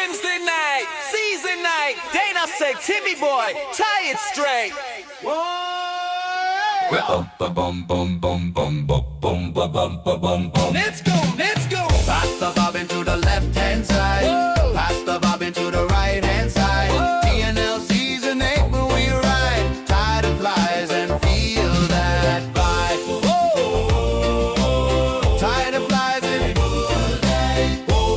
Wednesday night, season night. Dana said, Timmy boy, tie it straight. Bum bum bum bum bum bum bum bum bum bum bum. Let's go, let's go. Pass the bobbin to the left-hand side. Whoa. Pass the bobbin to the right-hand side. Whoa. TNL season 8, but we ride. Tide of flies and feel that vibe. Whoa. Tide of flies and feel that. Whoa.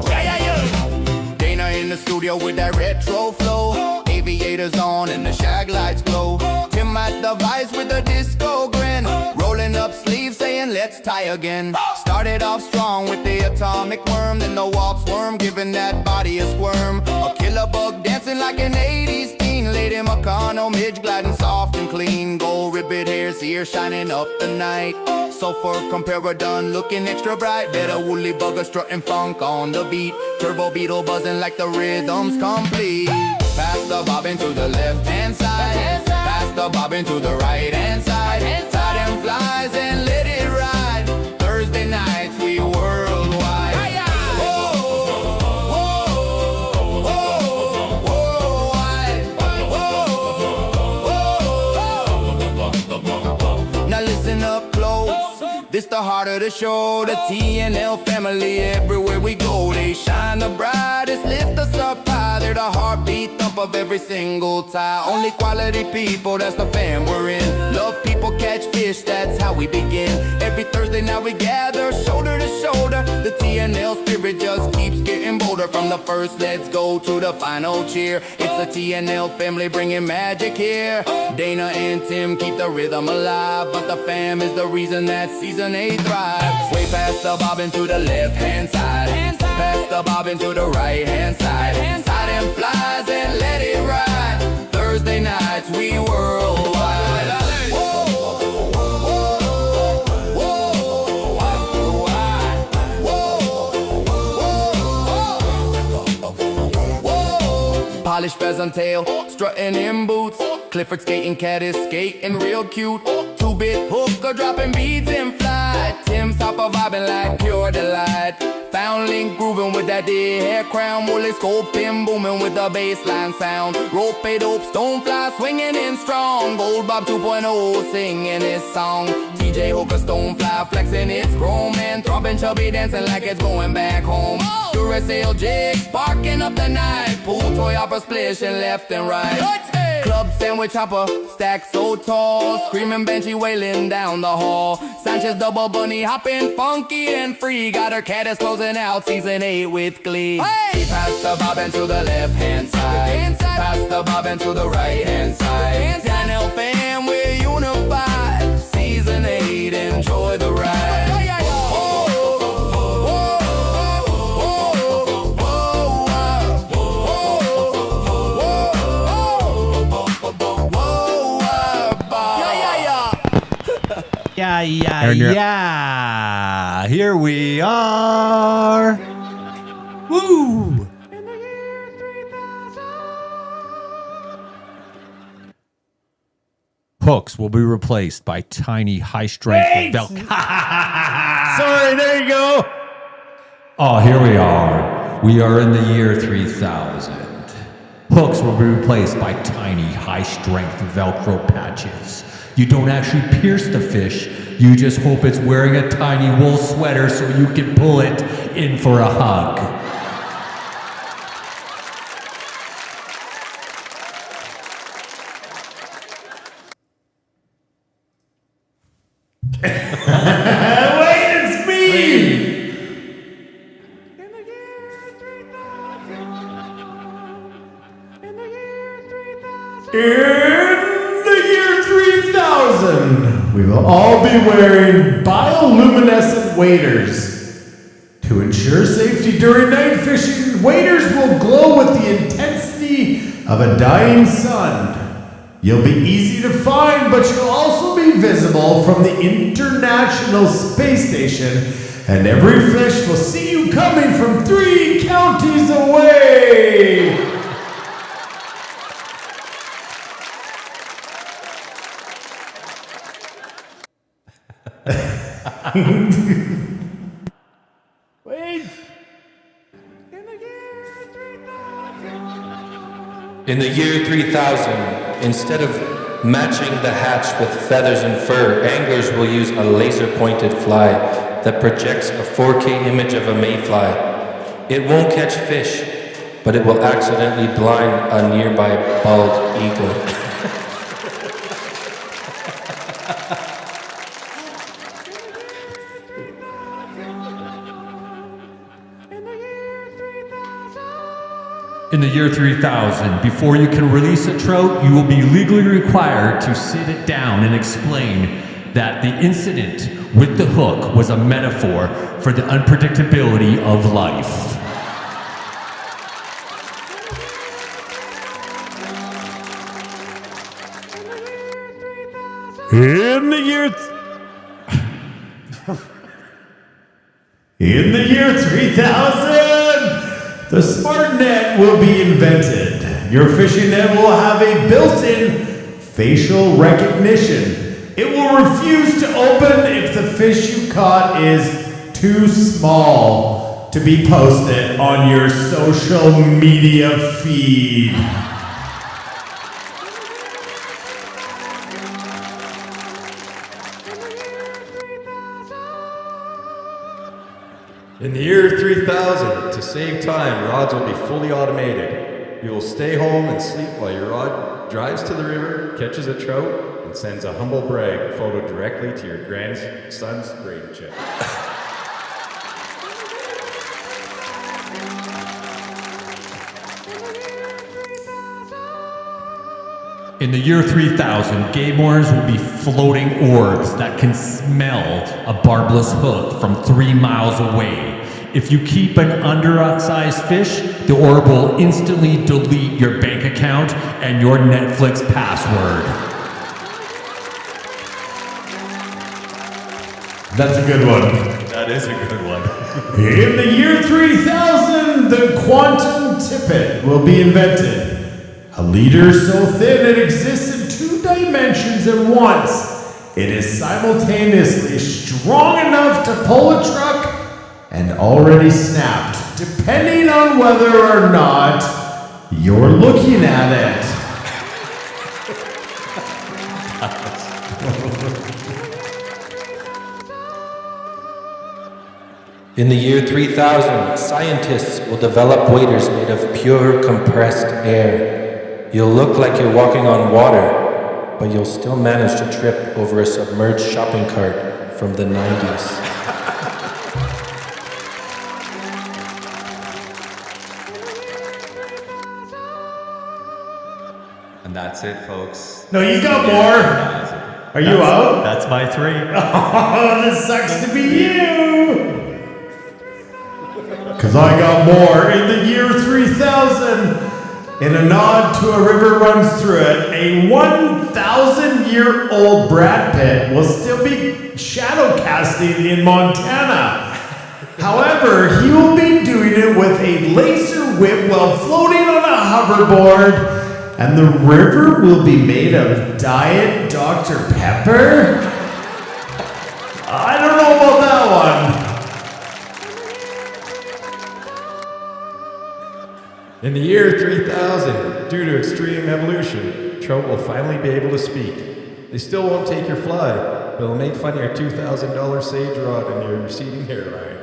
Yeah. Dana in the studio with that retro flow. Aviators on and the shag lights glow. Tim at the vice with a disco grin. Rolling up sleeves saying let's tie again. Started off strong with the atomic worm. Then the waltz worm giving that body a squirm. A killer bug dancing like an 80s teen. Lady Macano midge gliding soft and clean. Gold ribbon hairs here shining up the night. Sulfur compare done looking extra bright. Better woolly bugger strutting funk on the beat. Turbo beetle buzzing like the rhythm's complete. Pass the bobbin to the left-hand side. Pass the bobbin to the right-hand side. Tide and flies and let it ride. Thursday nights we worldwide. Now listen up close. This the heart of the show. The TNL family, everywhere we go, they shine the brightest, lift us up high. They're the heartbeat thump of every single tie. Only quality people, that's the fam we're in. Love people, catch fish, that's how we begin. Every Thursday now we gather, shoulder to shoulder. The TNL spirit just keeps getting bolder. From the first let's go to the final cheer. It's the TNL family bringing magic here. Dana and Tim keep the rhythm alive, but the fam is the reason that season 8 thrives. Way past the bobbin to the left-hand side. Pass the bobbin to the right-hand side. Tide and flies and let it ride. Thursday nights we worldwide. Polished pheasant tail, strutting in boots. Clifford skating cat is skating real cute. 2-bit hooker dropping beads in flight. Tim's hopper vibing like pure delight. Foundling grooving with that dead hair crown. Wooly Sculpin booming with the bassline sound. Rope it up, stonefly swinging in strong. Gold Bob 2.0 singing his song. TJ Hooker stonefly flexing its chrome. And throbbing chubby dancing like it's going back home. Duracell jig sparking up the night. Pool toy opera splishing left and right. Club sandwich hopper, stacked so tall. Screaming Banshee wailing down the hall. Sanchez double bunny hopping funky and free. Got her cat is closing out season 8 with glee. She passed the bobbin to the left-hand side. Pass the bobbin to the right-hand side. TNL fam, we're unified. Season 8, enjoy the ride. Yeah. Here we are. Woo! Hooks will be replaced by tiny, high-strength Velcro. Sorry, there you go. Oh, here we are. We are in the year 3000. Hooks will be replaced by tiny, high-strength Velcro patches. You don't actually pierce the fish. You just hope it's wearing a tiny wool sweater so you can pull it in for a hug. Wait, it's me! In the year 3000, we will all be wearing bioluminescent waders. To ensure safety during night fishing, waders will glow with the intensity of a dying sun. You'll be easy to find, but you'll also be visible from the International Space Station, and every fish will see you coming from 3 counties away. In the year 3000, instead of matching the hatch with feathers and fur, anglers will use a laser-pointed fly that projects a 4K image of a mayfly. It won't catch fish, but it will accidentally blind a nearby bald eagle. In the year 3000, before you can release a trout, you will be legally required to sit it down and explain that the incident with the hook was a metaphor for the unpredictability of life. In the year... In the year 3000, the smart net will be invented. Your fishing net will have a built-in facial recognition. It will refuse to open if the fish you caught is too small to be posted on your social media feed. In the year 3000, to save time, rods will be fully automated. You will stay home and sleep while your rod drives to the river, catches a trout, and sends a humble brag photo directly to your grandson's brain chip. In the year 3000, game owners will be floating orbs that can smell a barbless hook from 3 miles away. If you keep an undersized fish, the orb will instantly delete your bank account and your Netflix password. That's a good one. That is a good one. In the year 3000, the quantum tippet will be invented. A leader so thin it exists in 2 dimensions at once. It is simultaneously strong enough to pull a truck and already snapped, depending on whether or not you're looking at it. In the year 3000, scientists will develop waders made of pure compressed air. You'll look like you're walking on water, but you'll still manage to trip over a submerged shopping cart from the 90s. And that's it, folks. No, you got more. Are you out? That's my 3. Oh, this sucks to be you. Because I got more. In the year 3000, in a nod to a river runs through it, a 1,000-year-old Brad Pitt will still be shadow casting in Montana. However, he will be doing it with a laser whip while floating on a hoverboard, and the river will be made of Diet Dr. Pepper? I don't know about that one. In the year 3000, due to extreme evolution, trout will finally be able to speak. They still won't take your fly, but they'll make fun of your $2,000 sage rod and your receding hairline.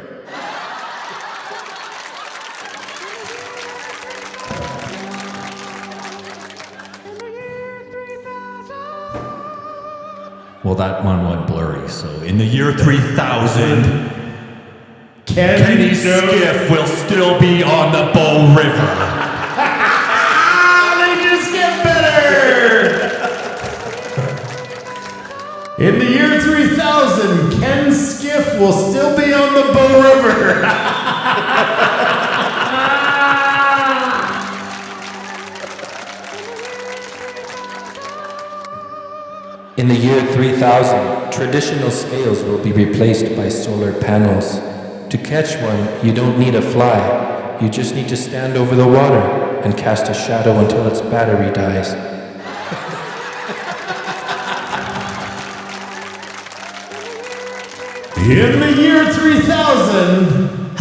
Well, that one went blurry, so in the year 3000, Kenny's skiff will still be on the Bow River. They just get better! In the year 3000, Ken's skiff will still be on the Bow River. In the year 3000, traditional scales will be replaced by solar panels. To catch one, you don't need a fly. You just need to stand over the water and cast a shadow until its battery dies. In the year 3000,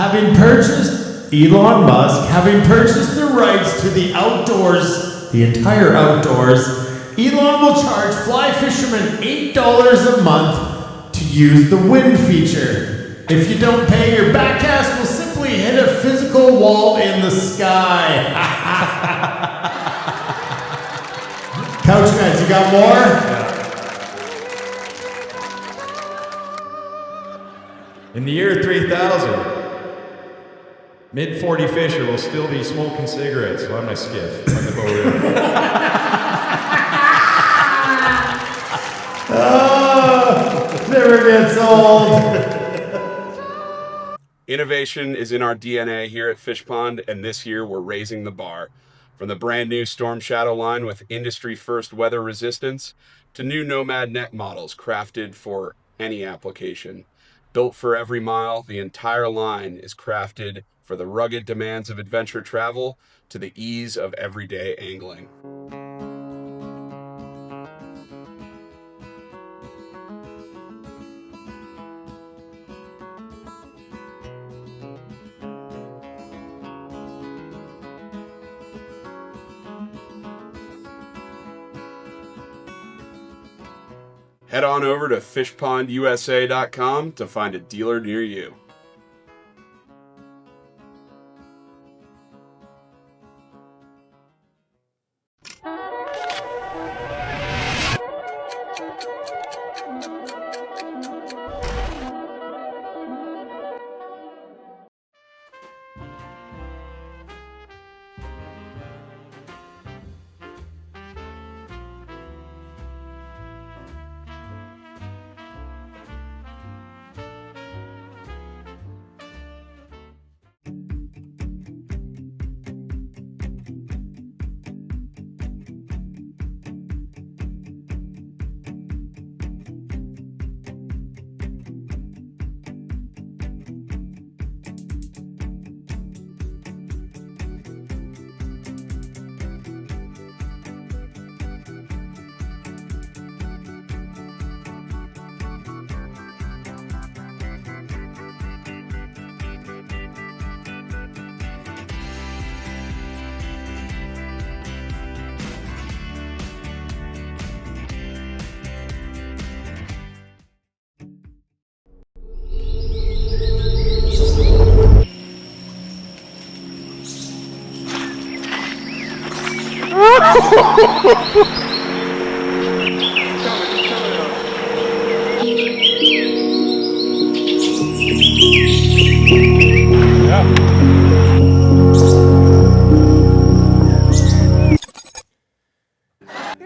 Elon Musk, having purchased the rights to the outdoors the entire outdoors, Elon will charge fly fishermen $8 a month to use the wind feature. If you don't pay, your backcast will simply hit a physical wall in the sky. Couch guys, you got more? In the year 3000, mid-40 fisher will still be smoking cigarettes on my skiff on the boat. Never gets old. Innovation is in our DNA here at Fish Pond, and this year we're raising the bar. From the brand new Storm Shadow line with industry-first weather resistance to new Nomad neck models crafted for any application. Built for every mile, the entire line is crafted for the rugged demands of adventure travel to the ease of everyday angling. Head on over to fishpondusa.com to find a dealer near you.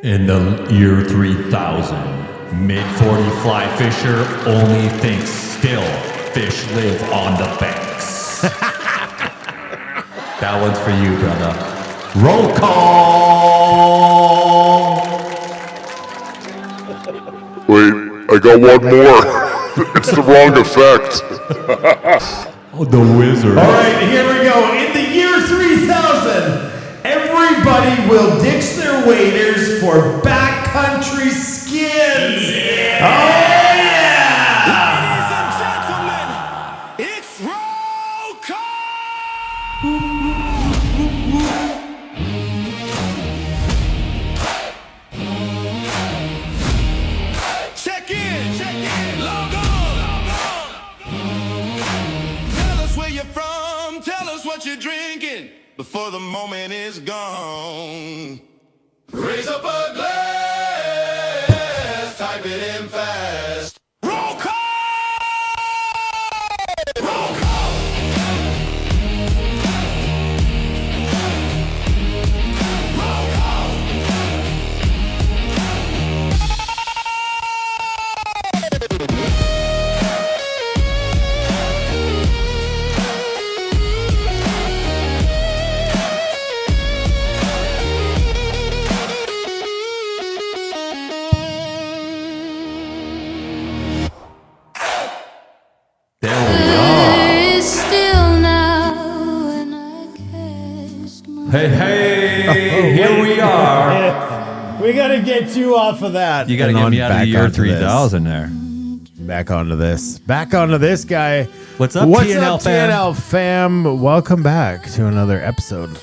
In the year 3000, mid-40 fly fisher only thinks still fish live on the banks. That one's for you, brother. Roll call! Wait, I got one more. It's the wrong effect. Oh, the wizard. All right, here we go. In the year 3000, everybody will ditch their waders for backcountry skids. Yeah. Oh, yeah! Ladies and gentlemen, it's roll call! Check in, log on. Tell us where you're from, tell us what you're drinking before the moment is gone. Raise up a glass, type it in fast. Roll call! Roll call! Roll call! Hey, here we are. We got to get you off of that. You got to get me out of the year 3000 there. Back onto this. Back onto this guy. What's up, What's TNL up, fam? TNL fam? Welcome back to another episode.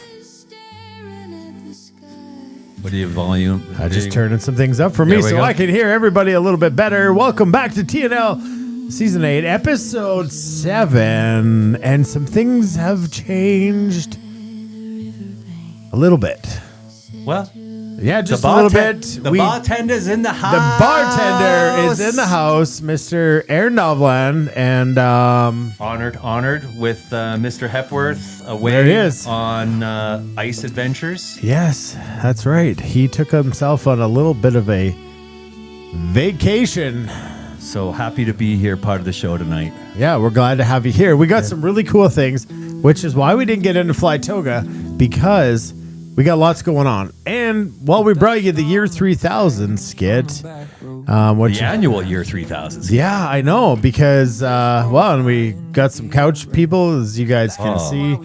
What do you volume? I just turning some things up for me There we so go. I can hear everybody a little bit better. Welcome back to TNL Season 8, Episode 7. And some things have changed a little bit. Well, Yeah, just a little bit. The bartender's in the house. The bartender is in the house, Mr. Aaron Novland, and Honored with Mr. Hepworth away There he is. on ice adventures. yes, that's right. He took himself on a little bit of a vacation. So happy to be here, part of the show tonight. Yeah, we're glad to have you here. We got some really cool things, which is why we didn't get into Fly Toga, because we got lots going on. And while we brought you the year 3000 skit, which The annual year 3000. yeah, I know, because and we got some couch people, as you guys can see.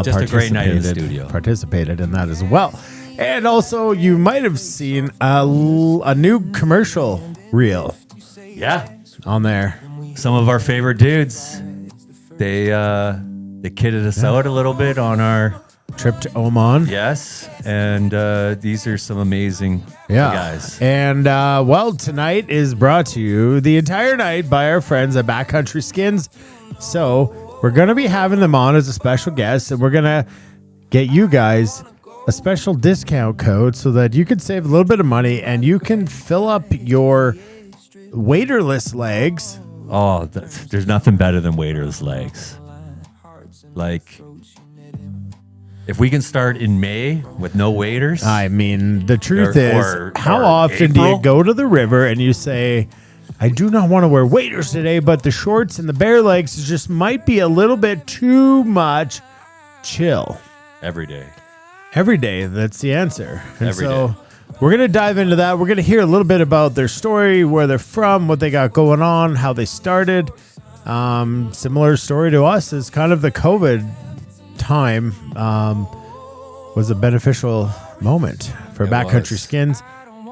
Just a great night in the studio. Participated in that as well. And also, you might have seen a new commercial reel Yeah. on there. Some of our favorite dudes. They kitted us out a little bit on our Trip to Oman. yes, and these are some amazing guys. And tonight is brought to you the entire night by our friends at Backcountry Skins. So we're going to be having them on as a special guest, and we're going to get you guys a special discount code so that you can save a little bit of money and you can fill up your waiterless legs. Oh, there's nothing better than waiterless legs. Like, if we can start in May with no waiters, I mean, the truth Or- is, how or often do you April? go to the river and you say, I do not want to wear waders today, but the shorts and the bare legs just might be a little bit too much. Chill. every day. Every day, that's the answer. And Every so day. we're going to dive into that. We're going to hear a little bit about their story, where they're from, what they got going on, how they started. Similar story to us is kind of the COVID time was a beneficial moment for Backcountry was. Skins.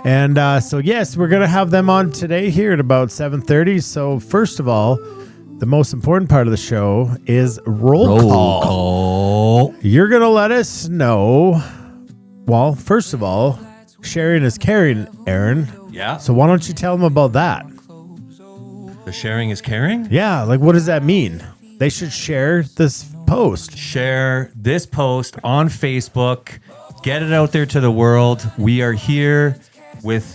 And so, yes, we're going to have them on today here at about 7:30. So first of all, the most important part of the show is roll call. You're going to let us know. Well, first of all, sharing is caring, Aaron. Yeah. So why don't you tell them about that? The sharing is caring. Yeah, like what does that mean? They should share this post. Share this post on Facebook. Get it out there to the world. We are here with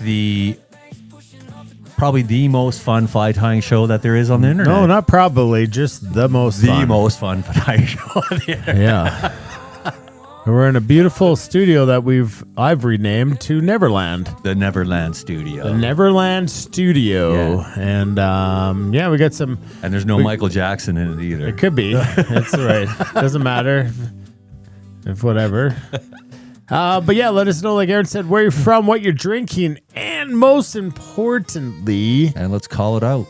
probably the most fun fly tying show that there is on the internet. No, not probably, just the most fun. most fun fly tying show on the internet. Yeah. We're in a beautiful studio that I've renamed to Neverland. The Neverland Studio. The Neverland Studio. Yeah. And we got some. And there's no Michael Jackson in it either. It could be. That's right. Doesn't matter. If whatever. But yeah, let us know, like Aaron said, where you're from, what you're drinking, and most importantly, And let's call it out.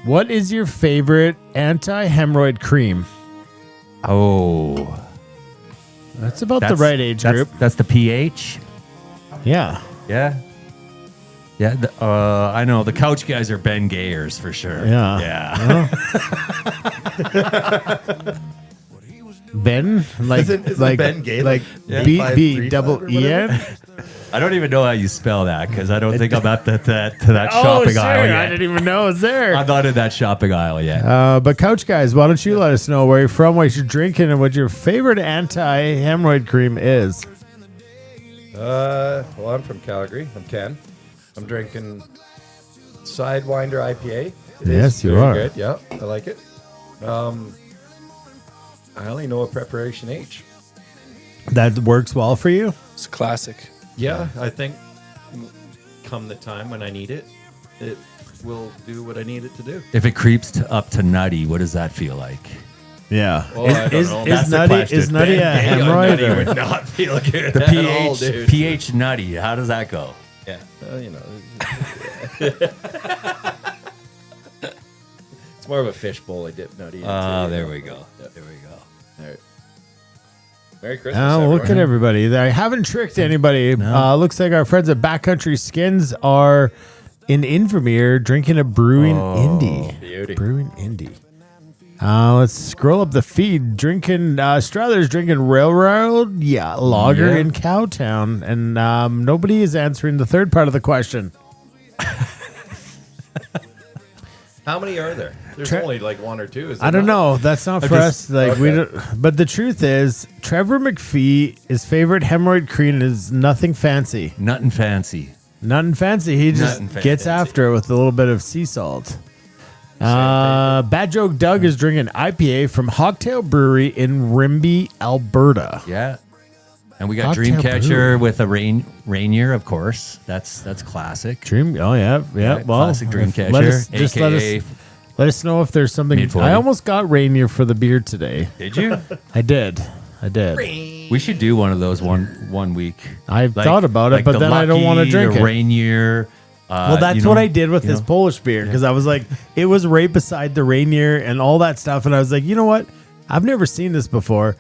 what is your favorite anti-hemorrhoid cream? Oh. That's about the right age group. That's the pH. Yeah. Yeah. Yeah. I know. The couch guys are Ben Gayers for sure. Yeah. Yeah. Ben, like Isn't like Ben gay, like like B 5'3" double or E N. I don't even know how you spell that because I don't think I'm at that shopping aisle yet. I didn't even know it was there. I'm not in that shopping aisle yet. But couch guys, why don't you let us know where you're from, what you're drinking, and what your favorite anti-hemorrhoid cream is? Well, I'm from Calgary. I'm Ken. I'm drinking Sidewinder IPA. It Yes, is you very are. Good. Yeah, I like it. I only know a Preparation H. That works well for you. It's classic. Yeah, I think come the time when I need it, it will do what I need it to do. If it creeps up to nutty, what does that feel like? Yeah. Oh, I don't know. That's the question. Is nutty a hemorrhoid? Nutty or- would not feel good The at all, dude. pH nutty. How does that go? Yeah, you know. It's more of a fishbowl I dip nutty into. There we go. There we go. All right. Merry Christmas, Oh, look everyone. at everybody. I haven't tricked anybody. No. Looks like our friends at Backcountry Skins are in Invermere drinking a Brewing Indie. Beauty. Brewing Indie. Let's scroll up the feed. Drinking, Strother's drinking Railroad, lager in Cowtown, and nobody is answering the third part of the question. How many are there? There's only like one or two. Is there I don't not? know. That's not for us. Like we don't. But the truth is, Trevor McPhee, his favorite hemorrhoid cream is nothing fancy. Nothing fancy. Nothing fancy. He just gets after it with a little bit of sea salt. Bad Joke Doug is drinking IPA from Hogtail Brewery in Rimbey, Alberta. Yeah. And we got Cocktail Dreamcatcher brew. with a Rainier, of course. That's classic. Oh yeah. Right, Well, classic Dreamcatcher, let us know if there's something. Mid-40. I almost got Rainier for the beer today. Did you? I did. We should do one of those one week. I've thought about it, but the then I don't want to Lucky, drink the it. Rainier. Well, that's what I did with this Polish beer because I was like, it was right beside the Rainier and all that stuff, and I was like, you know what? I've never seen this before.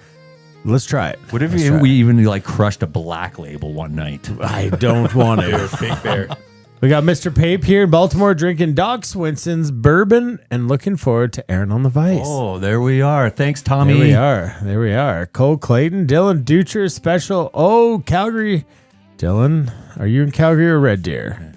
Let's try it. What if Let's try we it. even like crushed a black label one night? I don't want to. Fake bear. We got Mr. Pape here in Baltimore drinking Doc Swinson's bourbon and looking forward to Aaron on the Vice. Oh, there we are. Thanks, Tommy. There we are. Cole Clayton, Dylan Ducher special. Oh, Calgary. Dylan, are you in Calgary or Red Deer?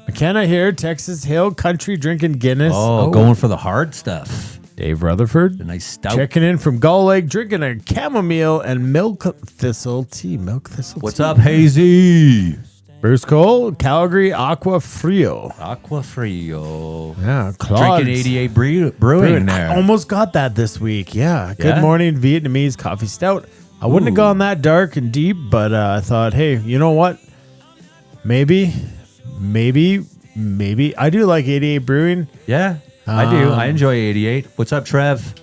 McKenna here, Texas Hill Country drinking Guinness. Oh, going for the hard stuff. Dave Rutherford. A nice stout. Checking in from Gull Lake, drinking a chamomile and milk thistle tea. What's up, Hazy? Bruce Cole, Calgary Aqua Frio. Aqua Frio. Yeah, Claude's. Drinking 88 brewing there. I almost got that this week. Yeah. Good Yeah? morning, Vietnamese coffee stout. I wouldn't have gone that dark and deep, but I thought, hey, you know what? Maybe. I do like 88 brewing. Yeah, I do. I enjoy 88. What's up, Trev?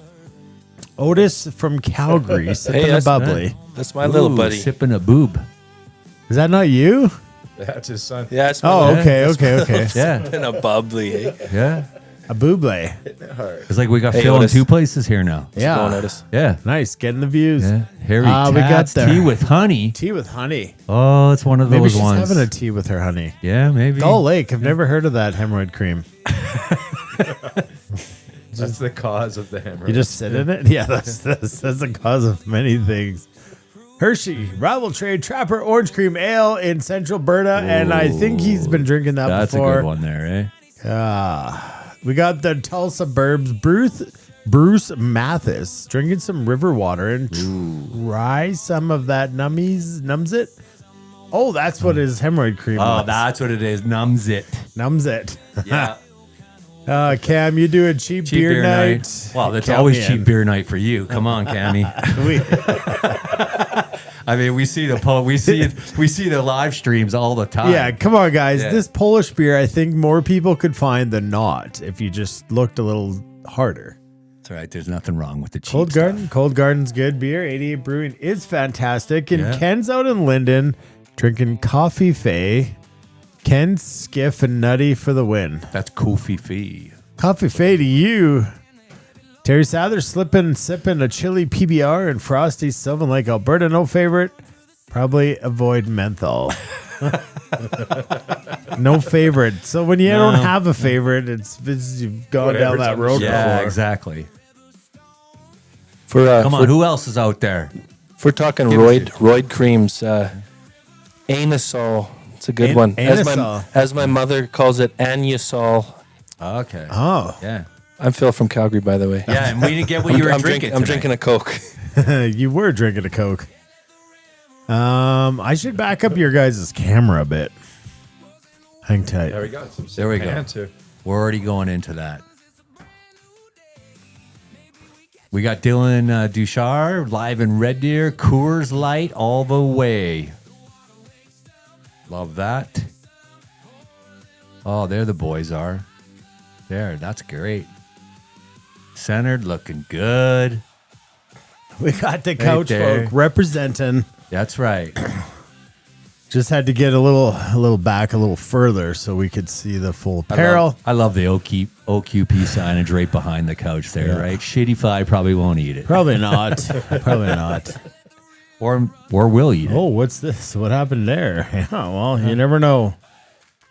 Otis from Calgary, sipping a that's- bubbly. That's my little buddy. Sipping a boob. Is that not you? That's his son. Yeah, it's my Oh, little- okay. Yeah, in a bubbly. Eh? yeah. A buble. It's like we got Hey, Phil in Otis. two places here now. Yeah. Go on, Otis. Yeah. Nice. Getting the views. Yeah. Harry we got Tats there. tea with honey. Tea with honey. Oh, it's one of Maybe those she's ones. having a tea with her honey. Yeah, maybe. Gull Lake. I've never heard of that hemorrhoid cream. That's the cause of the hemorrhoid. You just sit in it? Yeah, that's the cause of many things. Hershey, Rival Trade, Trapper, Orange Cream Ale in Central Alberta, and I think he's been drinking that That's before. a good one there, eh? We got the Tulsa Burbs, Bruce Mathis, drinking some river water and try some of that numbs it. Oh, that's what his hemorrhoid cream Oh, was. that's what it is. Numbs it. Numbs it. Yeah. Cam, you do a cheap beer night. Well, that's Count always me cheap in. beer night for you. Come on, Cammy. I mean, we see the live streams all the time. Yeah, come on, guys. Yeah. This Polish beer, I think more people could find than not if you just looked a little harder. That's right. There's nothing wrong with the cheap Cold stuff. Garden. Cold Garden's good beer. 88 Brewing is fantastic. And Yeah. Ken's out in Linden drinking Coffee Fay. Ken, Skiff, and Nutty for the win. That's Kofi Fee. Coffee Fay to you. Terry Souther sipping a chili PBR in Frosty, Sylvan Lake, Alberta. No favorite. Probably avoid menthol. No favorite. So when you don't have a favorite, it's you've gone down that road Yeah, before. exactly. Come on, who else is out there? If we're talking roid creams, Anusol. It's a good one. Anusol. As my mother calls it, Anusol. Okay. Oh. Yeah. I'm Phil from Calgary, by the way. Yeah, and we didn't get what you were drinking. I'm drinking a Coke. You were drinking a Coke. I should back up your guys' camera a bit. Hang tight. There we go. There we go. We're already going into that. We got Dylan Duchar live in Red Deer, Coors Light all the way. Love that. Oh, there the boys are. There, that's great. Centered, looking good. We got the couch there. folk representing. That's right. Just had to get a little back a little further so we could see the full apparel. I love the OQP signage right behind the couch there, Yeah. right? Shitty Fly probably won't eat it. Probably not. Probably not. Or will eat it. Oh, what's this? What happened there? Yeah, well, you never know.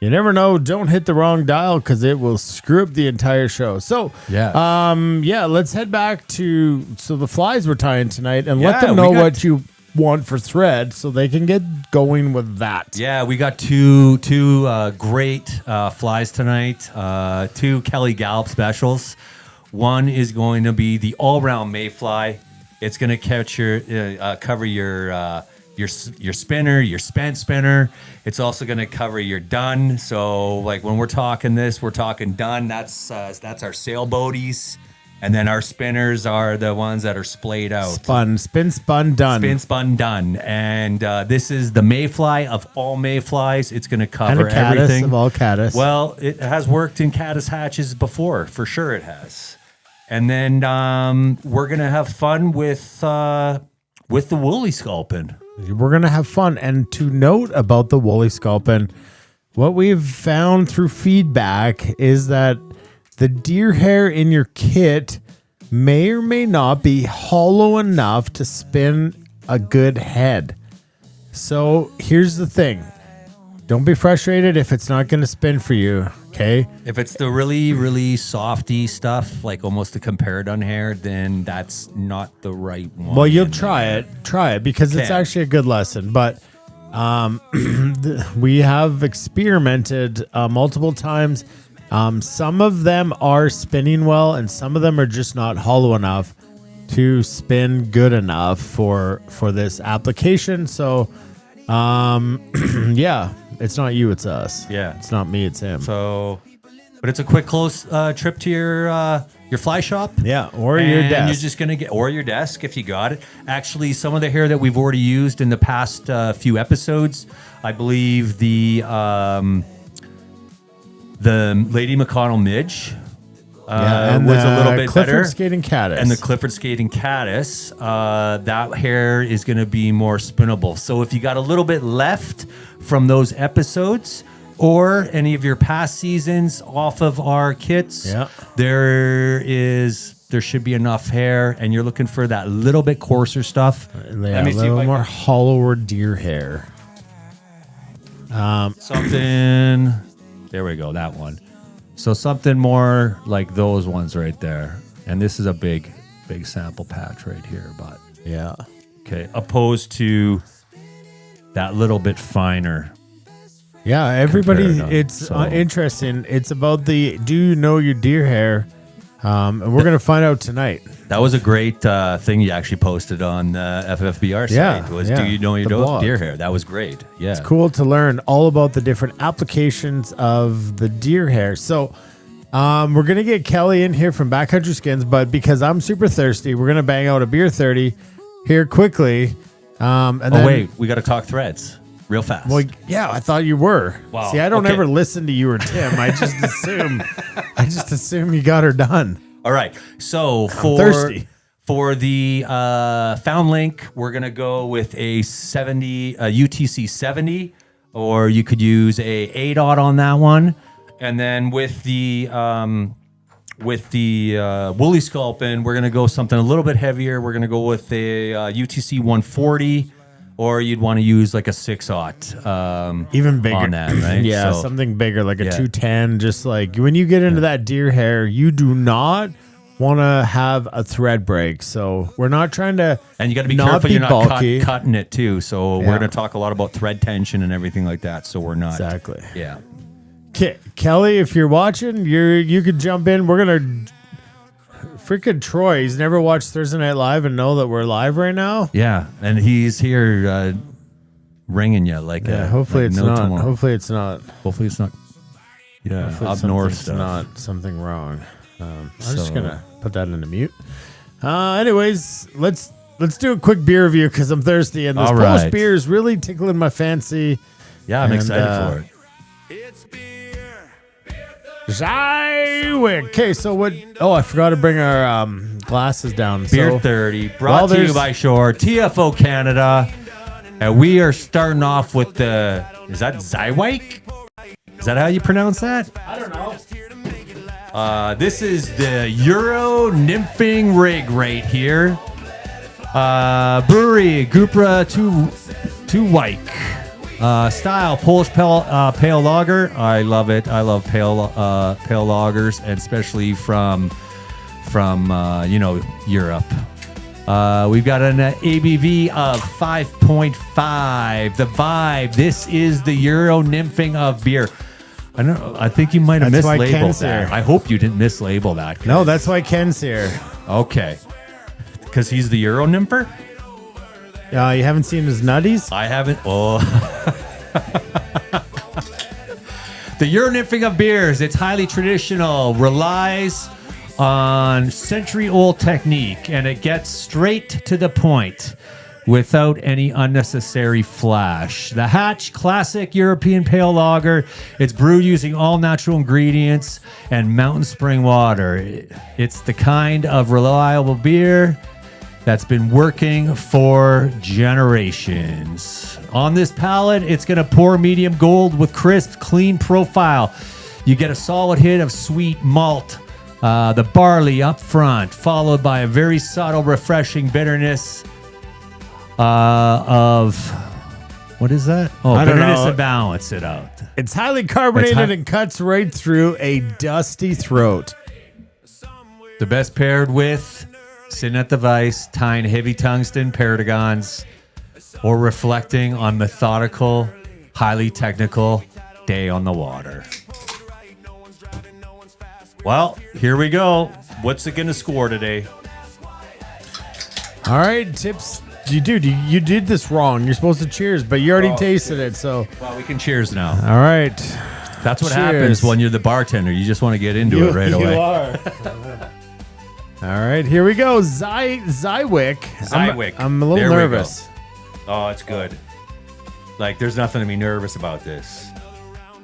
you never know. Don't hit the wrong dial because it will screw up the entire show. So, let's head back to the flies we're tying tonight and let them know what you want for thread so they can get going with that. Yeah, we got two great flies tonight. Two Kelly Galloup specials. One is going to be the all-round mayfly. It's going to catch cover your spinner, your spent spinner. It's also going to cover your dun. So like when we're talking this, we're talking dun. That's our sailboaties. And then our spinners are the ones that are splayed out. Spun, done. Spin, spun, done. And this is the mayfly of all mayflies. It's going to cover everything. Of all caddis. Well, it has worked in caddis hatches before. For sure it has. And then we're going to have fun with the Wooly Sculpin. We're going to have fun. And to note about the Wooly Sculpin, what we've found through feedback is that the deer hair in your kit may or may not be hollow enough to spin a good head. So here's the thing. Don't be frustrated if it's not going to spin for you, okay? If it's the really, really softy stuff, like almost a comparadun hair, then that's not the right one. Well, you'll try it because it's actually a good lesson. But we have experimented multiple times. Some of them are spinning well, and some of them are just not hollow enough to spin good enough for this application. So, it's not you, it's us. Yeah, it's not me, it's him. So, but it's a quick, close trip to your fly shop. Yeah, or your desk. You're just gonna or your desk if you got it. Actually, some of the hair that we've already used in the past few episodes, I believe the Lady McConnell Midge and was a little bit Clifford better. Skating Caddis. And the Clifford Skating Caddis, that hair is going to be more spinnable. So if you got a little bit left from those episodes or any of your past seasons off of our kits, there should be enough hair, and you're looking for that little bit coarser stuff. A little more hollower deer hair. Something... There we go, that one. So something more like those ones right there. And this is a big sample patch right here, but yeah. Okay, opposed to that little bit finer. Yeah, everybody, it's interesting. It's about do you know your deer hair? And we're going to find out tonight. That was a great thing you actually posted on the FFBR site. Do you know your deer hair? That was great. Yeah. It's cool to learn all about the different applications of the deer hair. So we're going to get Kelly in here from Backcountry Skins, but because I'm super thirsty, we're going to bang out a beer 30 here quickly. Wait, we got to talk threads real fast. Well, yeah, I thought you were. Wow. See, I don't ever listen to you or Tim. I just assume you got her done. All right. So for the found link, we're gonna go with a UTC 70, or you could use a ADOT on that one. And then with the Wooly Sculpin, we're gonna go something a little bit heavier. We're gonna go with a UTC 140. Or you'd want to use like a 6/0, even bigger on that, right? Yeah, so, something bigger, like a 210. Just like when you get into that deer hair, you do not want to have a thread break. So we're not trying to, and you got to be careful you're not cutting it too. So we're going to talk a lot about thread tension and everything like that. So we're not exactly. Yeah. Kelly, if you're watching, you could jump in. We're gonna. Freaking Troy, he's never watched Thursday Night Live and know that we're live right now. Yeah, and he's here ringing you like hopefully it's not. Tomorrow. Hopefully it's not. Hopefully it's not. Yeah, hopefully up north stuff. Not something wrong. I'm just gonna put that into mute. Anyways, let's do a quick beer review because I'm thirsty and this Polish beer is really tickling my fancy. Yeah, I'm excited for it. It's beer. Okay, so what? Oh, I forgot to bring our glasses down. Beer 30, brought to you by Shore, TFO Canada. And we are starting off with is that Zywyk? Is that how you pronounce that? I don't know. This is the Euro Nymphing Rig right here. Brewery, Gupra to Wyke. Style, Polish pale lager. I love it. I love pale lagers, and especially from Europe. We've got an ABV of 5.5. The Vibe. This is the Euro nymphing of beer. I think you might have That's why mislabeled Ken's that. here. I hope you didn't mislabel that. No, that's why Ken's here. Okay. Because he's the Euro nympher? You haven't seen his nutties? I haven't. Oh. The Euro nymphing of beers. It's highly traditional, relies on century-old technique, and it gets straight to the point without any unnecessary flash. The Hatch Classic European Pale Lager. It's brewed using all natural ingredients and mountain spring water. It's the kind of reliable beer that's been working for generations. On this palate, it's going to pour medium gold with crisp, clean profile. You get a solid hit of sweet malt, the barley up front, followed by a very subtle, refreshing bitterness of... What is that? Oh, I don't bitterness know. and balance it out. It's highly carbonated and cuts right through a dusty throat. The best paired with sitting at the vice, tying heavy tungsten paragons, or reflecting on methodical, highly technical day on the water. Well, here we go. What's it going to score today? All right, tips. You did this wrong. You're supposed to cheers, but you already tasted it, so. Well, we can cheers now. All right. That's what Cheers. happens when you're the bartender. You just want to get into it right away. You are. All right, here we go. Zywick. Zywick. I'm a little There we nervous. Oh, it's good. Like, there's nothing to be nervous about this.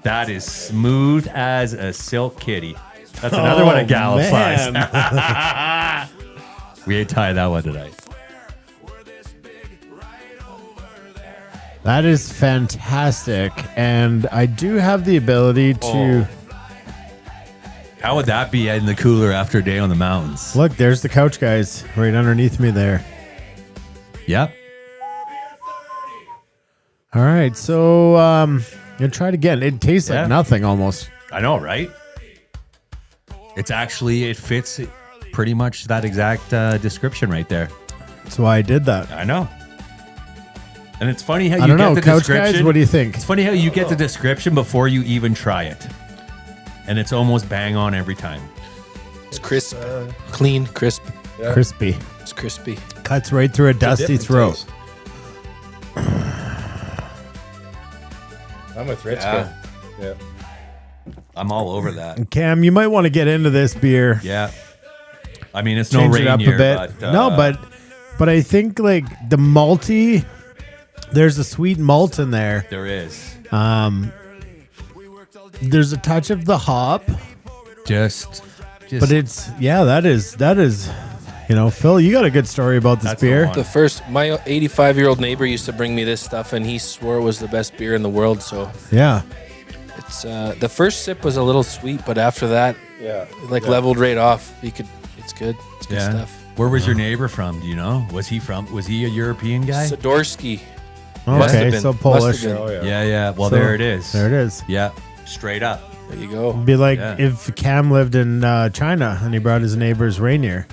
That is smooth as a silk kitty. That's another one of Galloup size. We ain't tie that one tonight. That is fantastic, and I do have the ability to... How would that be in the cooler after a day on the mountains? Look, there's the couch guys right underneath me there. Yep. All right, so gonna try it again. It tastes Yeah. like nothing almost. I know, right? It fits pretty much that exact description right there. That's why I did that. I know. And it's funny how I you don't get know, the couch description. guys, what do you think? It's funny how you get the description before you even try it. And it's almost bang on every time. It's crisp, clean, crisp. Yeah. Crispy. It's crispy. Cuts right through a dusty Different throat. taste. I'm with Rich. Yeah. Yeah. I'm all over that. Cam, you might want to get into this beer. Yeah. I mean, it's Change no it up Rainier, a bit. but but I think like the malty, there's a sweet malt in there. there is. There's a touch of the hop, Just but it's that is Phil, you got a good story about this That's the beer. one. My 85-year-old neighbor used to bring me this stuff, and he swore it was the best beer in the world. So Yeah. it's the first sip was a little sweet, but after that, Yeah. it leveled right off. It's good. It's good yeah. stuff. Where was your neighbor from? Do you know? Was he a European guy? Sidorsky. Must have Okay, been. so Must Polish. have been. Oh, yeah. Yeah. Well, So, there it is. There it is. Yeah. Straight up. There you go. Be like Yeah. if Cam lived in China and he brought his neighbor's reindeer.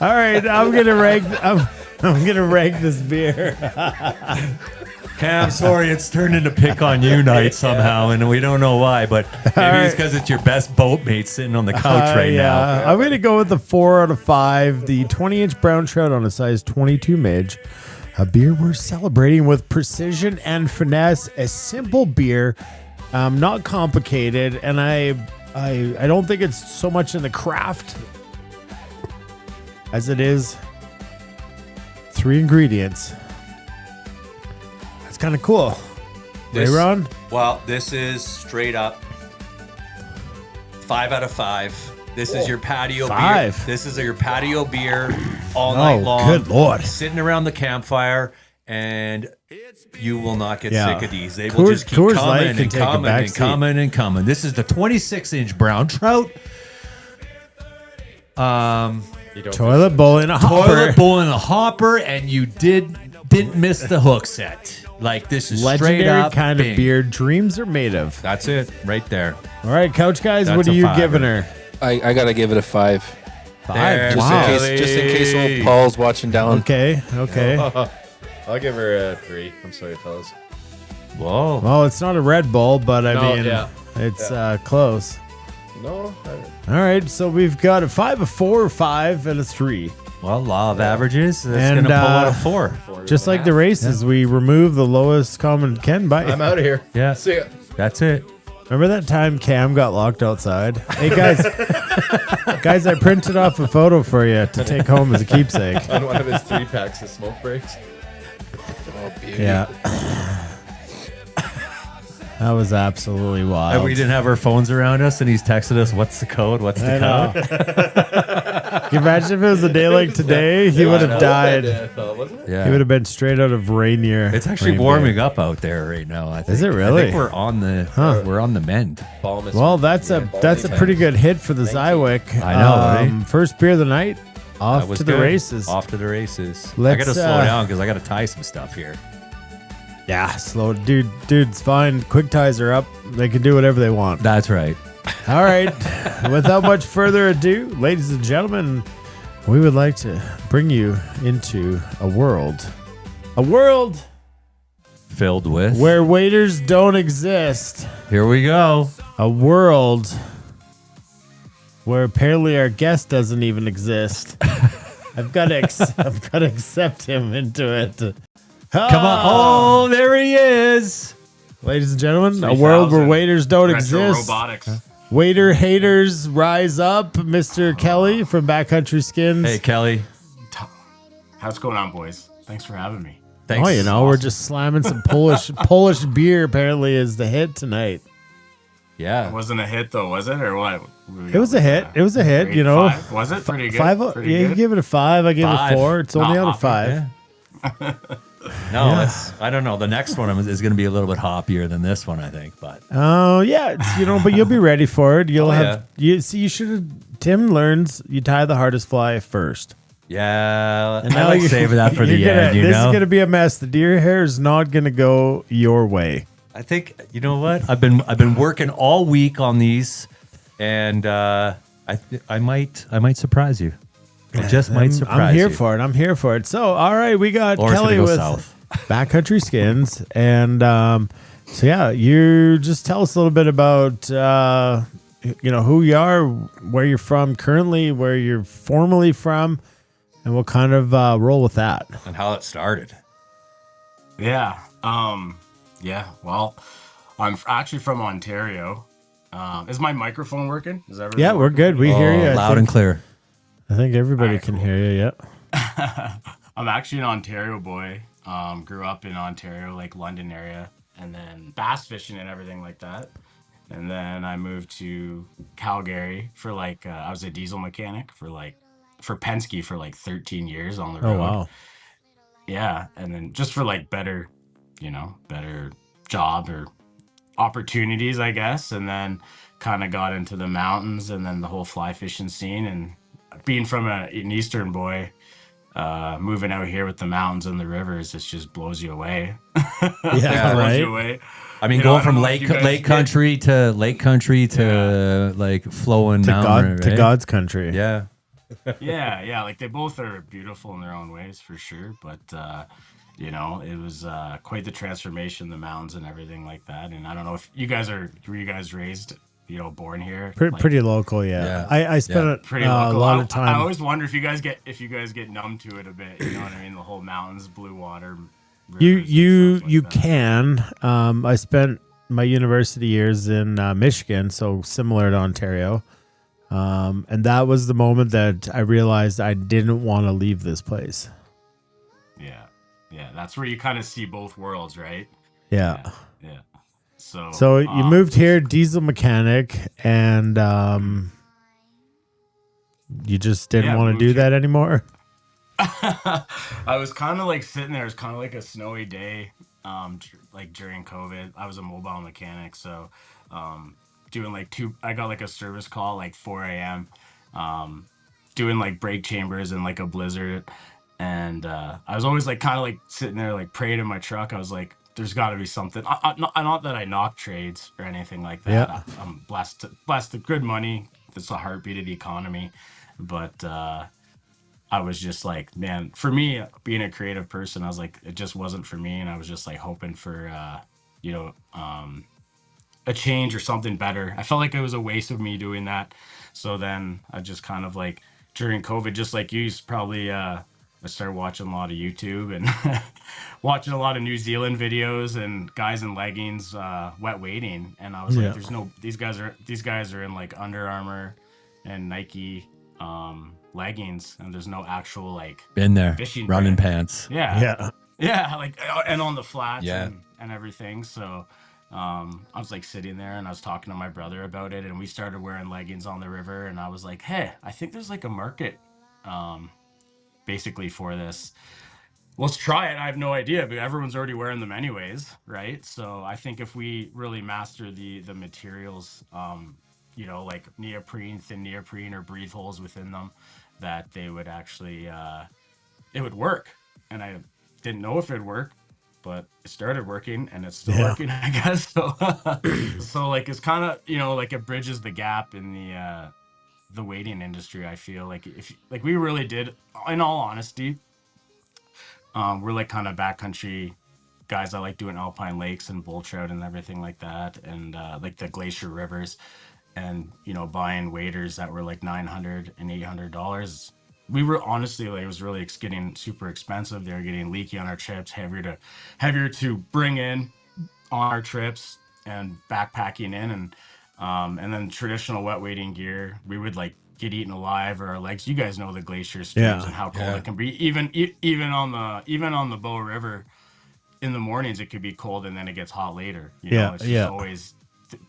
All right, I'm gonna rank this beer. Cam, sorry, it's turned into pick on you night somehow, and we don't know why, but maybe it's because it's your best boatmate sitting on the couch right now. I'm gonna go with the 4 out of 5. The 20-inch brown trout on a size 22 midge. A beer we're celebrating with precision and finesse. A simple beer, not complicated, and I don't think it's so much in the craft as it is 3 ingredients. That's kind of cool. This- Hey, Ron? Well, this is straight up 5 out of 5. This is your patio 5. beer. This is your patio beer all night long. Good Lord. Sitting around the campfire, and you will not get Yeah. sick of these. They will just keep Coors Light coming can and take a coming and backseat. coming and coming. This is the 26-inch brown trout. You don't Toilet bowl in a hopper. Toilet bowl in a hopper, and you didn't miss the hook set. Like, this is straight Legendary up kind of bing. beer dreams are made of. That's it, right there. All right, couch guys, That's what are a you fiver. giving her? I gotta give it a 5. 5. There, Wow. Just in case old Paul's watching down. Okay. I'll give her a 3. I'm sorry, fellas. Whoa. Well, it's not a Red Bull, but I No, mean, yeah. it's close. No. All right, so we've got a 5, a 4, 5, and a 3. Well, law of averages. That's And, going to pull out a 4. Just like the races, we remove the lowest common Ken bite. I'm out of here. Yeah. See ya. That's it. Remember that time Cam got locked outside? Hey, guys. Guys, I printed off a photo for you to take home as a keepsake. On one of his 3 packs of smoke breaks. Yeah. That was absolutely wild. And we didn't have our phones around us, and he's texted us, "What's the code? What's the I know. code?" Can you imagine if it was a day like today? He would have died. Wasn't it? Yeah. He would have been straight out of Rainier. It's actually Rain warming Bear. up out there right now. I think. Is it I really? think we're on the mend. Well, that's a pretty good hit for the Zywick. I know, right? First beer of the night. That Off was to the good. races. Off to the races. I Let's, got to slow down because I got to tie some stuff here. Yeah, slow. Dude's fine. Quick ties are up. They can do whatever they want. That's right. All right. Without much further ado, ladies and gentlemen, we would like to bring you into a world Filled with. where waiters don't exist. Here we go. A world where apparently our guest doesn't even exist. I've got to accept him into it. Come on. Oh, there he is. Ladies and gentlemen, a world where waiters don't exist. Robotics. Waiter haters rise up. Mr. Kelly from Backcountry Skins. Hey, Kelly. How's it going on, boys? Thanks for having me. Thanks. Oh, you know, we're just slamming some Polish beer. Apparently, is the hit tonight. It Yeah. wasn't a hit though, was it, or what? It was a hit. It was a hit. Grade You know, 5? Was it pretty good? 5. Pretty Yeah, you good? give it a 5. I give it a 5. 4. It's only Not out of hoppy. 5. Yeah. No, I don't know. The next one is going to be a little bit hoppier than this one, I think. But Oh yeah, but you'll be ready for it. You'll Oh, have you should have. Tim learns you tie the hardest fly first. yeah, And I like you're- saving that for the you're gonna- end. You this know, is gonna be a mess. The deer hair is not gonna go your way. I think you know what I've been working all week on these, and I might surprise you. I just might surprise you. I'm here for it. I'm here for it. So all right, we got Or it's Kelly gonna go with south. Backcountry Skins, and so yeah, you just tell us a little bit about who you are, where you're from currently, where you're formerly from, and we'll kind of roll with that. And how it started. Yeah. Well, I'm actually from Ontario. Is my microphone working? Is that Yeah, we're good. We hear you. Loud and clear. I think everybody Alright, can cool. hear you. Yeah. I'm actually an Ontario boy. Grew up in Ontario, like London area, and then bass fishing and everything like that. And then I moved to Calgary for I was a diesel mechanic for Penske for 13 years on the road. Oh wow. Yeah, and then just for better job or opportunities, I guess. And then kind of got into the mountains and then the whole fly fishing scene. And being from an Eastern boy, moving out here with the mountains and the rivers, it just blows you away. Yeah, Blows you right. away. I mean, You know, going I from don't know if you guys lake country to like flowing To mountain, God, to right? God's country. Yeah. Yeah, they both are beautiful in their own ways for sure. But it was quite the transformation, the mountains and everything like that. And I don't know if were you guys raised, born here? Pretty local, yeah. Yeah. I spent Yeah. Pretty a local. lot of I time. always wonder if you guys get numb to it a bit. You know what I mean? The whole mountains, blue water. You rivers and stuff like that. can. I spent my university years in Michigan, so similar to Ontario. And that was the moment that I realized I didn't want to leave this place. Yeah. That's where you kind of see both worlds, right? Yeah. Yeah. So. So you moved here, diesel mechanic, and you just didn't Yeah, want to moved do here. that anymore. I was kind of sitting there. It was kind of like a snowy day, during COVID. I was a mobile mechanic, so doing I got a service call 4 a.m. doing like brake chambers in like a blizzard. And I was always like kind of like sitting there like praying in my truck. I was like, there's got to be something. Not that I knock trades or anything like that. Yeah. I'm blessed with good money. That's the heartbeat of the economy. But I was just like, man, for me, being a creative person, I was like, it just wasn't for me. And I was just like hoping for, you know, a change or something better. I felt like it was a waste of me doing that. So then I just kind of like during COVID, just like you probably, I started watching a lot of YouTube and watching a lot of New Zealand videos and guys in leggings, wet wading. And I was like, there's no, these guys are in like Under Armour and Nike, leggings, and there's no actual like Been there, fishing running brand. pants. Yeah, like and on the flats Yeah. and everything. So I was like sitting there and I was talking to my brother about it, and we started wearing leggings on the river, and I was like, hey, I think there's like a market basically for this. Let's try it. I have no idea, but everyone's already wearing them anyways, right? So I think if we really master the materials, you know, like neoprene, thin neoprene, or breathe holes within them, that they would actually it would work. And I didn't know if it'd work, but it started working, and it's still working, I guess. So so like it's kind of, you know, like it bridges the gap in the wading industry. I feel like if like we really did, in all honesty, we're like kind of backcountry guys. I like doing alpine lakes and bull trout and everything like that, and like the glacier rivers, and you know, buying waders that were like $900 and $800. We were honestly like, it was really getting super expensive. They were getting leaky on our trips, heavier to bring in on our trips and backpacking in, and then traditional wet wading gear, we would like get eaten alive, or our legs. You guys know the glacier streams and how cold it can be. Even on the Bow River, in the mornings it could be cold, and then it gets hot later. You know, it's just always,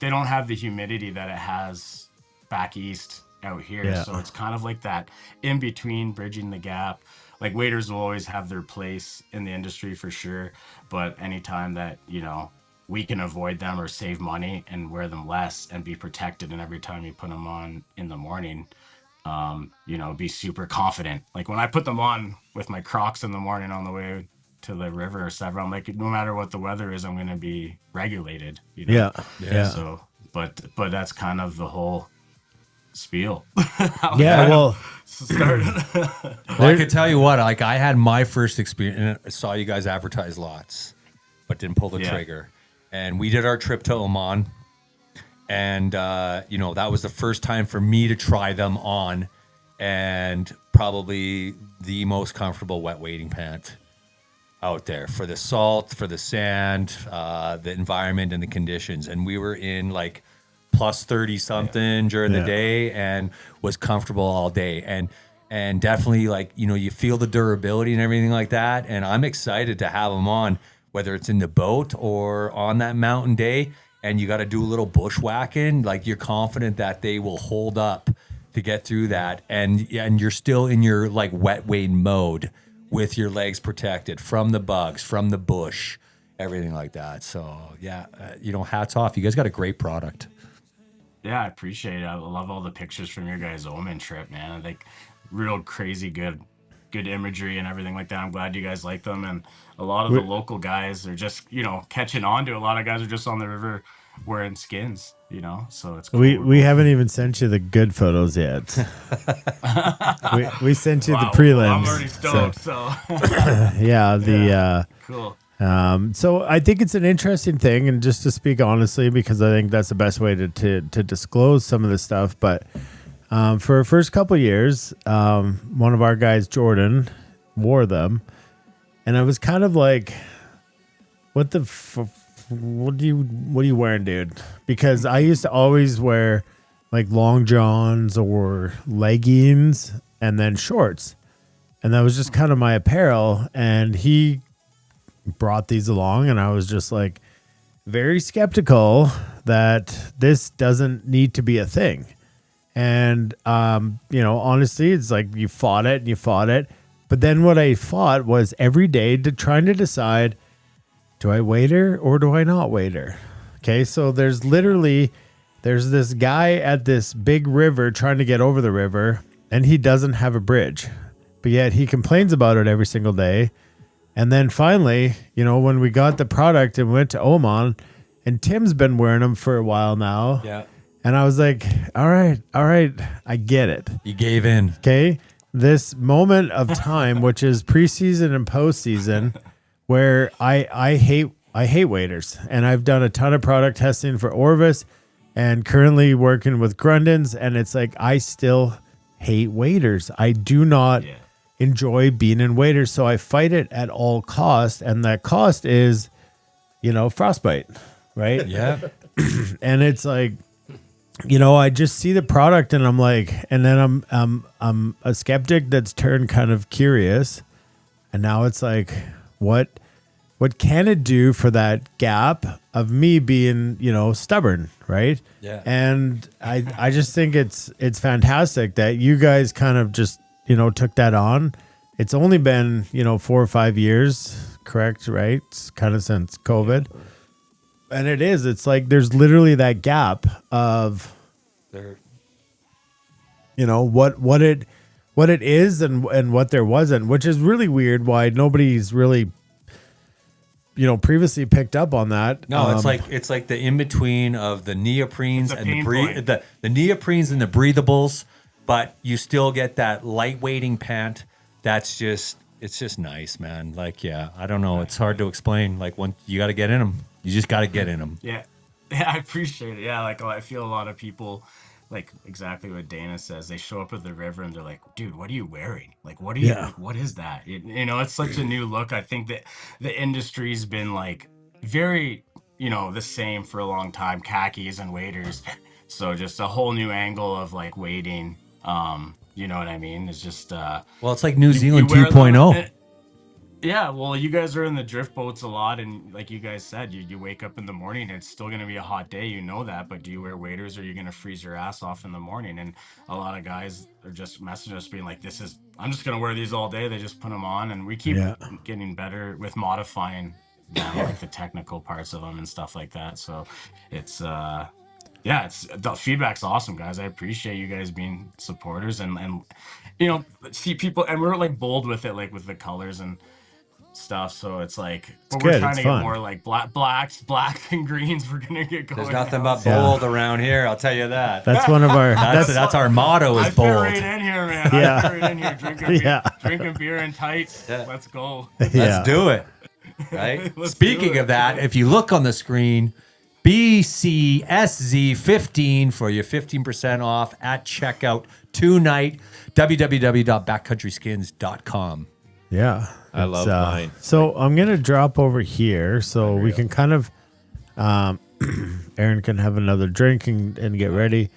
they don't have the humidity that it has back east out here. So it's kind of like that in between, bridging the gap. Like waders will always have their place in the industry for sure, but anytime that, you know, we can avoid them or save money and wear them less and be protected, and every time you put them on in the morning, you know, be super confident. Like when I put them on with my Crocs in the morning on the way to the river or several, I'm like, no matter what the weather is, I'm going to be regulated, you know? So but that's kind of the whole spiel. Well, I could tell you what, like I had my first experience, and I saw you guys advertise lots, but didn't pull the trigger. And we did our trip to Oman, and you know, that was the first time for me to try them on, and probably the most comfortable wet wading pant out there for the salt, for the sand, the environment, and the conditions. And we were in like plus 30 something during the day, and was comfortable all day. And definitely, like, you know, you feel the durability and everything like that. And I'm excited to have them on, whether it's in the boat or on that mountain day, and you got to do a little bushwhacking. Like, you're confident that they will hold up to get through that. And you're still in your like wet wade mode with your legs protected from the bugs, from the bush, everything like that. So you know, hats off. You guys got a great product. Yeah, I appreciate it. I love all the pictures from your guys' Oman trip, man. Like, real crazy good imagery and everything like that. I'm glad you guys like them. And a lot of the local guys are just, you know, catching on to. A lot of guys are just on the river wearing skins, you know. So it's cool. We haven't even sent you the good photos yet. we sent you the prelims. Well, I'm already stoked. So cool. So I think it's an interesting thing, and just to speak honestly, because I think that's the best way to disclose some of this stuff. But for our first couple of years, one of our guys, Jordan, wore them, and I was kind of like, what are you wearing, dude? Because I used to always wear like long johns or leggings and then shorts, and that was just kind of my apparel. And he brought these along, and I was just like very skeptical that this doesn't need to be a thing. And you know, honestly, it's like you fought it, but then what I fought was every day trying to decide, do I wader or do I not wader? Okay, so there's this guy at this big river trying to get over the river, and he doesn't have a bridge, but yet he complains about it every single day. And then finally, you know, when we got the product and went to Oman, and Tim's been wearing them for a while now. Yeah. And I was like, all right, I get it. You gave in. Okay. This moment of time, which is preseason and postseason, where I hate waders. And I've done a ton of product testing for Orvis and currently working with Grundens. And it's like, I still hate waders. I do not enjoy being in waders. So I fight it at all costs. And that cost is, you know, frostbite, right? Yeah. And it's like, you know, I just see the product and I'm like, and then I'm a skeptic that's turned kind of curious. And now it's like, what can it do for that gap of me being, you know, stubborn, right? Yeah. And I just think it's fantastic that you guys kind of just, you know, took that on. It's only been, you know, 4 or 5 years, correct, right? It's kind of since COVID. And it's like there's literally that gap of, you know, what it is and what there wasn't, which is really weird why nobody's really, you know, previously picked up on that. No, it's like the in between of the neoprenes and the neoprenes and the breathables, but you still get that lightweighting pant. That's just, it's just nice, man. Like, yeah, I don't know. It's hard to explain. Like, when you got to get in them, you just got to get in them. Yeah, I appreciate it. Yeah, like I feel a lot of people, like exactly what Dana says. They show up at the river and they're like, "Dude, what are you wearing? Like, what are you? Like, what is that?" You know, it's such a new look. I think that the industry's been like very, you know, the same for a long time. Khakis and waders, so just a whole new angle of like wading. You know what I mean? It's just well, it's like New Zealand you wear 2.0. Yeah, well, you guys are in the drift boats a lot, and like you guys said, you wake up in the morning and it's still going to be a hot day, you know that, but do you wear waders or are you going to freeze your ass off in the morning? And a lot of guys are just messaging us being like, I'm just going to wear these all day. They just put them on, and we keep getting better with modifying them, like the technical parts of them and stuff like that. So it's, the feedback's awesome, guys. I appreciate you guys being supporters and you know, see people, and we're like bold with it, like with the colors and stuff, so it's like we're trying to get more like blacks and greens. We're gonna get going. There's nothing but bold around here, I'll tell you that. That's one of our that's our motto is bold. I fit right in here, man. I fit right in here drinking beer and tights. Let's go. Let's do it. Right. Speaking of that, if you look on the screen, BCSZ15 for your 15% off at checkout tonight. www.backcountryskins.com. Yeah. I love mine. So I'm going to drop over here so we can kind of, Aaron can have another drink and get ready.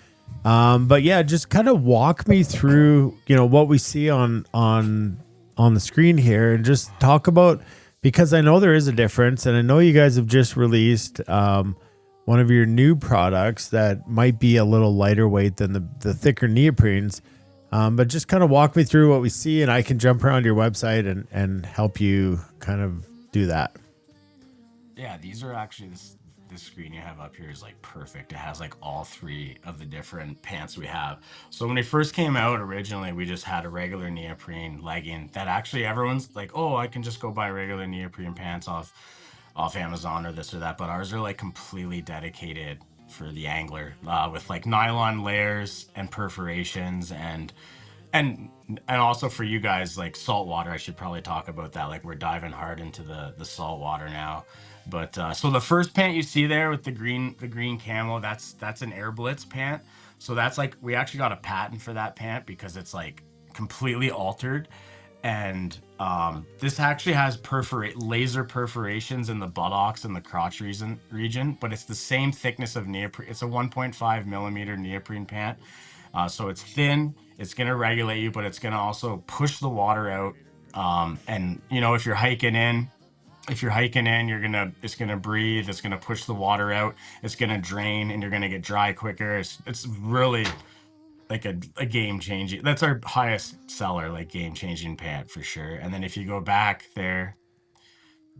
But yeah, just kind of walk me through, you know, what we see on the screen here and just talk about, because I know there is a difference and I know you guys have just released, one of your new products that might be a little lighter weight than the thicker neoprenes. But just kind of walk me through what we see, and I can jump around your website and help you kind of do that. Yeah, these are actually, this screen you have up here is like perfect. It has like all three of the different pants we have. So when they first came out originally, we just had a regular neoprene legging that actually everyone's like, oh, I can just go buy regular neoprene pants off Amazon or this or that. But ours are like completely dedicated for the angler, with like nylon layers and perforations and also for you guys, like saltwater. I should probably talk about that. Like we're diving hard into the saltwater now. But so the first pant you see there with the green camo, that's an Air Blitz pant. So that's like, we actually got a patent for that pant because it's like completely altered. And this actually has laser perforations in the buttocks and the crotch region, but it's the same thickness of neoprene. It's a 1.5 millimeter neoprene pant. So it's thin, it's going to regulate you, but it's going to also push the water out. And you know, if you're hiking in, it's going to breathe, it's going to push the water out, it's going to drain, and you're going to get dry quicker. It's really like a game changing. That's our highest seller, like game changing pant for sure. And then if you go back there,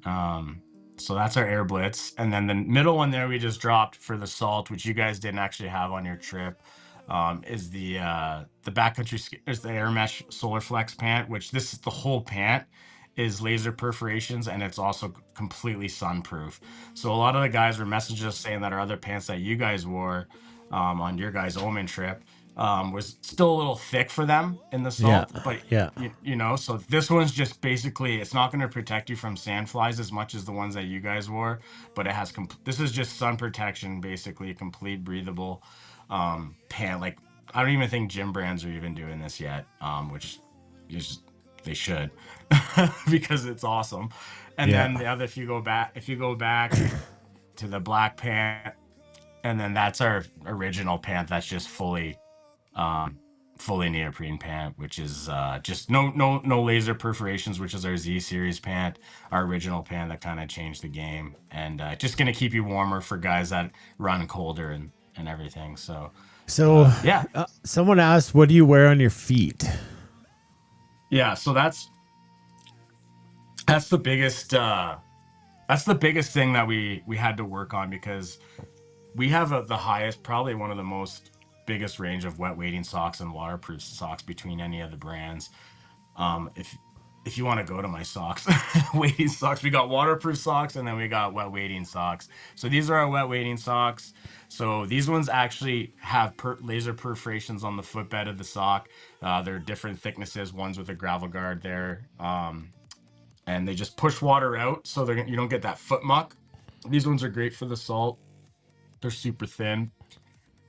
so that's our Air Blitz. And then the middle one there we just dropped for the salt, which you guys didn't actually have on your trip. is the backcountry is the Air Mesh Solar Flex pant, which this is the whole pant is laser perforations, and it's also completely sunproof. So a lot of the guys were messaging us saying that our other pants that you guys wore on your guys' Omen trip was still a little thick for them in the salt, but you know, so this one's just basically, it's not going to protect you from sand flies as much as the ones that you guys wore, but it has this is just sun protection, basically a complete breathable pant. Like, I don't even think gym brands are even doing this yet, which is, they should, because it's awesome. And then the other, if you go back to the black pant, and then that's our original pant that's just fully neoprene pant, which is just no laser perforations, which is our Z series pant, our original pant that kind of changed the game, and just gonna keep you warmer for guys that run colder and everything. So someone asked, what do you wear on your feet? Yeah, so that's the biggest thing that we had to work on, because we have the highest, probably one of the most biggest range of wet wading socks and waterproof socks between any of the brands. If you want to go to my socks, wading socks, we got waterproof socks, and then we got wet wading socks. So these are our wet wading socks. So these ones actually have laser perforations on the footbed of the sock. They're different thicknesses, ones with a gravel guard there. And they just push water out, so you don't get that foot muck. These ones are great for the salt. They're super thin.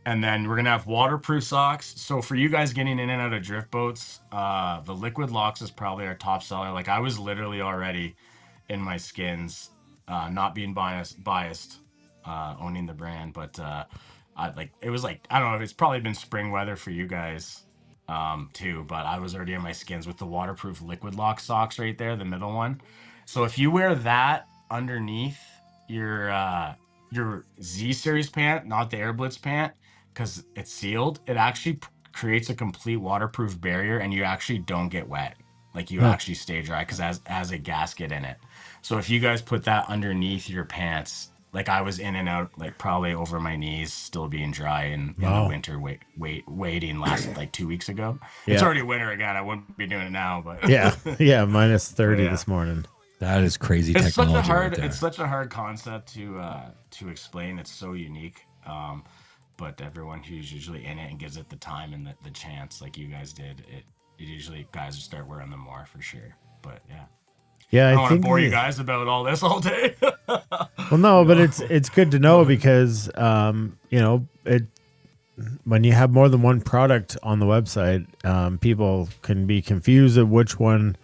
And then we're going to have waterproof socks. So for you guys getting in and out of drift boats, the Liquid Locks is probably our top seller. Like, I was literally already in my skins, not being biased, owning the brand. But it was like, I don't know, it's probably been spring weather for you guys too. But I was already in my skins with the waterproof Liquid Lock socks right there, the middle one. So if you wear that underneath your Z series pant, not the Air Blitz pant, because it's sealed, it actually creates a complete waterproof barrier, and you actually don't get wet. Like, you actually stay dry because it has a gasket in it. So if you guys put that underneath your pants, like, I was in and out, like, probably over my knees, still being dry in the winter waiting last like 2 weeks ago. It's already winter again. I wouldn't be doing it now, but minus 30 this morning. That is crazy technology. It's such a hard concept to explain. It's so unique. But everyone who's usually in it and gives it the time and the chance, like you guys did, it usually guys start wearing them more for sure. But I don't want to bore you guys about all this all day. Well, no, but it's good to know, because when you have more than one product on the website, people can be confused of which one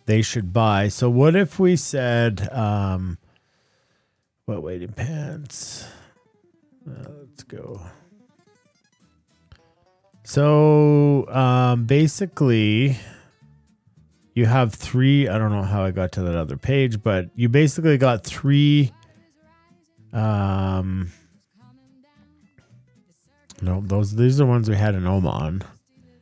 they should buy. So what if we said wet wading pants? Let's go. So basically you have three, I don't know how I got to that other page, but you basically got three no, these are ones we had in Oman.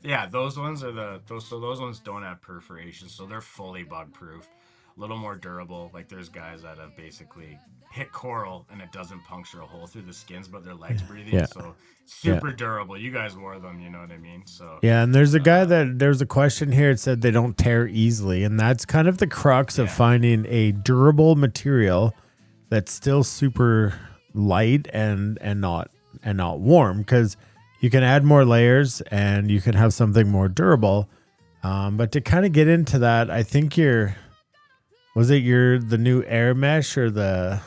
Yeah, those ones are those ones don't have perforations, so they're fully bug proof, a little more durable. Like, there's guys that have basically hit coral and it doesn't puncture a hole through the skins, but their legs breathing, so super durable. You guys wore them, you know what I mean? So and there's a guy there's a question here. It said they don't tear easily, and that's kind of the crux of finding a durable material that's still super light and not warm, because you can add more layers and you can have something more durable. But to kind of get into that, I think the new Air Mesh or the...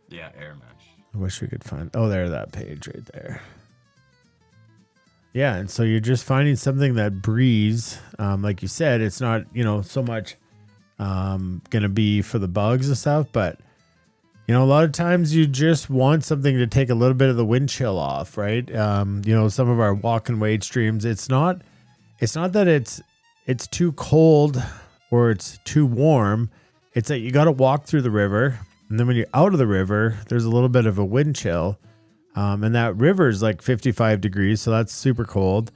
Yeah, Air Mesh. I wish we could find... Oh, there, that page right there. Yeah, and so you're just finding something that breathes. Like you said, it's not, so much going to be for the bugs and stuff, but, a lot of times you just want something to take a little bit of the wind chill off, right? Some of our walk and wade streams, it's not that it's too cold or it's too warm. It's that you got to walk through the river, and then when you're out of the river, there's a little bit of a wind chill, and that river is like 55 degrees, so that's super cold.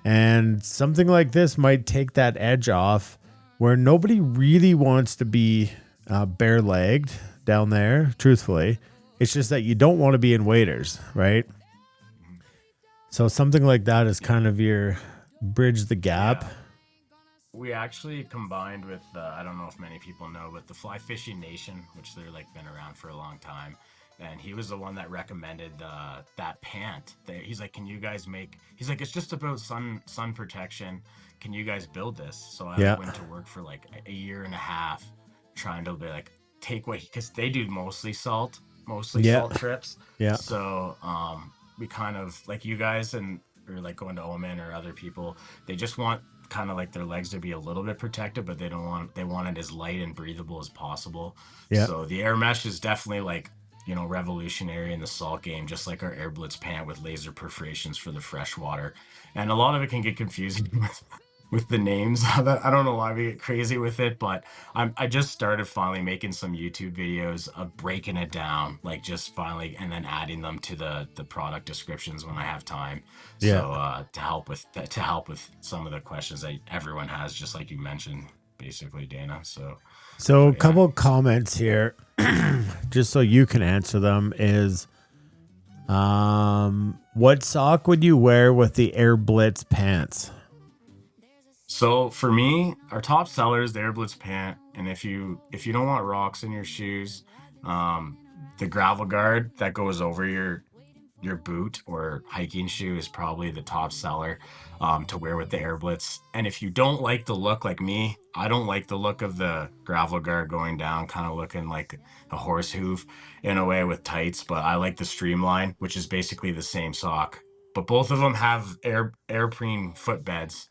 And something like this might take that edge off, where nobody really wants to be bare-legged down there, truthfully. It's just that you don't want to be in waders, right? So something like that is kind of your bridge the gap. Yeah. We actually combined with I don't know if many people know, but the Fly Fishing Nation, which they're like been around for a long time, and he was the one that recommended that pant. He's like, can you guys make? He's like, it's just about sun protection. Can you guys build this? So I went to work for like a year and a half, trying to be like take what because they do mostly salt trips. Yeah. So we kind of like you guys and or like going to Oman or other people, they just want kind of like their legs to be a little bit protected, but they want it as light and breathable as possible. Yeah. So the air mesh is definitely like, you know, revolutionary in the salt game, just like our Air Blitz pant with laser perforations for the fresh water. And a lot of it can get confusing with the names. I don't know why we get crazy with it, but I just started finally making some YouTube videos of breaking it down, like just finally, and then adding them to the product descriptions when I have time. Yeah. So to help with some of the questions that everyone has, just like you mentioned, basically, Dana. So a couple comments here, just so you can answer them is, what sock would you wear with the Air Blitz pants? So for me, our top seller is the Air Blitz pant, and if you don't want rocks in your shoes, the gravel guard that goes over your boot or hiking shoe is probably the top seller to wear with the Air Blitz. And if you don't like the look like me, I don't like the look of the gravel guard going down, kind of looking like a horse hoof in a way with tights, but I like the Streamline, which is basically the same sock. But both of them have airprene footbeds,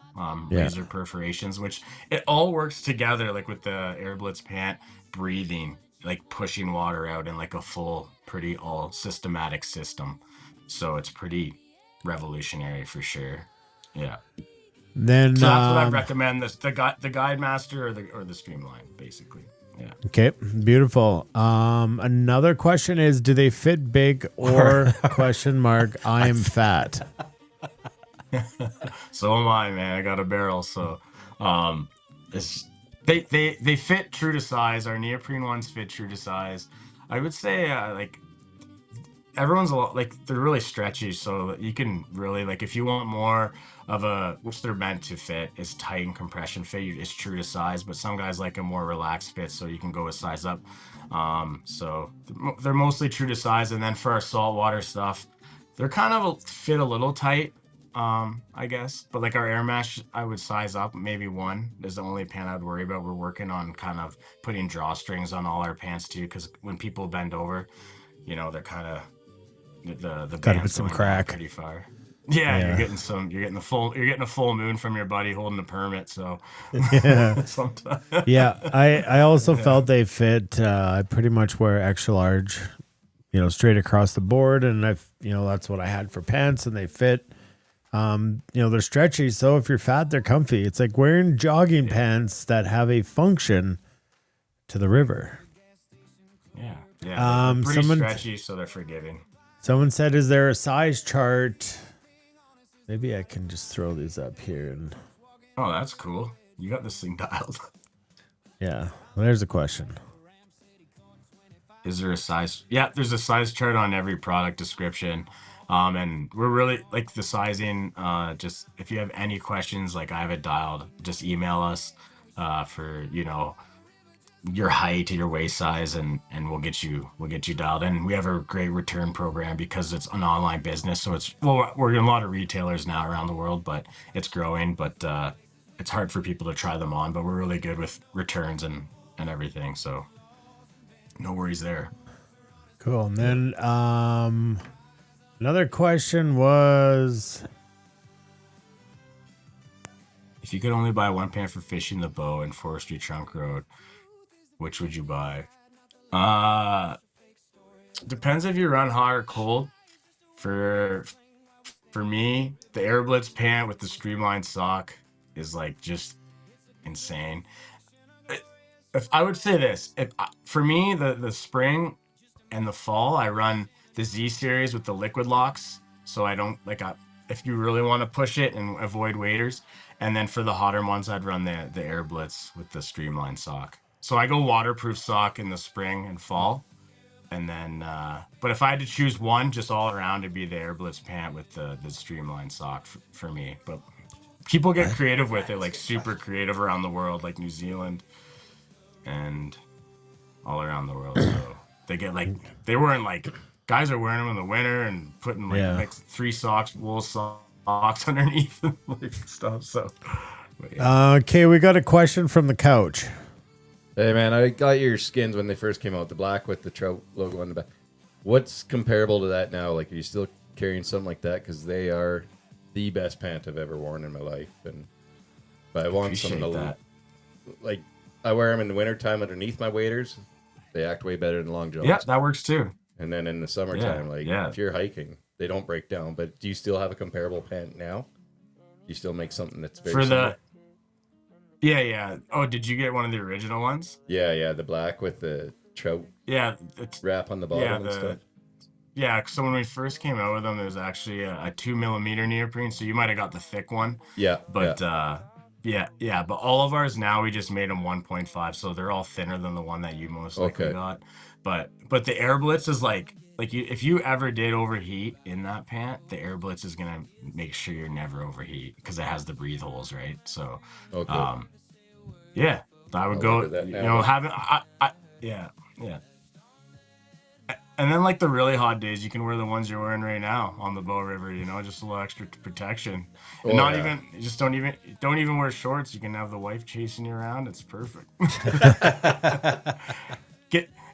laser perforations, which it all works together, like with the Air Blitz pant, breathing, like pushing water out in like a full, pretty all systematic system. So it's pretty revolutionary for sure. Yeah. Then So that's what I recommend: the Guide Master or the Streamline, basically. Yeah. Okay, beautiful. Another question is, do they fit big or question mark? I am fat. So am I, man. I got a barrel, so they fit true to size. Our neoprene ones fit true to size. I would say like everyone's a lot like they're really stretchy, so you can really like if you want more of a which they're meant to fit is tight and compression fit. It's true to size, but some guys like a more relaxed fit, so you can go a size up. So they're mostly true to size, and then for our saltwater stuff, they're kind of fit a little tight. I guess, but like our air mesh, I would size up maybe one is the only pant I'd worry about. We're working on kind of putting drawstrings on all our pants too, because when people bend over, you know, they're kind of the Gotta put band's some going crack. pretty far. Yeah, you're getting a full moon from your buddy holding the permit. So Yeah. sometimes, Yeah, I also felt they fit. I pretty much wear extra large, straight across the board, and that's what I had for pants, and they fit. They're stretchy, so if you're fat, they're comfy. It's like wearing jogging pants that have a function to the river. yeah, they're pretty someone- stretchy, so they're forgiving. Someone said, "Is there a size chart?" Maybe I can just throw these up here, and Oh, that's cool. You got this thing dialed. yeah, well, there's a question. Is there a size? Yeah, there's a size chart on every product description. And we're really like the sizing. Just if you have any questions, like I have it dialed, just email us for your height, your waist size, and we'll get you dialed. And we have a great return program because it's an online business. So we're in a lot of retailers now around the world, but it's growing. But it's hard for people to try them on. But we're really good with returns and everything. So no worries there. Cool. And then another question was, if you could only buy one pant for fishing the bow and forestry trunk road, which would you buy? Depends if you run hot or cold. For me, the Air Blitz pant with the streamlined sock is like just insane. If I would say this, for me, the spring and the fall, I run the Z series with the liquid locks, so I don't if you really want to push it and avoid waders. And then for the hotter ones, I'd run the Air Blitz with the streamlined sock. So I go waterproof sock in the spring and fall, And then, but if I had to choose one, just all around, it'd be the Air Blitz pant with the streamlined sock for me. But people get creative with it, like super creative around the world, like New Zealand and all around the world. So they get like, they weren't like, guys are wearing them in the winter and putting like 3 socks, wool socks underneath and like stuff. So, okay, we got a question from the couch. Hey man, I got your skins when they first came out, the black with the trout logo on the back. What's comparable to that now? Like, are you still carrying something like that? Because they are the best pant I've ever worn in my life. But I want some of the, like, I wear them in the wintertime underneath my waders. They act way better than long johns. Yeah, that works too. And then in the summertime, if you're hiking, they don't break down. But do you still have a comparable pant now? Do you still make something that's very similar? Yeah. Oh, did you get one of the original ones? Yeah, the black with the trout wrap on the bottom and stuff. Yeah, so when we first came out with them, there was actually a 2mm neoprene, so you might have got the thick one. Yeah. But but all of ours now, we just made them 1.5, so they're all thinner than the one that you most likely got. But the Air Blitz is like if you ever did overheat in that pant, the Air Blitz is gonna make sure you're never overheat because it has the breathe holes, right? So, yeah, I would go. And then like the really hot days, you can wear the ones you're wearing right now on the Bow River. Just a little extra protection. And don't even wear shorts. You can have the wife chasing you around. It's perfect.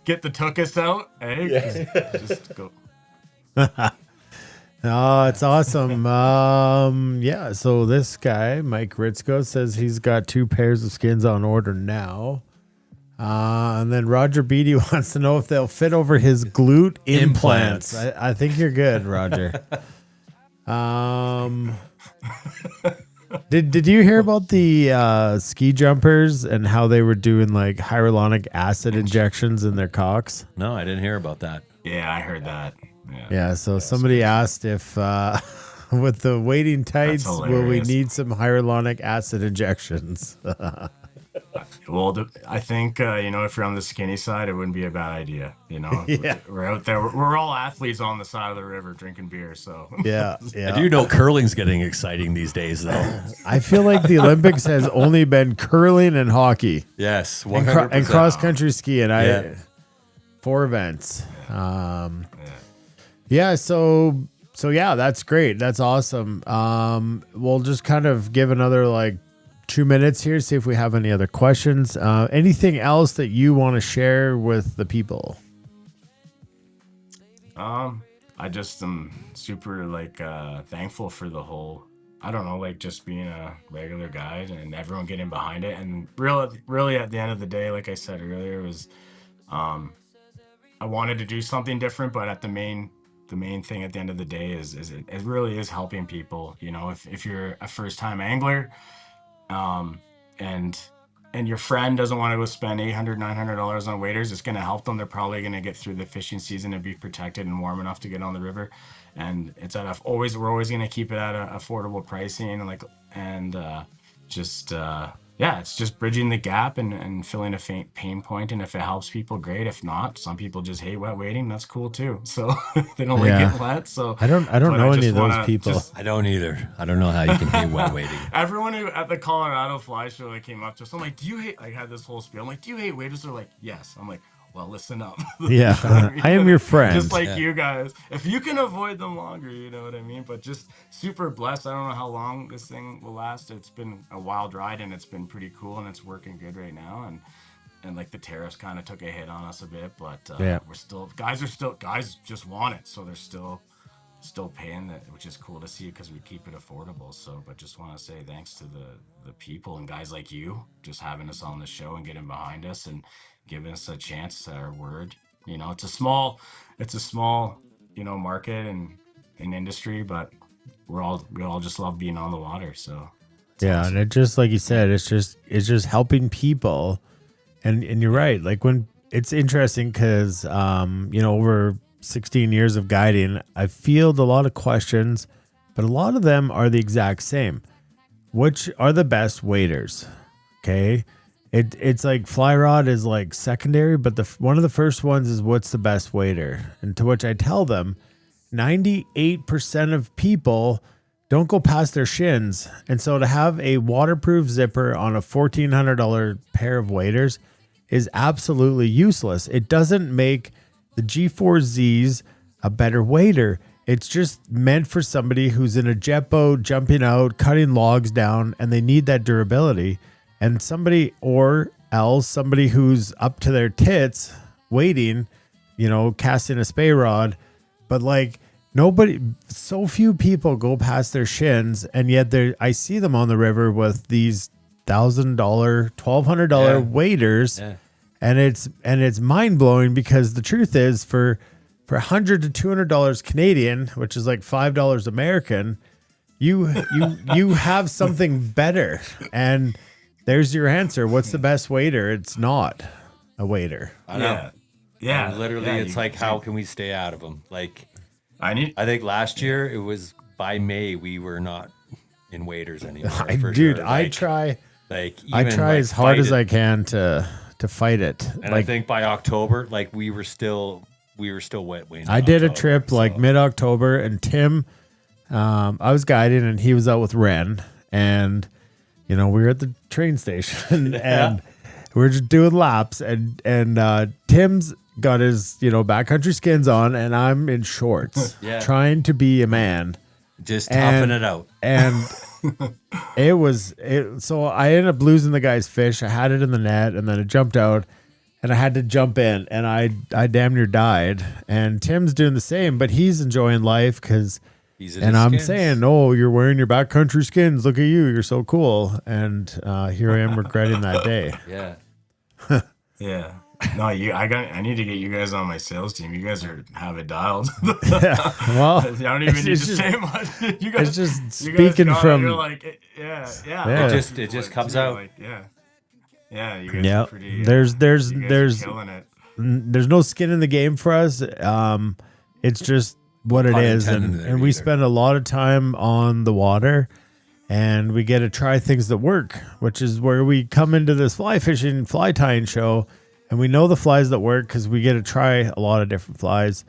Get the tuchus out, eh? Just go. Oh, it's awesome. So this guy, Mike Ritzko, says he's got 2 pairs of skins on order now. And then Roger Beatty wants to know if they'll fit over his glute implants. I think you're good, Roger. Did you hear about the ski jumpers and how they were doing like hyaluronic acid injections in their cocks? No, I didn't hear about that. Yeah, I heard that. Yeah, so somebody asked if with the wading tights, will we need some hyaluronic acid injections? Well, I think, if you're on the skinny side, it wouldn't be a bad idea. We're out there. We're all athletes on the side of the river drinking beer. So yeah. I do know curling's getting exciting these days, though. I feel like the Olympics has only been curling and hockey. Yes, 100%. And cross-country skiing. 4 events. So that's great. That's awesome. We'll just kind of give another 2 minutes here, see if we have any other questions. Anything else that you want to share with the people? I just am super thankful for the whole, just being a regular guy and everyone getting behind it. And really at the end of the day, like I said earlier, was I wanted to do something different, but at the main thing at the end of the day is it really is helping people. If you're a first time angler, and your friend doesn't want to go spend $800, $900 on waders, it's going to help them. They're probably going to get through the fishing season and be protected and warm enough to get on the river. And it's we're always going to keep it at a affordable pricing it's just bridging the gap and filling a pain point. And if it helps people, great. If not, some people just hate wet wading. That's cool too. So they don't like getting wet. So I don't know any of those people. I don't either. I don't know how you can hate wet wading. Everyone who at the Colorado Fly Show that came up to us, I'm like, do you hate? I had this whole spiel. I'm like, do you hate waders? They're like, yes. I'm like, well, listen up. Yeah, I am your friend. Just like you guys. If you can avoid them longer, you know what I mean? But just super blessed. I don't know how long this thing will last. It's been a wild ride, and it's been pretty cool, and it's working good right now. And the tariffs kind of took a hit on us a bit, but we're still guys just want it, so they're still paying that, which is cool to see because we keep it affordable. So, but just want to say thanks to the people and guys like you just having us on the show and getting behind us and giving us a chance at our word. It's a small market and industry, but we all just love being on the water. So awesome. And it just, like you said, it's just helping people. And you're right. When it's interesting because, over 16 years of guiding, I field a lot of questions, but a lot of them are the exact same. Which are the best waders? Okay. it's like fly rod is like secondary, but one of the first ones is what's the best wader, and to which I tell them 98% of people don't go past their shins, and so to have a waterproof zipper on a $1,400 pair of waders is absolutely useless. It doesn't make the G4Zs a better wader. It's just meant for somebody who's in a jet boat, jumping out, cutting logs down, and they need that durability. And somebody who's up to their tits waiting, casting a spay rod. But like so few people go past their shins, and yet I see them on the river with these $1,000, $1,200 waders. Yeah. And it's mind blowing, because the truth is for $100 to $200 Canadian, which is like $5 American, you have something better. And there's your answer. What's the best wader? It's not a wader. I know. Yeah. Literally, it's like, how can we stay out of them? Like, I think last year it was by May we were not in waders anymore. I try as hard as I can to fight it. And I think by October, like we were still wet wading. I did a trip like mid-October, and Tim, I was guiding, and he was out with Ren, and we were at the train station and we were just doing laps, and Tim's got his backcountry skins on, and I'm in shorts, trying to be a man, just toughing it out. And so I ended up losing the guy's fish. I had it in the net, and then it jumped out, and I had to jump in, and I damn near died. And Tim's doing the same, but he's enjoying life because. And I'm saying, oh, you're wearing your backcountry skins. Look at you. You're so cool. And here I am regretting that day. Yeah. Yeah. No, I need to get you guys on my sales team. You guys have it dialed. Well, I don't even need to say much. You guys, it's just speaking from. You're like, yeah. It just comes out. Like, yeah. You guys are pretty. There's killing it. There's no skin in the game for us. It's just what it is, and we spend a lot of time on the water, and we get to try things that work, which is where we come into this fly fishing, fly tying show, and we know the flies that work because we get to try a lot of different flies.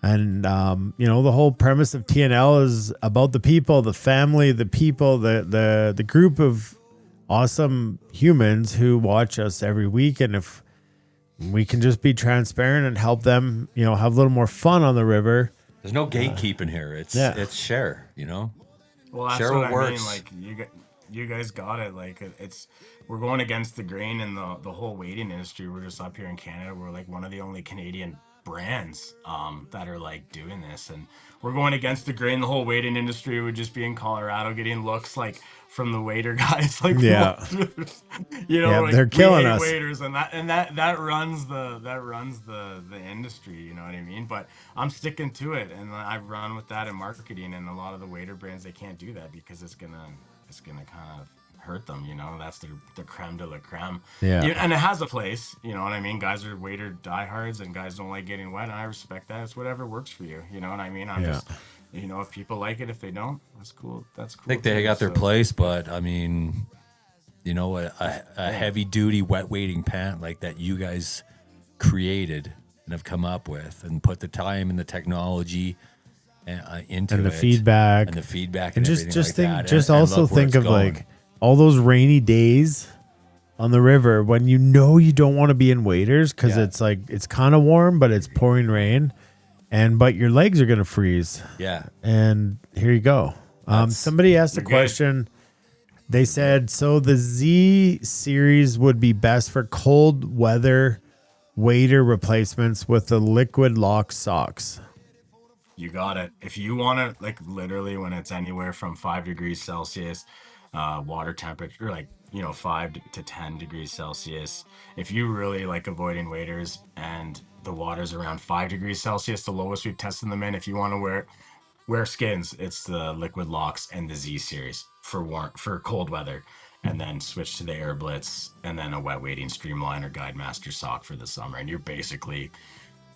And the whole premise of TNL is about the people, the family, the people, the group of awesome humans who watch us every week. And if we can just be transparent and help them, have a little more fun on the river. There's no gatekeeping here. It's share, Well, that's share what works. I mean. Like you guys got it. Like we're going against the grain in the whole wading industry. We're just up here in Canada. We're like one of the only Canadian brands that are like doing this, and we're going against the grain. The whole wading industry would just be in Colorado getting looks like from the wader guys. Like like, they're killing us. Waders, and that runs the industry. You know what I mean? But I'm sticking to it, and I run with that in marketing. And a lot of the wader brands, they can't do that because it's gonna kind of hurt them. That's the creme de la creme. And it has a place. You know what I mean? Guys are wader diehards, and guys don't like getting wet, and I respect that. It's whatever works for you. You know what I mean? I'm just. If people like it, if they don't, that's cool. That's cool. I think they got their place, but I mean, a heavy duty wet wading pant like that you guys created and have come up with and put the time and the technology into and the feedback and just like think that. just and also look where think it's of going. like all those rainy days on the river when you don't want to be in waders because it's like it's kind of warm but it's pouring rain. But your legs are going to freeze. Yeah. And here you go. Somebody asked a question. They said, so the Z series would be best for cold weather wader replacements with the liquid lock socks. You got it. If you want to, like literally when it's anywhere from 5 degrees Celsius, water temperature, like, 5 to 10 degrees Celsius. If you really like avoiding waders and the water's around 5 degrees Celsius, the lowest we've tested them in, if you want to wear skins, it's the liquid locks and the Z series for cold weather, and then switch to the Air Blitz and then a wet wading Streamline or Guide Master sock for the summer. And you're basically,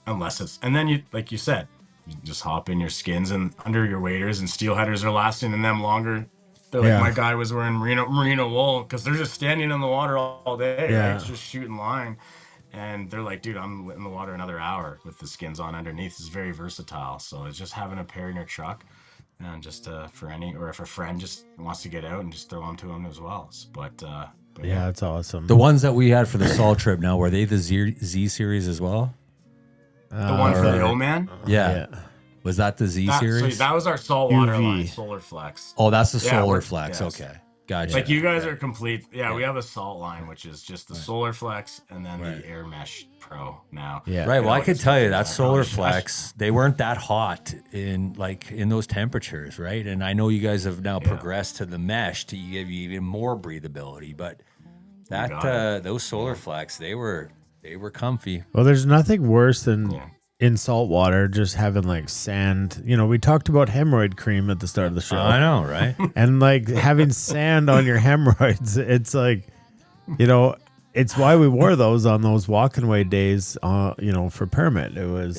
and then you, like you said, you just hop in your skins and under your waders, and steel headers are lasting in them longer They're like, Yeah. my guy was wearing merino wool because they're just standing in the water all day, Yeah. right? Just shooting line. And they're like, dude, I'm in the water another hour with the skins on underneath. It's very versatile. So it's just having a pair in your truck, and just for any, or if a friend just wants to get out and just throw them to them as well. But Yeah, it's awesome. The ones that we had for the Sol trip now, were they the Z series as well? the one for the O-Man? Yeah. Was that the Z series? So that was our saltwater UV. line, Solar Flex. Oh, that's the Yeah, Solar we're- Flex. yes. Okay. Gotcha. Like you guys are complete. Yeah, we have a salt line, which is just the Solar Flex and then the Air Mesh Pro now. Yeah. Right. Well, I know, could it's tell you something that I Solar probably should- Flex, they weren't that hot in those temperatures, right? And I know you guys have now progressed to the mesh to give you even more breathability, but those Solar Flex, they were comfy. Well, there's nothing worse than in salt water just having like sand. You know, we talked about hemorrhoid cream at the start of the show. I know, right? And like having sand on your hemorrhoids, it's like, you know, it's why we wore those on those walking away days, you know, for permit. It was,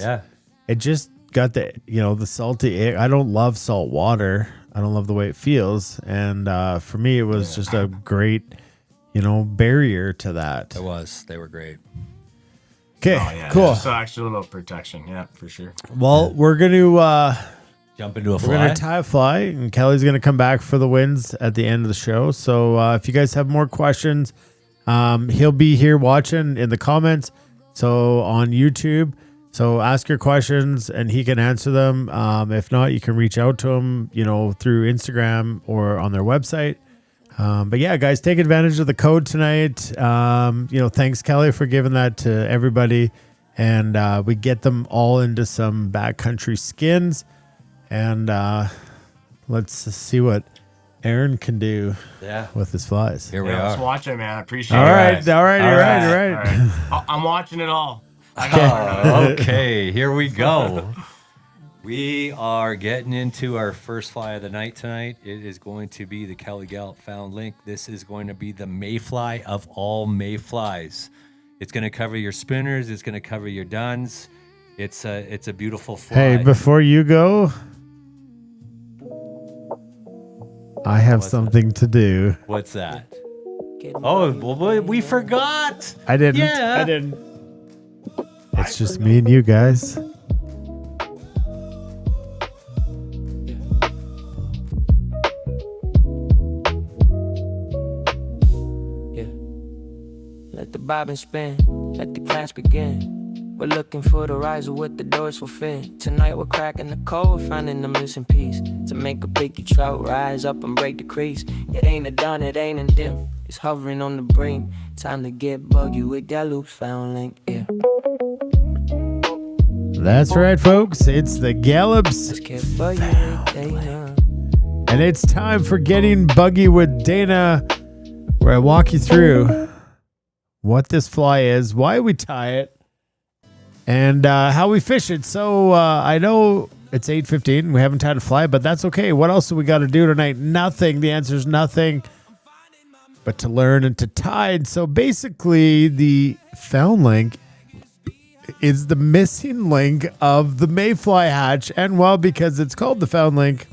it just got the salty air. I don't love salt water. I don't love the way it feels. And for me, it was just a great, barrier to that. It was. They were great. Okay, cool. So actually a little protection, yeah, for sure. Well, we're going to jump into a we're fly. going to tie a fly, and Kelly's going to come back for the wins at the end of the show. So if you guys have more questions, he'll be here watching in the comments. So on YouTube, so ask your questions and he can answer them. If not, you can reach out to him, through Instagram or on their website. But yeah, guys, take advantage of the code tonight. Thanks, Kelly, for giving that to everybody. And we get them all into some backcountry skins. And let's see what Aaron can do with his flies. Here we Let's are. watch it, man. I appreciate All it. right, guys. all right. I'm watching it all. I got Okay, here we go. We are getting into our first fly of the night tonight. It is going to be the Kelly Galloup Found Link. This is going to be the mayfly of all mayflies. It's going to cover your spinners. It's going to cover your duns. It's a beautiful fly. Hey, before you go, I have something to do. What's that? Oh, well, we forgot. I didn't. Yeah. I didn't. It's just me and you guys. Let the bobbin spin, let the class begin. We're looking for the riser with the doors for fin. Tonight we're cracking the code, finding the missing piece. To make a picky trout rise up and break the crease. It ain't a done, it ain't a dip. It's hovering on the brink. Time to get buggy with Galloup's Found Link, yeah. That's right, folks. It's the Galloups. Let's get buggy with Dana. And it's time for Getting Buggy with Dana, where I walk you through what this fly is, why we tie it, and how we fish it. So I know it's 8:15. We haven't tied a fly, but that's okay. What else do we got to do tonight? Nothing. The answer is nothing but to learn and to tide. So basically, the found link is the missing link of the mayfly hatch. And well, because it's called the found link,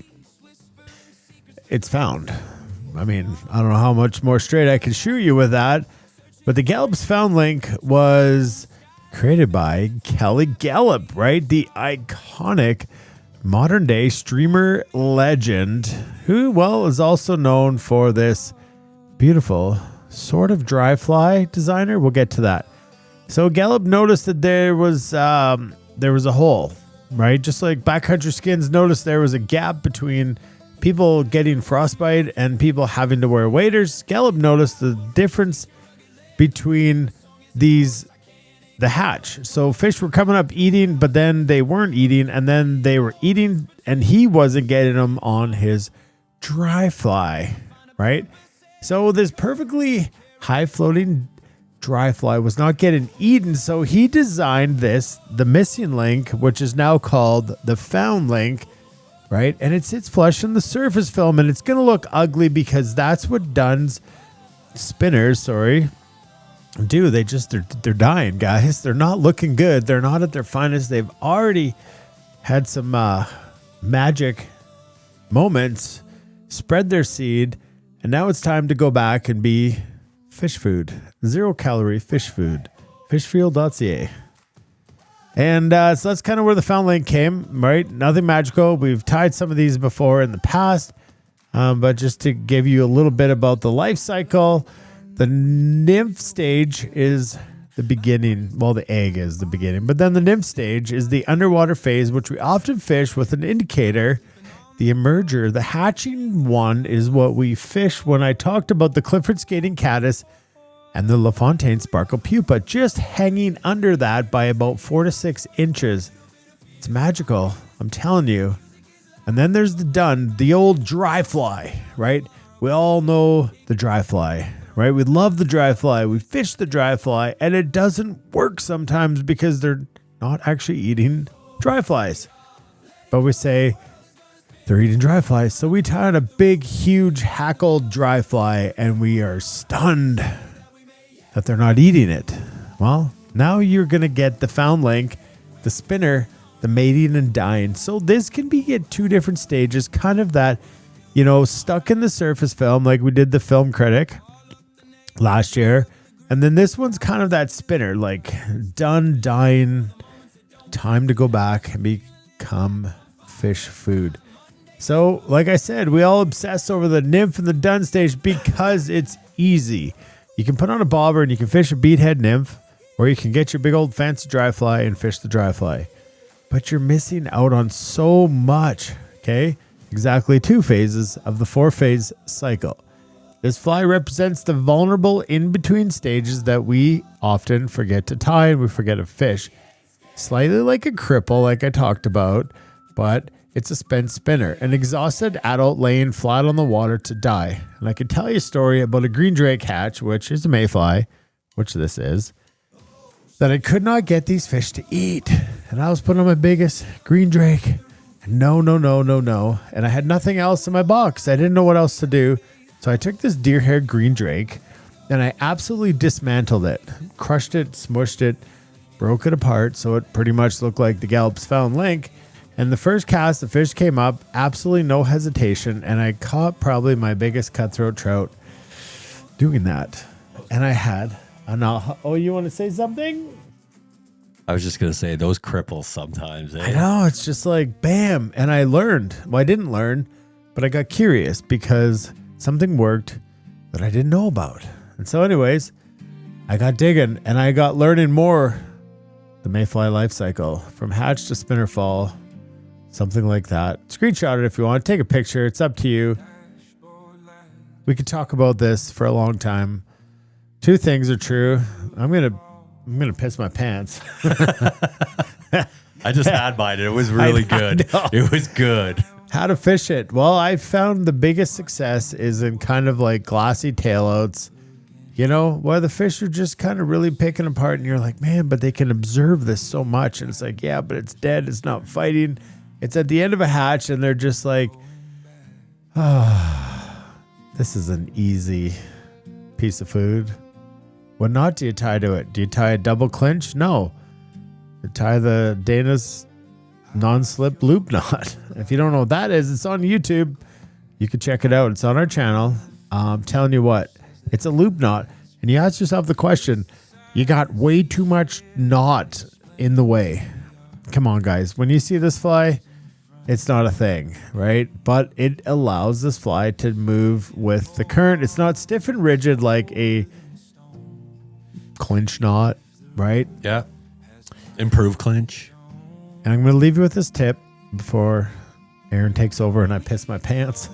it's found. I mean, I don't know how much more straight I can shoot you with that. But the Galloup's Found Link was created by Kelly Galloup, right? The iconic modern day streamer legend who, well, is also known for this beautiful sort of dry fly designer. We'll get to that. So Galloup noticed that there was a hole, right? Just like Backcountry Skins noticed there was a gap between people getting frostbite and people having to wear waders. Galloup noticed the difference between the hatch. So fish were coming up eating, but then they weren't eating, and then they were eating and he wasn't getting them on his dry fly, right? So this perfectly high floating dry fly was not getting eaten. So he designed the missing link, which is now called the found link, right? And it sits flush in the surface film, and it's going to look ugly because that's what spinners do. They're dying, guys. They're not looking good. They're not at their finest. They've already had some magic moments spread their seed, and now it's time to go back and be fish food. 0-calorie fish food. Fishfield.ca. And so that's kind of where the found link came, right? Nothing magical. We've tied some of these before in the past, but just to give you a little bit about the life cycle, the nymph stage is the beginning. Well, the egg is the beginning, but then the nymph stage is the underwater phase, which we often fish with an indicator. The emerger, the hatching one, is what we fish when I talked about the Clifford skating caddis and the LaFontaine sparkle pupa, just hanging under that by about 4 to 6 inches. It's magical, I'm telling you. And then there's the dun, the old dry fly, right? We all know the dry fly, right? We love the dry fly. We fish the dry fly, and it doesn't work sometimes because they're not actually eating dry flies. But we say they're eating dry flies. So we tie on a big, huge, hackled dry fly, and we are stunned that they're not eating it. Well, now you're going to get the found link, the spinner, the mating and dying. So this can be at 2 different stages, kind of that, stuck in the surface film, like we did the film critic last year. And then this one's kind of that spinner, like done, dying, time to go back and become fish food. So, like I said, we all obsess over the nymph and the dun stage because it's easy. You can put on a bobber and you can fish a beadhead nymph, or you can get your big old fancy dry fly and fish the dry fly. But you're missing out on so much, okay? Exactly 2 phases of the 4-phase cycle. This fly represents the vulnerable in-between stages that we often forget to tie and we forget to fish. Slightly like a cripple, like I talked about, but it's a spent spinner, an exhausted adult laying flat on the water to die. And I could tell you a story about a green drake hatch, which is a mayfly, which this is, that I could not get these fish to eat. And I was putting on my biggest green drake. And no. And I had nothing else in my box. I didn't know what else to do. So I took this deer-haired green drake and I absolutely dismantled it, crushed it, smushed it, broke it apart. So it pretty much looked like the Gallup's found link. And the first cast, the fish came up, absolutely no hesitation, and I caught probably my biggest cutthroat trout doing that. And I had oh, you want to say something? I was just going to say, those cripples sometimes. Eh? I know, it's just like, bam. And I learned. Well, I didn't learn, but I got curious because something worked that I didn't know about. And so anyways, I got digging, and I got learning more. The mayfly life cycle, from hatch to spinner fall. Something like that. Screenshot it if you want. Take a picture. It's up to you. We could talk about this for a long time. 2 things are true. I'm gonna piss my pants. I just had mine. It was really good. It was good. How to fish it? Well, I found the biggest success is in kind of like glassy tailouts. Where the fish are just kind of really picking apart, and you're like, man, but they can observe this so much. And it's like, yeah, but it's dead. It's not fighting. It's at the end of a hatch, and they're just like, this is an easy piece of food. What knot do you tie to it? Do you tie a double clinch? No. You tie the Dana's non-slip loop knot. If you don't know what that is, it's on YouTube. You can check it out. It's on our channel. I'm telling you what, it's a loop knot. And you ask yourself the question, you got way too much knot in the way. Come on, guys. When you see this fly, it's not a thing, right? But it allows this fly to move with the current. It's not stiff and rigid like a clinch knot, right? Yeah. Improve clinch. And I'm going to leave you with this tip before Aaron takes over and I piss my pants.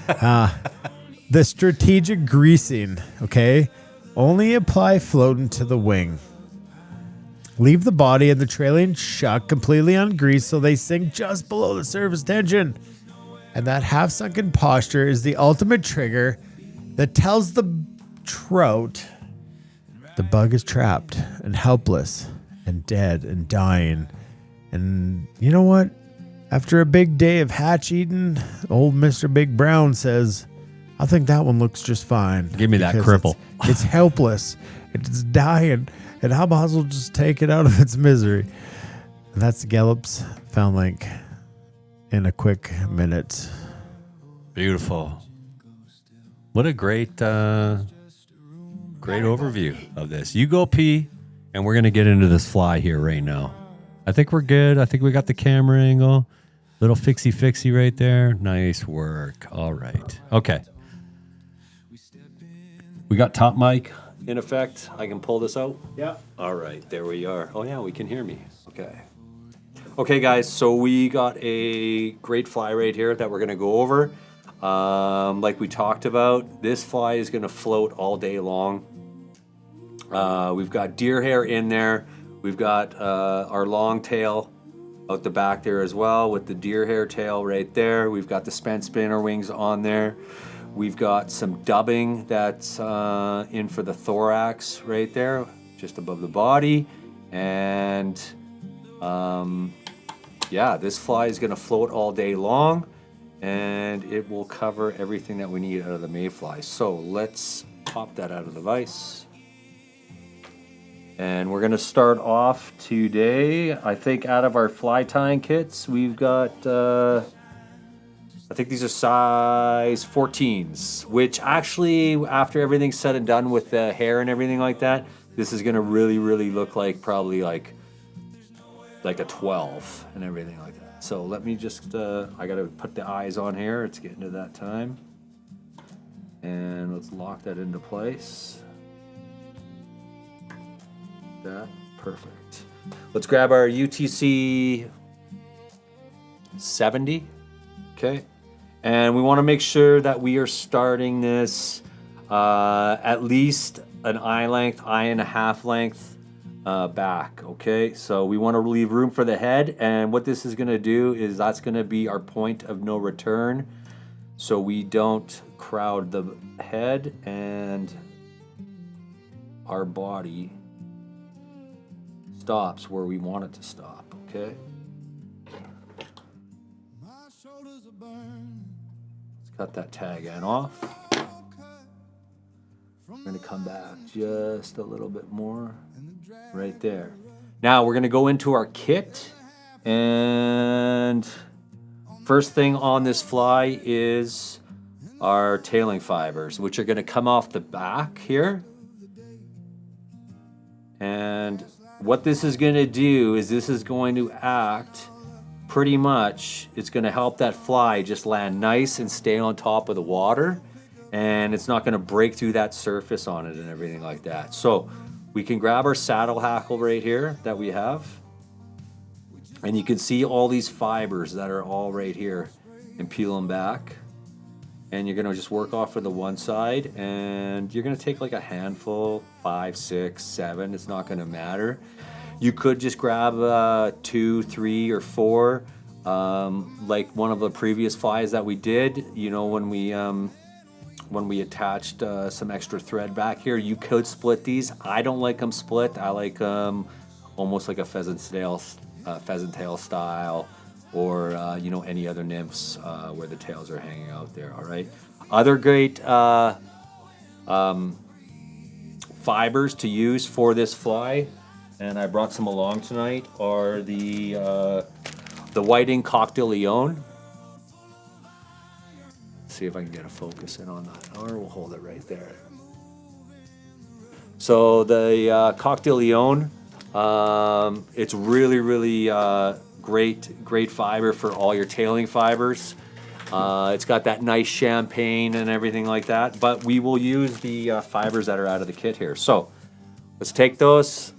The strategic greasing, okay? Only apply floating to the wing. Leave the body and the trailing shuck completely ungreased so they sink just below the surface tension. And that half-sunken posture is the ultimate trigger that tells the trout the bug is trapped and helpless and dead and dying. And you know what? After a big day of hatch eating, old Mr. Big Brown says, I think that one looks just fine. Give me that cripple. It's helpless. It's dying. And how about we'll just take it out of its misery? And that's Gallup's found link in a quick minute. Beautiful. What a great overview of this. You go pee, and we're going to get into this fly here right now. I think we're good. I think we got the camera angle. Little fixie right there. Nice work. All right. Okay. We got top mic in effect. I can pull this out? Yeah. All right. There we are. Oh, yeah, we can hear me. Okay. Okay, guys. So we got a great fly right here that we're going to go over. Like we talked about, this fly is going to float all day long. We've got deer hair in there. We've got our long tail out the back there as well with the deer hair tail right there. We've got the spent spinner wings on there. We've got some dubbing that's in for the thorax right there, just above the body. And yeah, this fly is going to float all day long, and it will cover everything that we need out of the mayfly. So let's pop that out of the vise. And we're going to start off today, I think out of our fly tying kits, we've got, I think these are size 14s, which actually, after everything's said and done with the hair and everything like that, this is going to really, really look like probably like a 12 and everything like that. So let me just, I got to put the eyes on here. It's getting to that time. And let's lock that into place. That perfect. Let's grab our UTC 70. Okay. And we want to make sure that we are starting this at least an eye length, eye and a half length back. Okay. So we want to leave room for the head. And what this is going to do is that's going to be our point of no return. So we don't crowd the head and our body stops where we want it to stop, okay? Let's cut that tag end off. We're gonna come back just a little bit more right there. Now we're gonna go into our kit, and first thing on this fly is our tailing fibers, which are gonna come off the back here. And what this is going to do is this is going to act pretty much, it's going to help that fly just land nice and stay on top of the water, and it's not going to break through that surface on it and everything like that. So we can grab our saddle hackle right here that we have, and you can see all these fibers that are all right here, and peel them back. And you're going to just work off of the one side, and you're going to take like a handful, 5, 6, 7. It's not going to matter. You could just grab 2, 3, or 4, like one of the previous flies that we did. You know, when we attached some extra thread back here, you could split these. I don't like them split. I like them almost like a pheasant tail style. Or, you know, any other nymphs where the tails are hanging out there, all right? Other great fibers to use for this fly, and I brought some along tonight, are the whiting Coq de Leon. See if I can get a focus in on that, or we'll hold it right there. So the Coq de Leon, it's really, really... great fiber for all your tailing fibers. It's got that nice champagne and everything like that, but we will use the fibers that are out of the kit here. So let's take those.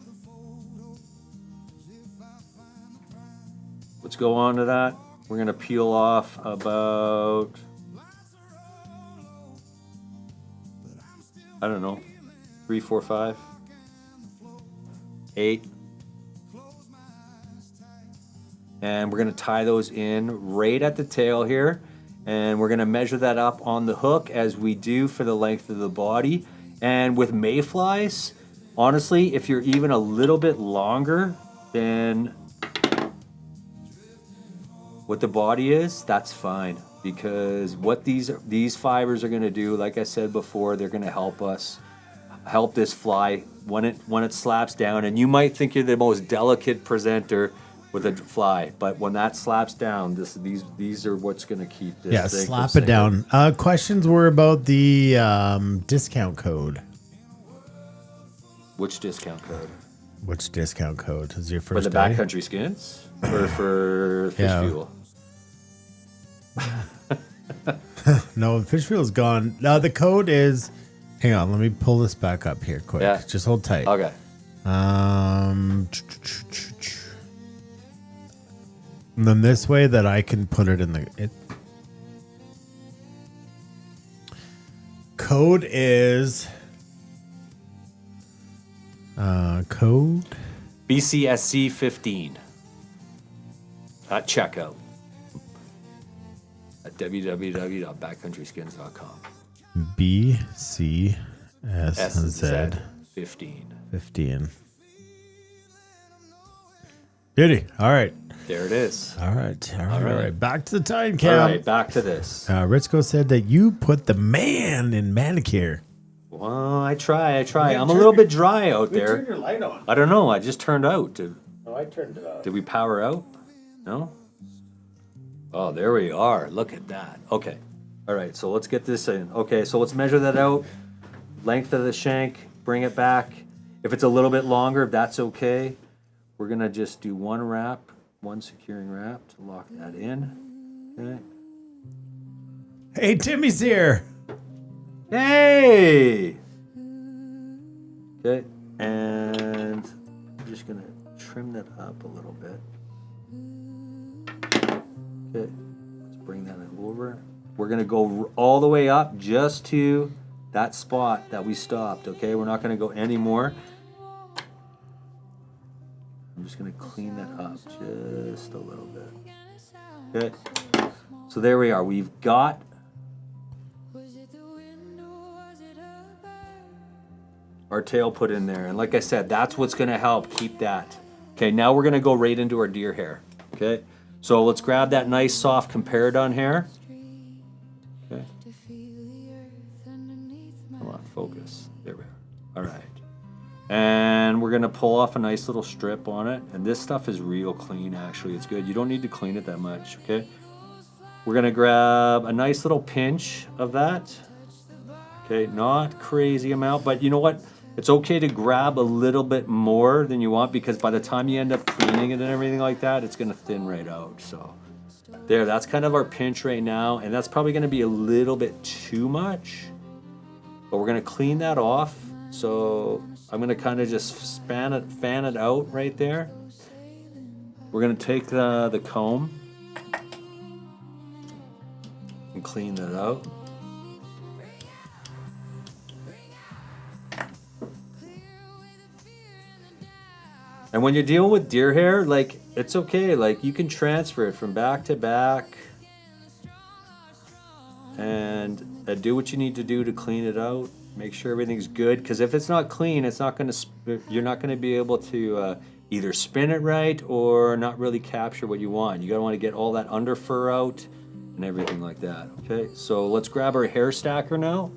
Let's go on to that. We're gonna peel off about, I don't know, 3, 4, 5, 8. And we're gonna tie those in right at the tail here. And we're gonna measure that up on the hook as we do for the length of the body. And with mayflies, honestly, if you're even a little bit longer than what the body is, that's fine. Because what these fibers are gonna do, like I said before, they're gonna help this fly when it slaps down. And you might think you're the most delicate presenter, with a fly. But when that slaps down, these are what's going to keep this. Yeah, thing slap from it down. Questions were about the discount code. Which discount code? Which discount code is your For first the day? backcountry skins? Or for fish fuel? No, fish fuel's gone. No, the code is. Hang on, let me pull this back up here quick. Yeah. Just hold tight. Okay. And then this way that I can put it in the. Code is. Code. BCSC 15 at checkout at www.backcountryskins.com. BCSZ 15. Beauty. All right. There it is. All right. All right. right. Back to the time cam. All right, back to this. Ritzko said that you put the man in manicure. Well, I try. I'm a little bit dry out there. Turn your light on. I don't know. I just turned out. I turned it off. Did we power out? No? Oh, there we are. Look at that. Okay. All right, so let's get this in. Okay, so let's measure that out. Length of the shank, bring it back. If it's a little bit longer, that's okay. We're going to just do one wrap, one securing wrap to lock that in. Okay. Hey, Timmy's here. Hey! Okay, and I'm just going to trim that up a little bit. Okay, let's bring that over. We're going to go all the way up just to that spot that we stopped, okay? We're not going to go any more. I'm just going to clean that up just a little bit. Okay, so there we are. We've got our tail put in there. And like I said, that's what's going to help keep that. Okay, now we're going to go right into our deer hair. Okay, so let's grab that nice soft comparadon hair. Okay. Come on, focus. There we are. All right. And we're going to pull off a nice little strip on it. And this stuff is real clean, actually. It's good. You don't need to clean it that much, okay? We're going to grab a nice little pinch of that. Okay, not crazy amount, but you know what? It's okay to grab a little bit more than you want because by the time you end up cleaning it and everything like that, it's going to thin right out. So there, that's kind of our pinch right now. And that's probably going to be a little bit too much, but we're going to clean that off. So I'm going to kind of just fan it out right there. We're going to take the comb and clean that out. And when you're dealing with deer hair, like, it's okay. Like, you can transfer it from back to back and do what you need to do to clean it out. Make sure everything's good, because if it's not clean, it's not going to. You're not going to be able to either spin it right or not really capture what you want. You gotta want to get all that under fur out and everything like that. Okay, so let's grab our hair stacker now,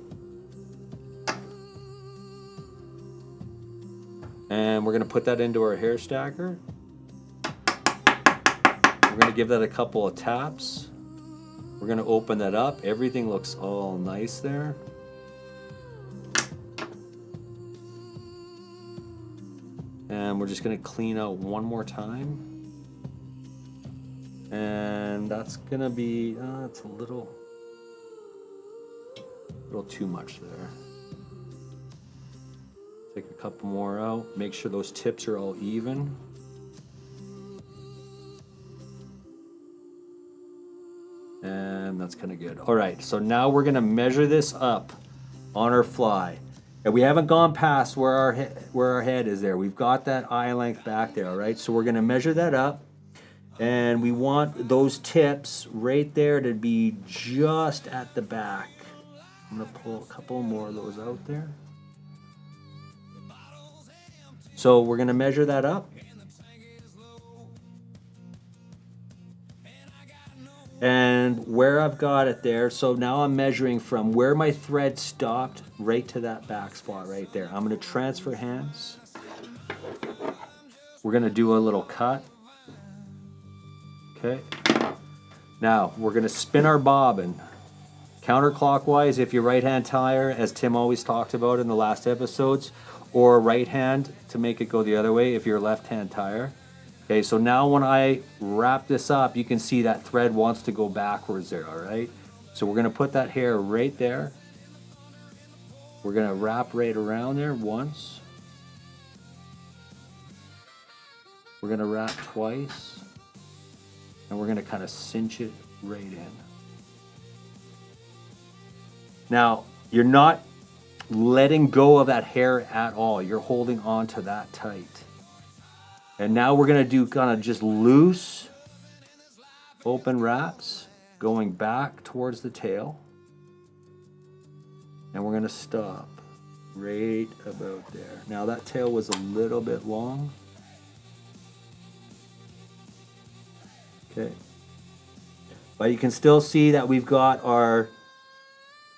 and we're gonna put that into our hair stacker. We're gonna give that a couple of taps. We're gonna open that up. Everything looks all nice there. And we're just going to clean out one more time. And that's going to be, it's a little too much there. Take a couple more out. Make sure those tips are all even. And that's kind of good. All right, so now we're going to measure this up on our fly. And we haven't gone past where our head is there. We've got that eye length back there, all right? So we're going to measure that up. And we want those tips right there to be just at the back. I'm going to pull a couple more of those out there. So we're going to measure that up. And where I've got it there, so now I'm measuring from where my thread stopped right to that back spot right there. I'm going to transfer hands. We're going to do a little cut. Okay. Now, we're going to spin our bobbin counterclockwise if you're right-hand tire, as Tim always talked about in the last episodes, or right hand to make it go the other way if you're left-hand tire. Okay, so now when I wrap this up, you can see that thread wants to go backwards there, all right? So we're going to put that hair right there. We're going to wrap right around there once. We're going to wrap twice. And we're going to kind of cinch it right in. Now, you're not letting go of that hair at all. You're holding on to that tight. And now we're going to do kind of just loose open wraps going back towards the tail. And we're going to stop right about there. Now that tail was a little bit long. Okay. But you can still see that we've got our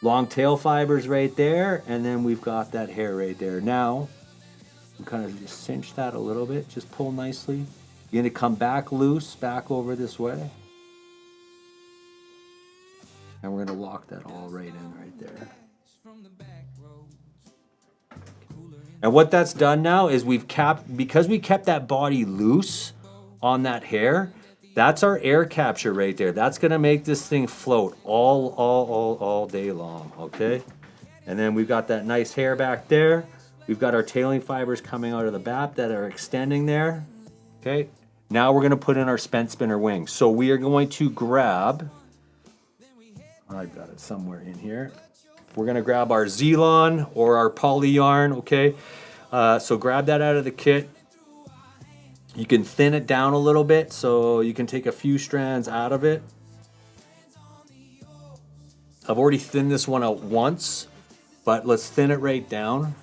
long tail fibers right there, and then we've got that hair right there. Now, we kind of just cinch that a little bit, just pull nicely. You're going to come back loose, back over this way. And we're going to lock that all right in right there. And what that's done now is because we kept that body loose on that hair, that's our air capture right there. That's going to make this thing float all day long, okay? And then we've got that nice hair back there. We've got our tailing fibers coming out of the BAP that are extending there, okay? Now we're going to put in our spent spinner wings. So we are going to grab, I've got it somewhere in here. We're going to grab our Zelon or our poly yarn, okay? So grab that out of the kit. You can thin it down a little bit, so you can take a few strands out of it. I've already thinned this one out once, but let's thin it right down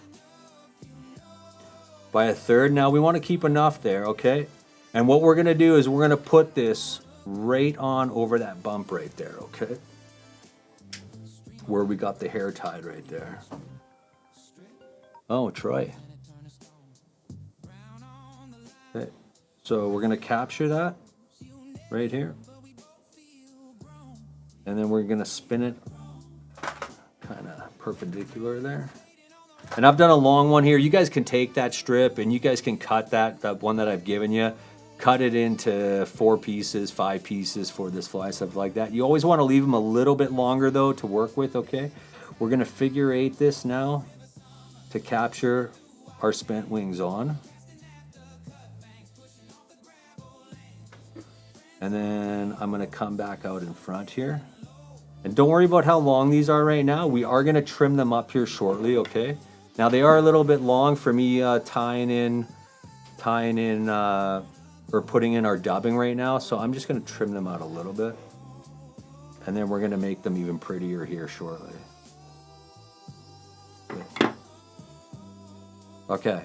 by a third. Now we want to keep enough there, okay? And what we're going to do is we're going to put this right on over that bump right there, okay? Where we got the hair tied right there. Oh, Troy. Okay. So we're going to capture that right here. And then we're going to spin it kind of perpendicular there. And I've done a long one here. You guys can take that strip and you guys can cut that one that I've given you. Cut it into 4 pieces, 5 pieces for this fly, stuff like that. You always want to leave them a little bit longer though to work with, okay? We're going to figure 8 this now to capture our spent wings on. And then I'm going to come back out in front here. And don't worry about how long these are right now. We are going to trim them up here shortly, okay? Now they are a little bit long for me tying in or putting in our dubbing right now. So I'm just going to trim them out a little bit. And then we're going to make them even prettier here shortly. Okay.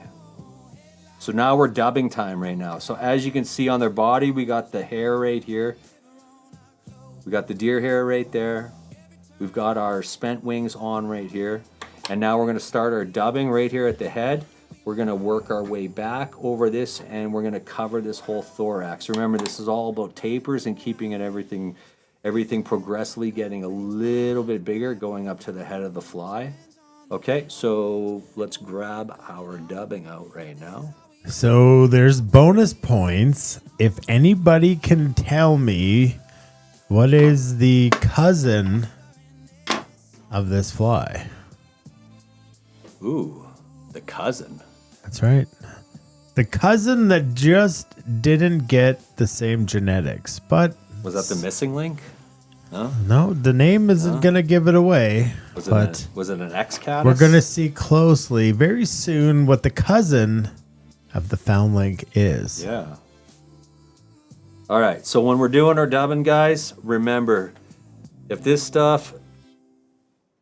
So now we're dubbing time right now. So as you can see on their body, we got the hair right here. We got the deer hair right there. We've got our spent wings on right here. And now we're going to start our dubbing right here at the head. We're going to work our way back over this and we're going to cover this whole thorax. Remember, this is all about tapers and keeping it everything progressively getting a little bit bigger going up to the head of the fly. Okay, so let's grab our dubbing out right now. So there's bonus points if anybody can tell me what is the cousin of this fly. Ooh, the cousin. That's right. The cousin that just didn't get the same genetics, but... Was that the missing link? No? No, the name isn't going to give it away. Was it an X-Catus? We're going to see closely very soon what the cousin of the found link is. Yeah. All right, so when we're doing our dubbing, guys, remember, if this stuff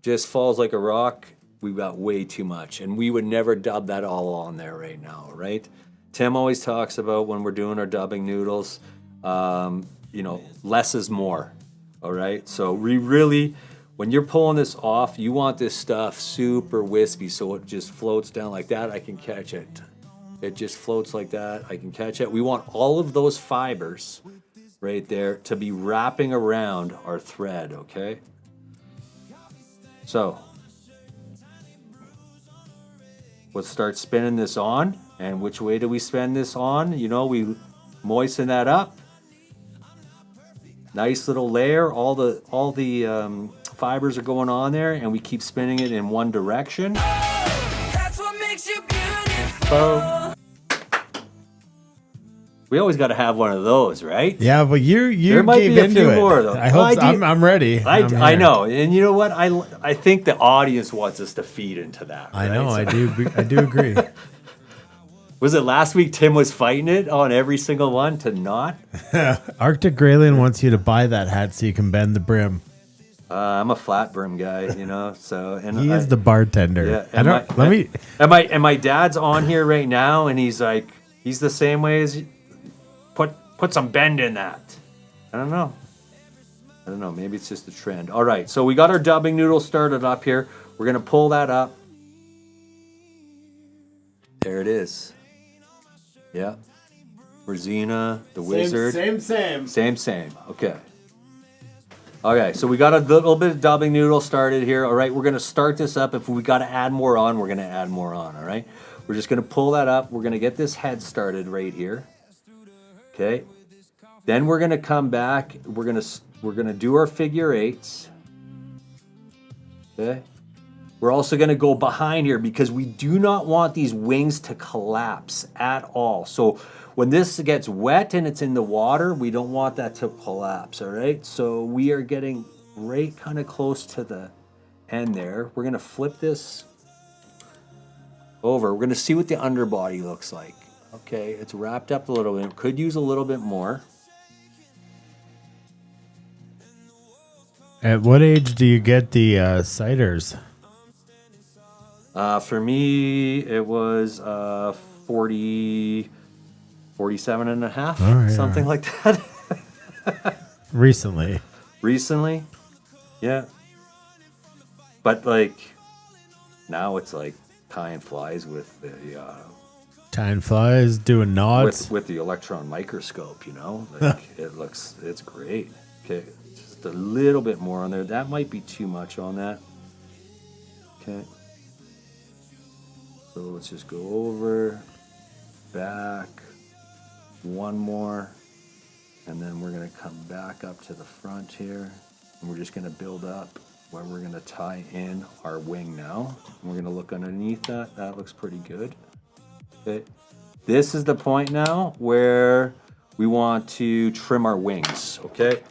just falls like a rock, we've got way too much, and we would never dub that all on there right now, right? Tim always talks about when we're doing our dubbing noodles, less is more, all right? So we really, when you're pulling this off, you want this stuff super wispy, so it just floats down like that. I can catch it. It just floats like that. I can catch it. We want all of those fibers right there to be wrapping around our thread, okay? So let's start spinning this on. And which way do we spin this on? You know, we moisten that up. Nice little layer. All the fibers are going on there, and we keep spinning it in one direction. That's what makes you beautiful. Boom. We always got to have one of those, right? Yeah, but you There might gave be a into few it. more of those. I hope I'm ready. I know, and you know what? I think the audience wants us to feed into that. I right? know. So- I do agree. Was it last week Tim was fighting it on every single one to not? Arctic Grayling wants you to buy that hat so you can bend the brim. I'm a flat brim guy, you know. So and He is the bartender. Yeah, I don't. And my dad's on here right now, and he's like, he's the same way as put some bend in that. I don't know. Maybe it's just a trend. All right, so we got our dubbing noodle started up here. We're gonna pull that up. There it is. Yeah. Rosina, the wizard. Same. Okay. Okay, so we got a little bit of dubbing noodle started here. All right, we're going to start this up. If we got to add more on, we're going to add more on. All right, we're just going to pull that up. We're going to get this head started right here. Okay. Then we're going to come back. We're going to do our figure eights. Okay. We're also going to go behind here because we do not want these wings to collapse at all. So when this gets wet and it's in the water, we don't want that to collapse, all right? So we are getting right kind of close to the end there. We're going to flip this over. We're going to see what the underbody looks like. Okay, it's wrapped up a little bit. Could use a little bit more. At what age do you get the ciders? For me, it was 47 and a half, something like that. Recently, yeah. But like now, it's like tying flies with the time flies, doing knots with the electron microscope. You know, like it's great. Okay, just a little bit more on there. That might be too much on that. Okay. So let's just go over, back, one more, and then we're going to come back up to the front here, and we're just going to build up where we're going to tie in our wing now. We're going to look underneath that. That looks pretty good. Okay. This is the point now where we want to trim our wings. Okay.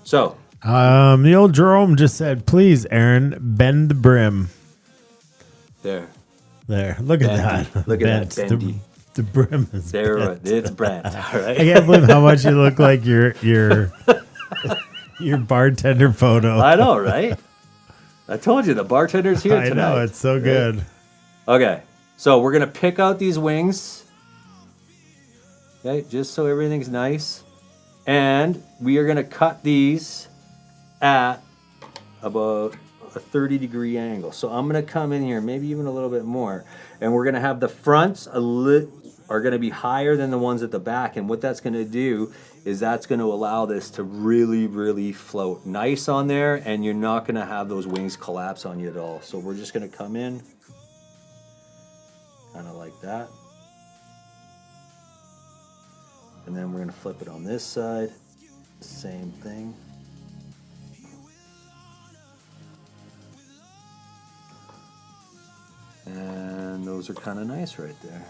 So. The old Jerome just said, "Please, Aaron, bend the brim." There. Look at that. Look at that bendy. The brim is bent. It's bent. All right. I can't believe how much you look like your bartender photo. I know, right? I told you the bartender's here tonight. I know, it's so good. Okay, so we're gonna pick out these wings. Okay, just so everything's nice, and we are gonna cut these at about a 30-degree angle. So I'm going to come in here, maybe even a little bit more, and we're going to have the fronts are going to be higher than the ones at the back, and what that's going to do is that's going to allow this to really, really float nice on there, and you're not going to have those wings collapse on you at all. So we're just going to come in kind of like that, and then we're going to flip it on this side, same thing. And those are kind of nice right there.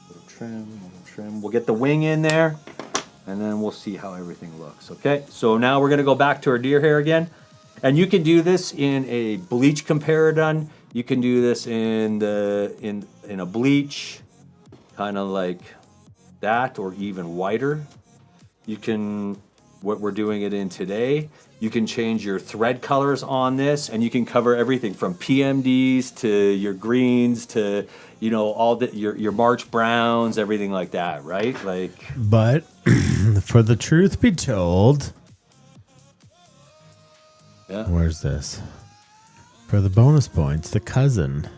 Little trim. We'll get the wing in there, and then we'll see how everything looks. Okay, so now we're gonna go back to our deer hair again. And you can do this in a bleach comparadun. You can do this in a bleach, kind of like that, or even whiter. You can, what we're doing it in today, you can change your thread colors on this, and you can cover everything from PMDs to your greens to, you know, all your March browns, everything like that, right? Like, but for the truth be told, yeah. Where's this? For the bonus points, the cousin.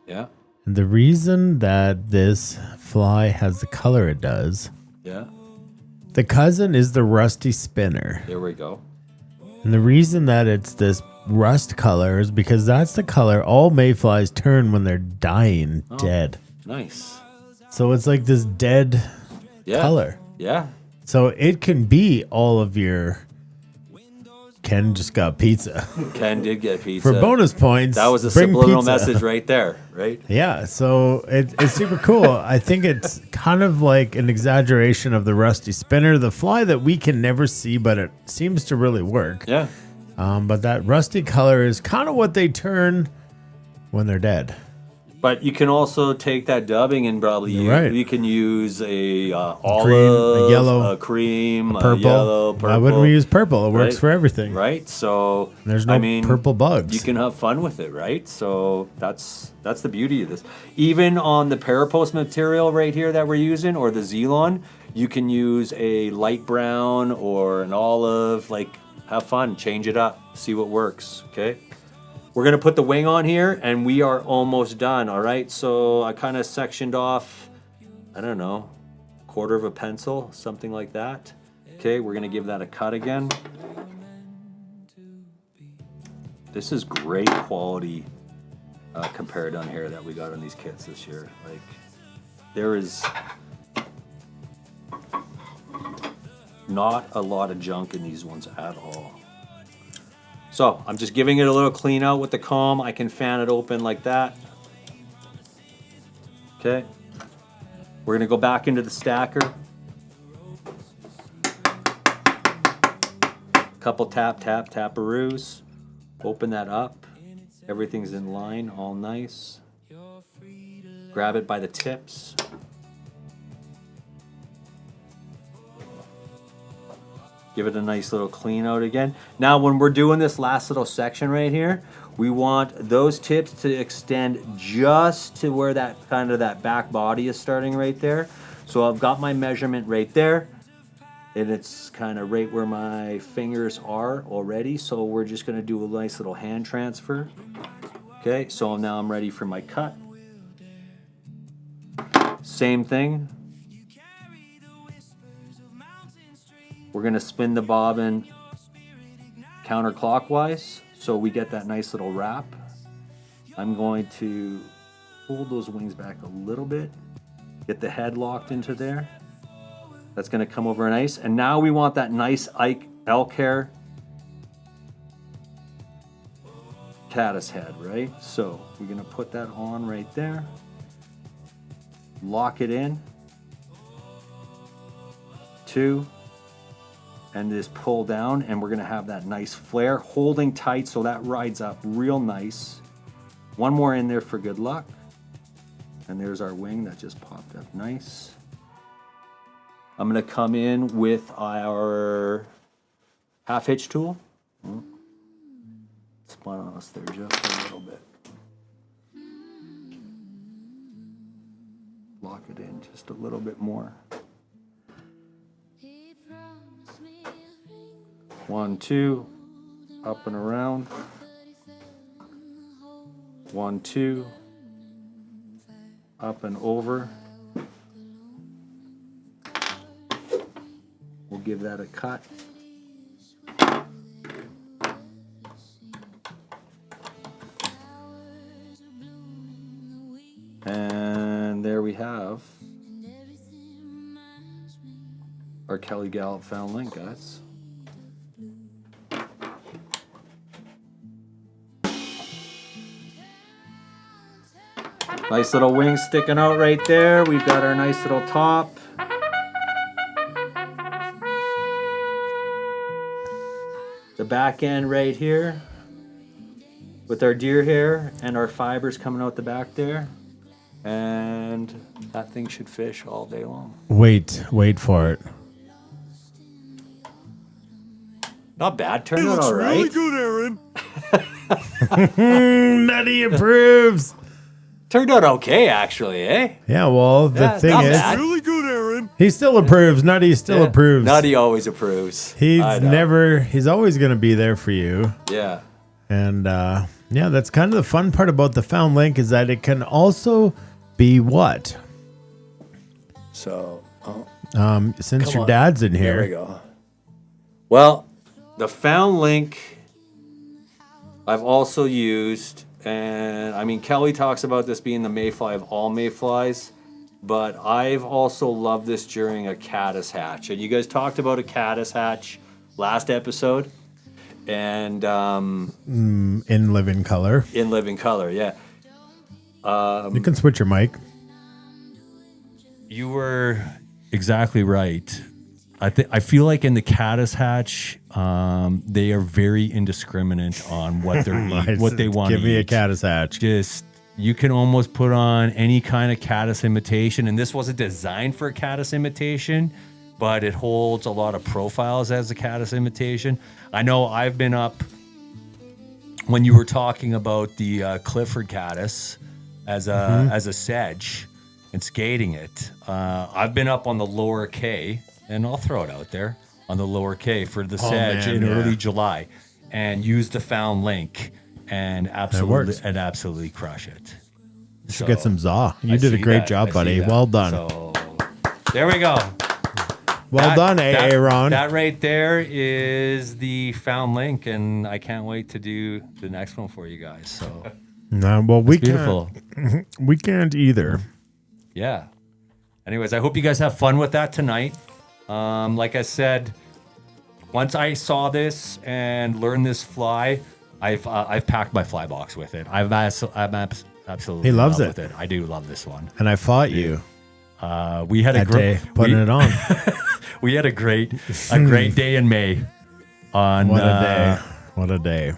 Yeah. And the reason that this fly has the color it does, yeah, The cousin is the rusty spinner. There we go. And the reason that it's this rust color is because that's the color all mayflies turn when they're dying dead. Nice. So it's like this dead color. Yeah. So it can be all of your... Ken just got pizza. Ken did get pizza. For bonus points, that was a bring subliminal pizza. message right there, right? Yeah, so it's super cool. I think it's kind of like an exaggeration of the rusty spinner, the fly that we can never see, but it seems to really work. Yeah. But that rusty color is kind of what they turn when they're dead. But you can also take that dubbing and probably you can use a olive, a yellow, a cream, a purple. Yellow, purple. Why wouldn't we use purple? It works for everything. Right? So there's no purple bugs. You can have fun with it, right? So that's the beauty of this. Even on the Parapost material right here that we're using, or the Zelon, you can use a light brown or an olive. Like, have fun, change it up, see what works, okay? We're gonna put the wing on here and we are almost done, all right? So I kind of sectioned off, I don't know, 1/4 of a pencil, something like that. Okay, we're gonna give that a cut again. This is great quality compared on here that we got on these kits this year. Like, there is not a lot of junk in these ones at all. So I'm just giving it a little clean out with the comb. I can fan it open like that. Okay. We're gonna go back into the stacker. Couple taparoos. Open that up. Everything's in line, all nice. Grab it by the tips. Give it a nice little clean out again. Now, when we're doing this last little section right here, we want those tips to extend just to where that kind of that back body is starting right there. So I've got my measurement right there, and it's kind of right where my fingers are already. So we're just gonna do a nice little hand transfer. Okay, so now I'm ready for my cut. Same thing. We're gonna spin the bobbin counterclockwise so we get that nice little wrap. I'm going to pull those wings back a little bit, get the head locked into there. That's gonna come over nice. And now we want that nice elk hair caddis head, right? So we're gonna put that on right there, lock it in, 2, and just pull down, and we're gonna have that nice flare, holding tight so that rides up real nice. One more in there for good luck. And there's our wing that just popped up nice. I'm gonna come in with our half hitch tool. Spun on us there just a little bit. Lock it in just a little bit more. 1, 2, up and around. 1, 2, up and over. We'll give that a cut. And there we have our Kelly Galloup found link, guys. Nice little wings sticking out right there. We've got our nice little top. The back end right here with our deer hair and our fibers coming out the back there. And that thing should fish all day long. Wait for it. Not bad. Turned out all right. Really good, Aaron. Nutty approves. Turned out okay, actually, eh? Yeah, well, the thing is, Really good, Aaron. he still approves. Nutty still approves. Nutty always approves. He's always going to be there for you. Yeah. And yeah, that's kind of the fun part about the found link is that it can also be what? So, Since Come your on. dad's in There we here, go. Well, the found link I've also used, and I mean, Kelly talks about this being the mayfly of all mayflies, but I've also loved this during a caddis hatch. And you guys talked about a caddis hatch last episode, and in living color. in living color, yeah. You can switch your mic. You were exactly right. I feel like in the caddis hatch, they are very indiscriminate on what they're what they want to eat. Give me a caddis hatch. Just you can almost put on any kind of caddis imitation, and this wasn't designed for a caddis imitation, but it holds a lot of profiles as a caddis imitation. I know I've been up when you were talking about the Clifford caddis as a sedge and skating it. I've been up on the lower K, and I'll throw it out there on the lower K for the sedge in early July, and use the found link and absolutely crush it. You should get some Zaw. You did a great job, buddy. Well done. So there we go. Well done, Aaron. That right there is the found link, and I can't wait to do the next one for you guys. So No, well, we beautiful. can't. We can't either. Yeah. Anyways, I hope you guys have fun with that tonight. Like I said, once I saw this and learned this fly, I've packed my fly box with it. I'm absolutely He loves in it. love with it. I do love this one. And I fought you. We had that day putting it on. We had a great day in May. On What a day! What a day!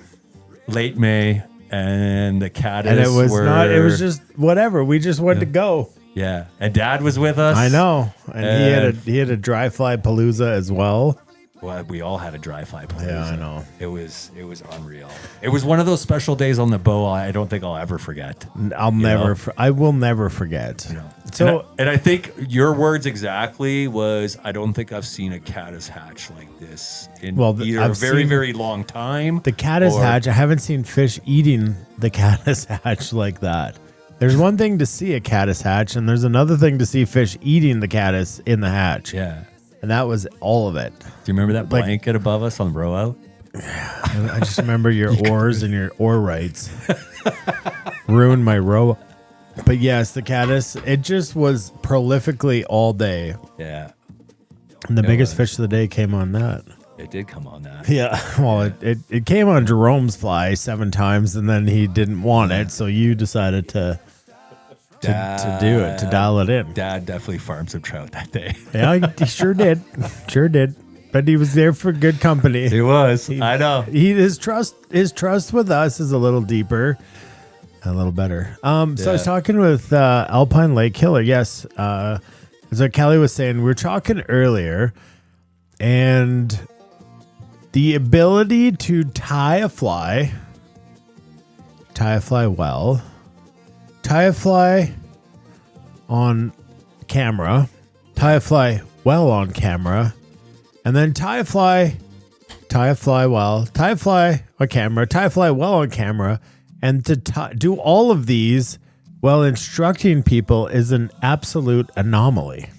Late May, and the caddis. And it was not. It was just whatever. We just wanted to go. Yeah, and Dad was with us. I know, and he had a dry fly palooza as well. Well, we all had a dry fly palooza. Yeah, I know. It was unreal. It was one of those special days on the bow I don't think I'll ever forget. I will never forget. So, and I think your words exactly was, I don't think I've seen a caddis hatch like this in either a very long time. The caddis hatch. I haven't seen fish eating the caddis hatch like that. There's one thing to see a caddis hatch, and there's another thing to see fish eating the caddis in the hatch. Yeah. And that was all of it. Do you remember that blanket above us on the row out? I just remember your oars and your oar rights. Ruined my row. But yes, the caddis, it just was prolifically all day. Yeah. And the biggest fish of the day came on that. It did come on that. Yeah. Well, it came on Jerome's fly 7 times, and then he didn't want it, so you decided to do it, to dial it in. Dad definitely farmed some trout that day. Yeah, he sure did. Sure did. But he was there for good company. He was. I know. His trust with us is a little deeper, a little better. So I was talking with Alpine Lake Killer. Yes. So Kelly was saying, we were talking earlier, and the ability to tie a fly well, tie a fly on camera, tie a fly well on camera, and then tie a fly well, tie a fly on camera, tie a fly well on camera, and to do all of these while instructing people is an absolute anomaly.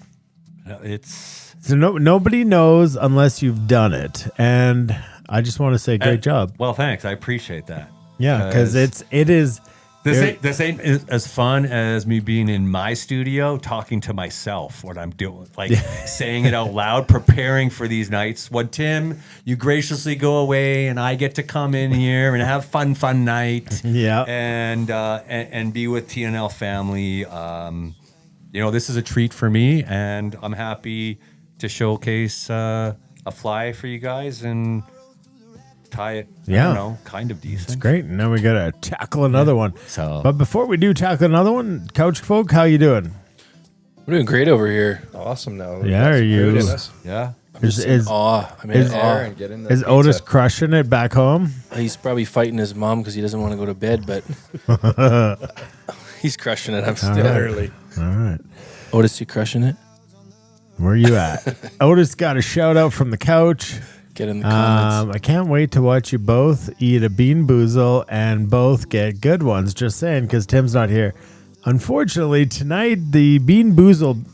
So nobody knows unless you've done it, and I just want to say great job. Well, thanks. I appreciate that. Yeah, because it is. This ain't as fun as me being in my studio talking to myself what I'm doing, like saying it out loud, preparing for these nights. When Tim, you graciously go away, and I get to come in here and have fun night. Yeah, and be with TNL family. This is a treat for me, and I'm happy to showcase a fly for you guys and tie it, kind of decent. It's great. And now we got to tackle another one. So, but before we do tackle another one, Couch Folk, how you doing? We're doing great over here. Awesome now. Yeah, are you? Yeah. Is Otis crushing it back home? He's probably fighting his mom because he doesn't want to go to bed, but he's crushing it. I'm still early. All right. Otis, you crushing it? Where you at? Otis got a shout out from the couch. Get in the comments. I can't wait to watch you both eat a bean boozle and both get good ones. Just saying, because Tim's not here. Unfortunately, tonight the bean boozle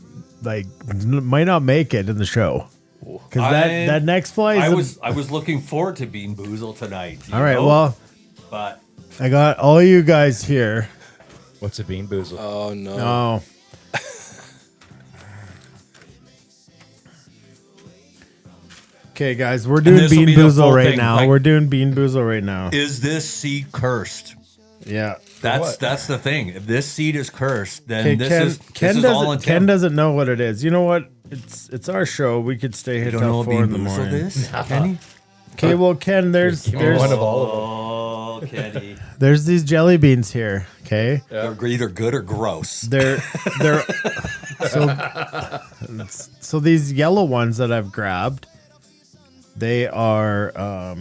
like might not make it in the show because that next fly is. I was looking forward to Bean Boozle tonight. All right, well, but I got all you guys here. What's a Bean Boozle? Oh no. Oh. Okay, guys, we're doing Bean Boozle right now. Like, we're doing Bean Boozle right now. Is this seed cursed? Yeah. That's the thing. If this seed is cursed, then this Ken is all on Ken doesn't know what it is. You know what? It's our show. We could stay here till 4 in the morning. Is, Kenny? Okay, well, Ken, there's one of all of them. Kenny. There's these jelly beans here. Okay, they're either good or gross. They're so these yellow ones that I've grabbed, they are. I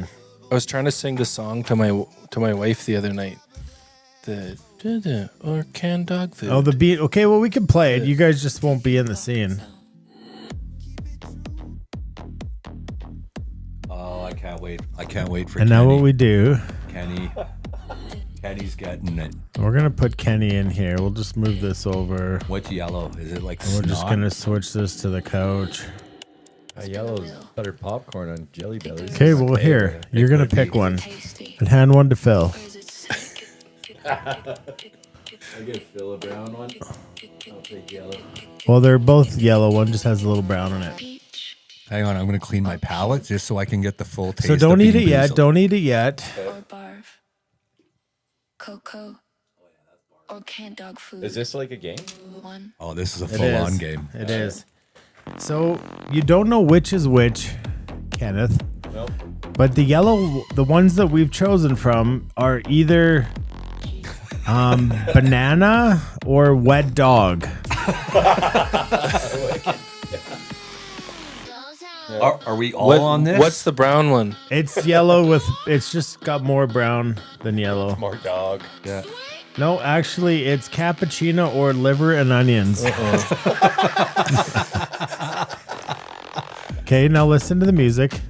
was trying to sing the song to my wife the other night. Or canned dog food. Oh, the bean. Okay, well, we can play it. You guys just won't be in the scene. Oh, I can't wait. I can't wait for And Kenny. now what we do. Kenny's getting it. We're going to put Kenny in here. We'll just move this over. What's yellow? Is it like We're just going to switch this to the couch. Yellow's buttered popcorn on Jelly Bellies. Okay, well, here. You're going to pick one. And hand one to Phil. I get Phil a brown one. I'll take yellow. Well, they're both yellow. One just has a little brown on it. Hang on, I'm going to clean my palate just so I can get the full taste. So don't of eat it Bean yet. Boozle. Don't eat it yet. Or barf. Cocoa. Or canned dog food. Is this like a game? One. Oh, this is a It full-on is. game. It is. So you don't know which is which, Kenneth. Nope. But the ones that we've chosen from are either banana or wet dog. Are we all on this? What's the brown one? It's yellow it's just got more brown than yellow. More dog. Yeah. No, actually, it's cappuccino or liver and onions. Okay, now listen to the music.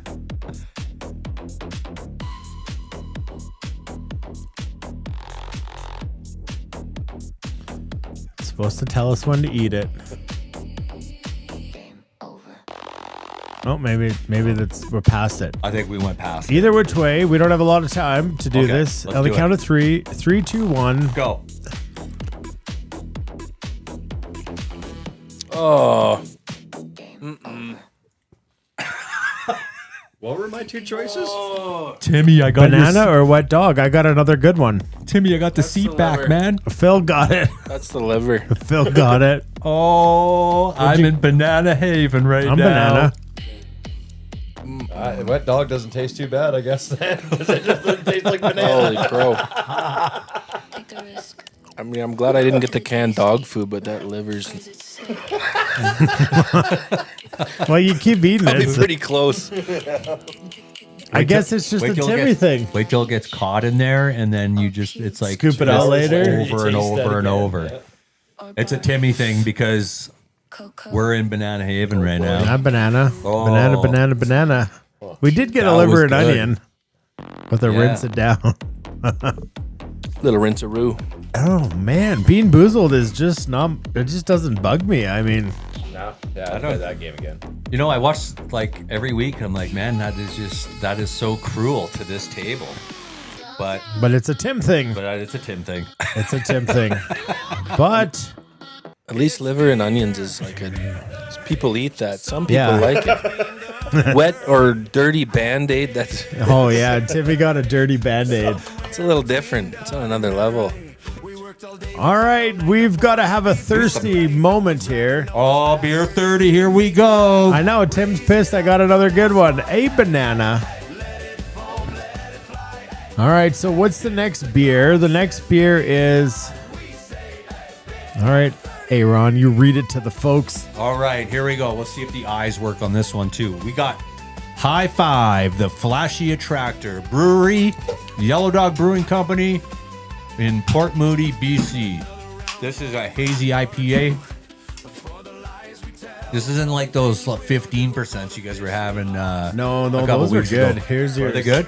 It's supposed to tell us when to eat it. Oh, maybe we're past it. I think we went past. Either which way, we don't have a lot of time to do Okay, this. let's On the do count it. of 3, 3, 2, 1, go. Oh. What were my two choices? Timmy, I got Banana or wet dog? I got another good one. Timmy, I got the seat the back, liver. man. Phil got it. That's the liver. Phil got it. Oh, I'm in Banana Haven right I'm now. banana. Wet dog doesn't taste too bad, I guess. Then it just doesn't taste like banana. Holy crow. I mean, I'm glad I didn't get the canned dog food, but that liver's Well, you keep eating probably it. pretty close. I guess it's just a till it Timmy gets- thing. Wait till it gets caught in there, and then you just, it's like Scoop it out later. over and You taste over that and again, over. It's a Timmy thing because we're in Banana Haven right now. Not banana. Oh. Banana. We did get a That liver was and good. onion, but they Yeah. rinse it down. Little rinse-a-roo. Oh man, Bean Boozled is just not. It just doesn't bug me. I mean, No. Yeah, I'd play that game again. You know, I watch like every week. I'm like, man, that is so cruel to this table. But it's a Tim thing. it's a Tim thing. It's a Tim thing. But At least liver and onions is like people eat that. Some people Yeah. like it. Wet or dirty Band-Aid, that's oh yeah, Timmy got a dirty Band-Aid. it's a little different. It's on another level. All right, we've got to have a thirsty moment here. Oh, beer 30, here we go. I know, Tim's pissed. I got another good one. A banana. All right, so what's the next beer? The next beer is... All right, Aaron, you read it to the folks. All right, here we go. Let's see if the eyes work on this one too. We got High Five, the Flashy Attractor Brewery, Yellow Dog Brewing Company in Port Moody, BC. This is a hazy IPA. This isn't like those 15% you guys were having. No, a couple those are weeks ago. good. Here's Are yours. they good?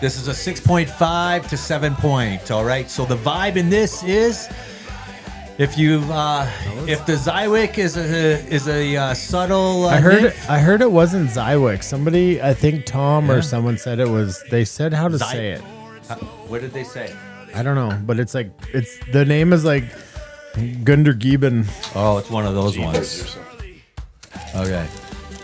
This is a 6.5 to 7 point. All right. So the vibe in this is If you've, if the Zywick is a subtle, I heard nymph, I heard it wasn't Zywick. Somebody, I think Tom or someone said it was. They said how to say it. What did they say? I don't know, but it's like the name is like Gundergieben. Oh, it's one of those ones. Okay.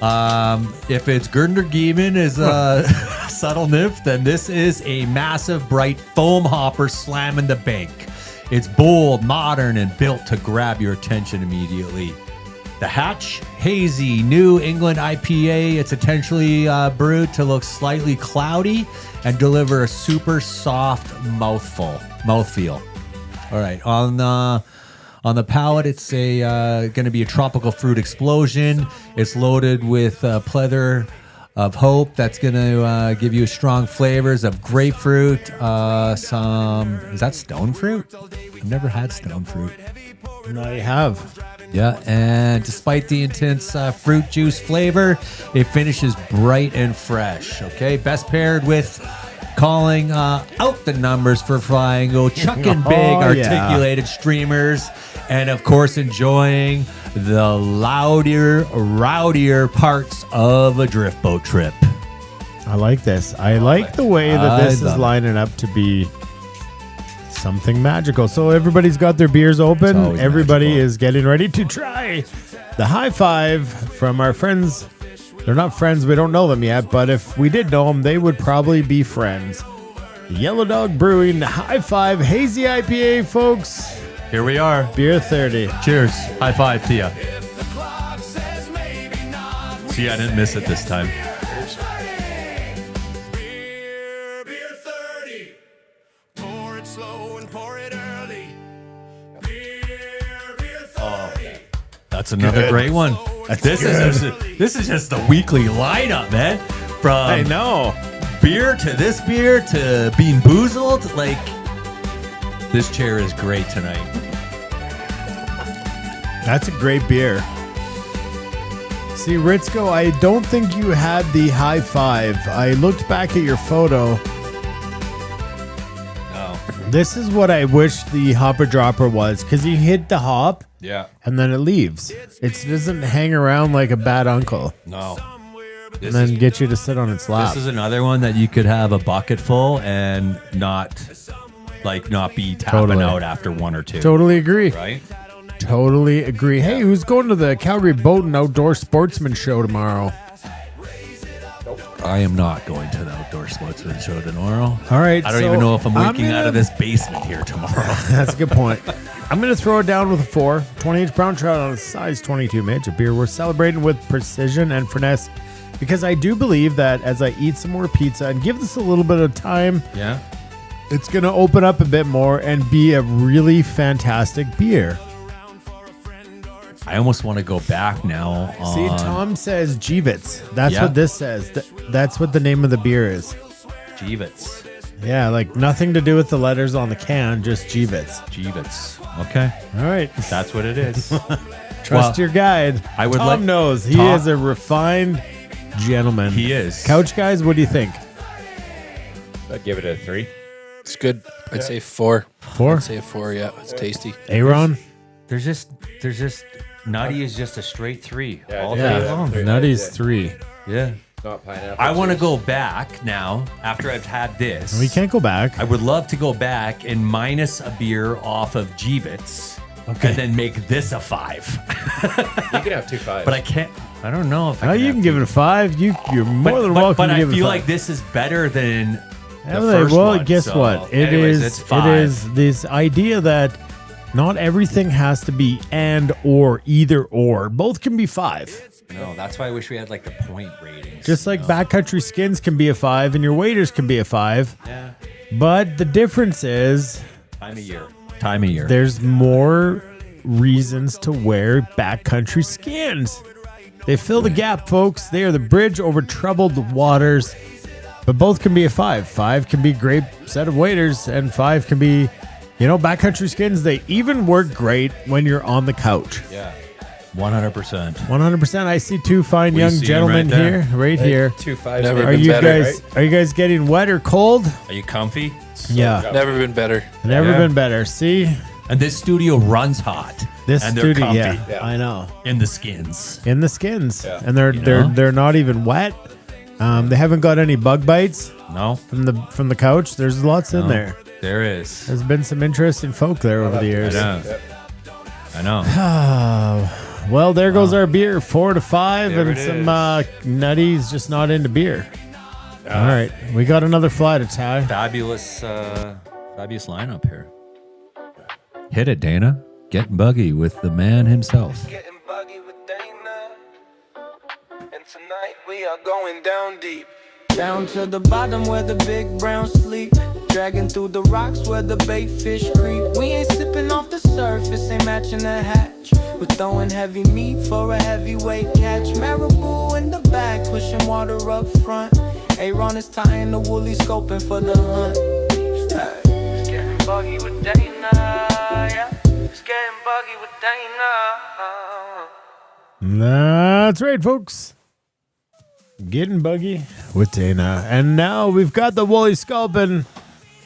If it's Gundergieben is a subtle nymph, then this is a massive, bright foam hopper slamming the bank. It's bold, modern, and built to grab your attention immediately. The Hatch Hazy New England IPA. It's intentionally brewed to look slightly cloudy and deliver a super soft mouthfeel. All right, on the palate, it's going to be a tropical fruit explosion. It's loaded with pleather of hope that's going to give you strong flavors of grapefruit. Is that stone fruit? I've never had stone fruit. No, you have. Yeah, and despite the intense fruit juice flavor, it finishes bright and fresh. Okay, best paired with calling out the numbers for flying, chucking big articulated streamers, and of course enjoying the louder, rowdier parts of a drift boat trip. I like this. I like the way that this is lining up to be something magical. So everybody's got their beers open. Everybody is getting ready to try the high five from our friends. They're not friends. We don't know them yet. But if we did know them, they would probably be friends. Yellow Dog Brewing High Five Hazy IPA, folks. Here we are. Beer 30. Cheers. High five to you. See, I didn't miss it this time. That's another great one. This is just the weekly lineup, man. From I know beer to this beer to being boozled. Like, this chair is great tonight. That's a great beer. See, Ritzko, I don't think you had the high five. I looked back at your photo. No. This is what I wish the hopper dropper was, because you hit the hop. Yeah. And then it leaves. It doesn't hang around like a bad uncle. No. And then get you to sit on its lap. This is another one that you could have a bucket full and not be tapping out after one or two. Totally agree. Right? Totally agree. Hey, who's going to the Calgary Boat and Outdoor Sportsman Show tomorrow? I am not going to the Outdoor Sportsman Show tomorrow. All right. I don't even know if I'm waking out of this basement here tomorrow. That's a good point. I'm going to throw it down with a 4. 20-inch brown trout on a size 22 midge. A beer we're celebrating with precision and finesse, because I do believe that as I eat some more pizza and give this a little bit of time, it's going to open up a bit more and be a really fantastic beer. I almost want to go back now. See, Tom says Jeevits. That's what this says. That's what the name of the beer is. Jeevits. Yeah, like nothing to do with the letters on the can, just Jeevits. Jeevits. Okay. All right. That's what it is. Trust your guide. Tom knows. He is a refined gentleman. He is. Couch guys, what do you think? I'd give it a 3. It's good. I'd say 4. 4? I'd say a 4, yeah. It's tasty. Aaron? There's just Nutty is just a straight 3 all Yeah, day long. Nutty's 3. Yeah. Not pineapple. I want to go back now after I've had this. We can't go back. I would love to go back and minus a beer off of Jeevits and then make this a 5. You can have 2 5s. But I can't. I don't know if I You can give it a 5. You're more than welcome But to I give it a 5. feel like this is better than the Well, first one. guess So, what? anyways, it's 5. It is this idea that not everything has to be and or either or. Both can be 5. No, that's why I wish we had like the point ratings. Just like backcountry skins can be a 5 and your waders can be a 5. Yeah. But the difference is Time of year. there's more reasons to wear backcountry skins. They fill the gap, folks. They are the bridge over troubled waters. But both can be a 5. 5 can be a great set of waders, and 5 can be, backcountry skins. They even work great when you're on the couch. Yeah. 100%. 100%. I see 2 fine young see 'em gentlemen right there. here, right here. 2 5s. Never Are been you better, guys? right? Are you guys getting wet or cold? Are you comfy? Yeah. Never been better. Never Yeah. been better. See, And this studio runs hot. This and they're studio, comfy. yeah, I know. In the skins. In the skins, Yeah. and they're You know? they're not even wet. They haven't got any bug bites. No. From the couch. There's lots in No, there. There is. There's been some interesting folk there over the years. I know. Well, there goes our beer, 4 to 5, There and it some is. nutties just not into beer. All right, we got another fly to tie. Fabulous lineup here. Hit it, Dana. Getting buggy with the man himself. And tonight we are going down deep. Down to the bottom where the big brown sleep. Dragging through the rocks where the bait fish creep. We ain't sipping off the surface, ain't matching the hatch. We're throwing heavy meat for a heavyweight catch. Marabou in the back, pushing water up front. Aaron is tying the Wooly Sculpin for the hunt. Hey. It's getting buggy with Dana, yeah. It's getting buggy with Dana. That's right, folks. Getting buggy with Dana. And now we've got the Wooly Sculpin.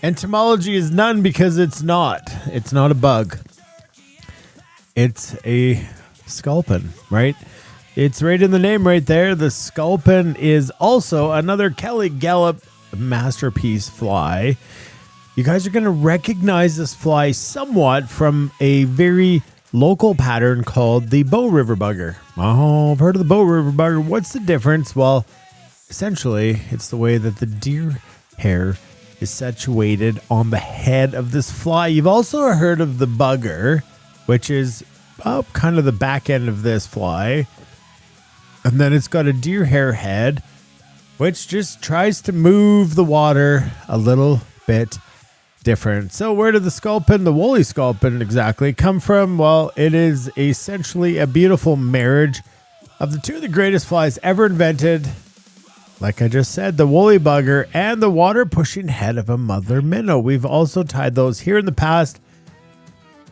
Entomology is none because it's not. It's not a bug. It's a sculpin, right? It's right in the name right there. The sculpin is also another Kelly Galloup masterpiece fly. You guys are going to recognize this fly somewhat from a very local pattern called the Bow River Bugger. Oh, I've heard of the Bow River Bugger. What's the difference? Well, essentially, it's the way that the deer hair is situated on the head of this fly. You've also heard of the bugger, which is kind of the back end of this fly. And then it's got a deer hair head, which just tries to move the water a little bit different. So where did the sculpin, the Wooly Sculpin exactly come from? Well, it is essentially a beautiful marriage of the two of the greatest flies ever invented. Like I just said, the woolly bugger and the water pushing head of a mother minnow. We've also tied those here in the past.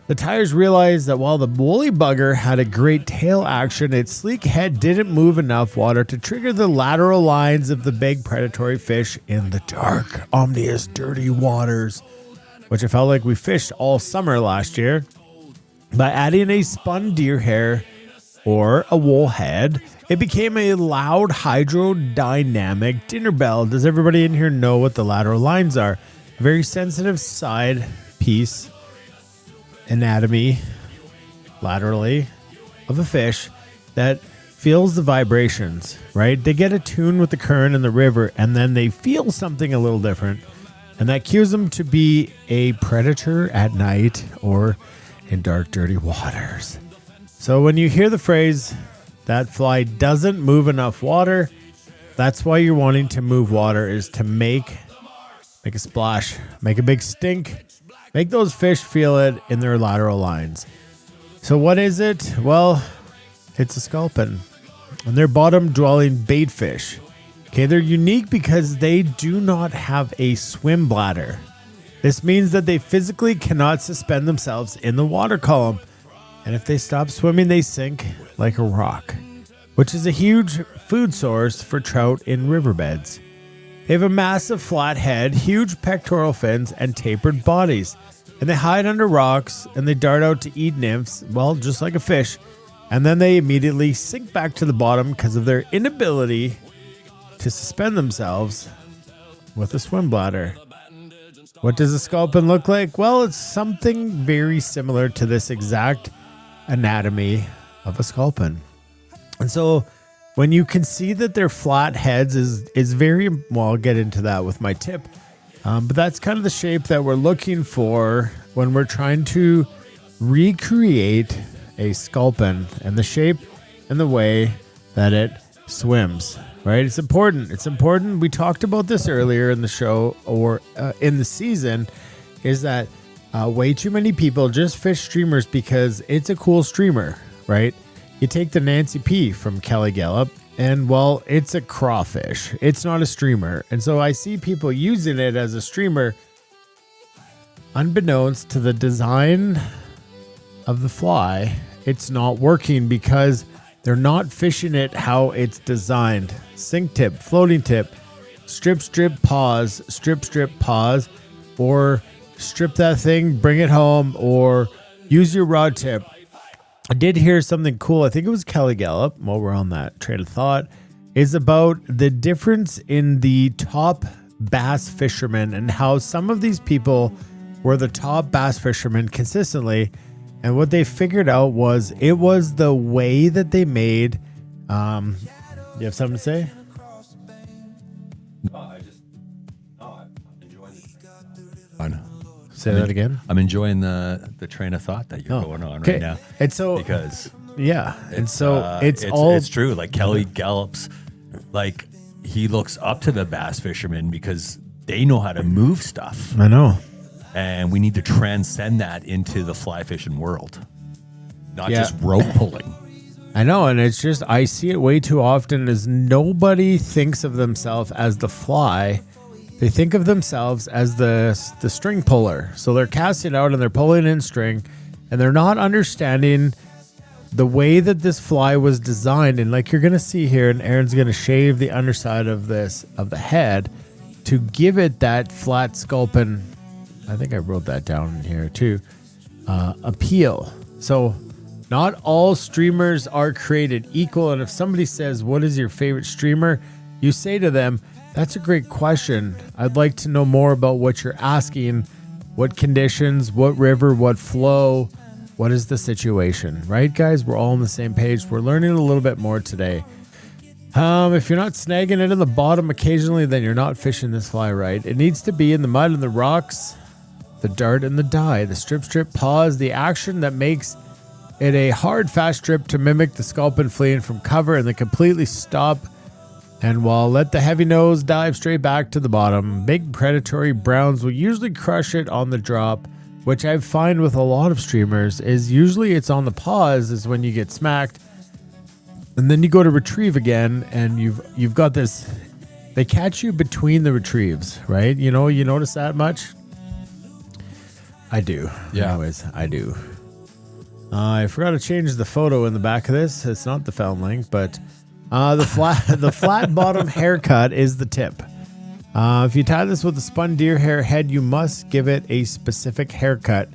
The tyers realized that while the woolly bugger had a great tail action, its sleek head didn't move enough water to trigger the lateral lines of the big predatory fish in the dark, ominous, dirty waters, which I felt like we fished all summer last year. By adding a spun deer hair or a wool head, it became a loud hydrodynamic dinner bell. Does everybody in here know what the lateral lines are? Very sensitive side piece anatomy laterally of a fish that feels the vibrations, right? They get attuned with the current in the river and then they feel something a little different. And that cues them to be a predator at night or in dark, dirty waters. So when you hear the phrase, that fly doesn't move enough water, that's why you're wanting to move water, is to make a splash, make a big stink, make those fish feel it in their lateral lines. So what is it? Well, it's a sculpin. And they're bottom-dwelling bait fish. Okay, they're unique because they do not have a swim bladder. This means that they physically cannot suspend themselves in the water column. And if they stop swimming, they sink like a rock, which is a huge food source for trout in riverbeds. They have a massive flat head, huge pectoral fins, and tapered bodies. And they hide under rocks, and they dart out to eat nymphs, well, just like a fish. And then they immediately sink back to the bottom because of their inability to suspend themselves with a swim bladder. What does a sculpin look like? Well, it's something very similar to this exact anatomy of a sculpin. And so when you can see that their flat heads is very, well, I'll get into that with my tip. But that's kind of the shape that we're looking for when we're trying to recreate a sculpin, and the shape and the way that it swims, right? It's important. It's important. We talked about this earlier in the show or in the season, is that way too many people just fish streamers because it's a cool streamer, right? You take the Nancy P from Kelly Galloup, and well, it's a crawfish. It's not a streamer. And so I see people using it as a streamer unbeknownst to the design of the fly. It's not working because they're not fishing it how it's designed. Sink tip, floating tip, strip, pause, or strip that thing, bring it home, or use your rod tip. I did hear something cool. I think it was Kelly Galloup, while we're on that train of thought, is about the difference in the top bass fishermen and how some of these people were the top bass fishermen consistently. And what they figured out was it was the way that they made. You have something to say? Say that again. I'm enjoying the train of thought that you're going on right now. And so because it's true. Like Kelly Gallup's, like he looks up to the bass fishermen because they know how to move stuff. I know. And we need to transcend that into the fly fishing world, not just rope pulling. I know, and it's just I see it way too often as nobody thinks of themselves as the fly. They think of themselves as the string puller. So they're casting out and they're pulling in string, and they're not understanding the way that this fly was designed. And like you're going to see here, and Aaron's going to shave the underside of the head to give it that flat sculpin. I think I wrote that down in here too. Appeal. So not all streamers are created equal. And if somebody says, what is your favorite streamer? You say to them, that's a great question. I'd like to know more about what you're asking. What conditions, what river, what flow, what is the situation, right, guys? We're all on the same page. We're learning a little bit more today. If you're not snagging it in the bottom occasionally, then you're not fishing this fly right. It needs to be in the mud and the rocks, the dart and the die, the strip, pause, the action that makes it a hard, fast strip to mimic the sculpin fleeing from cover, and then completely stop. And while let the heavy nose dive straight back to the bottom. Big predatory browns will usually crush it on the drop, which I find with a lot of streamers is usually it's on the pause is when you get smacked. And then you go to retrieve again, and you've got this, they catch you between the retrieves, right? You know, you notice that much? I do. Yeah. Anyways, I do. I forgot to change the photo in the back of this. It's not the found link, but the flat bottom haircut is the tip. If you tie this with a spun deer hair head, you must give it a specific haircut.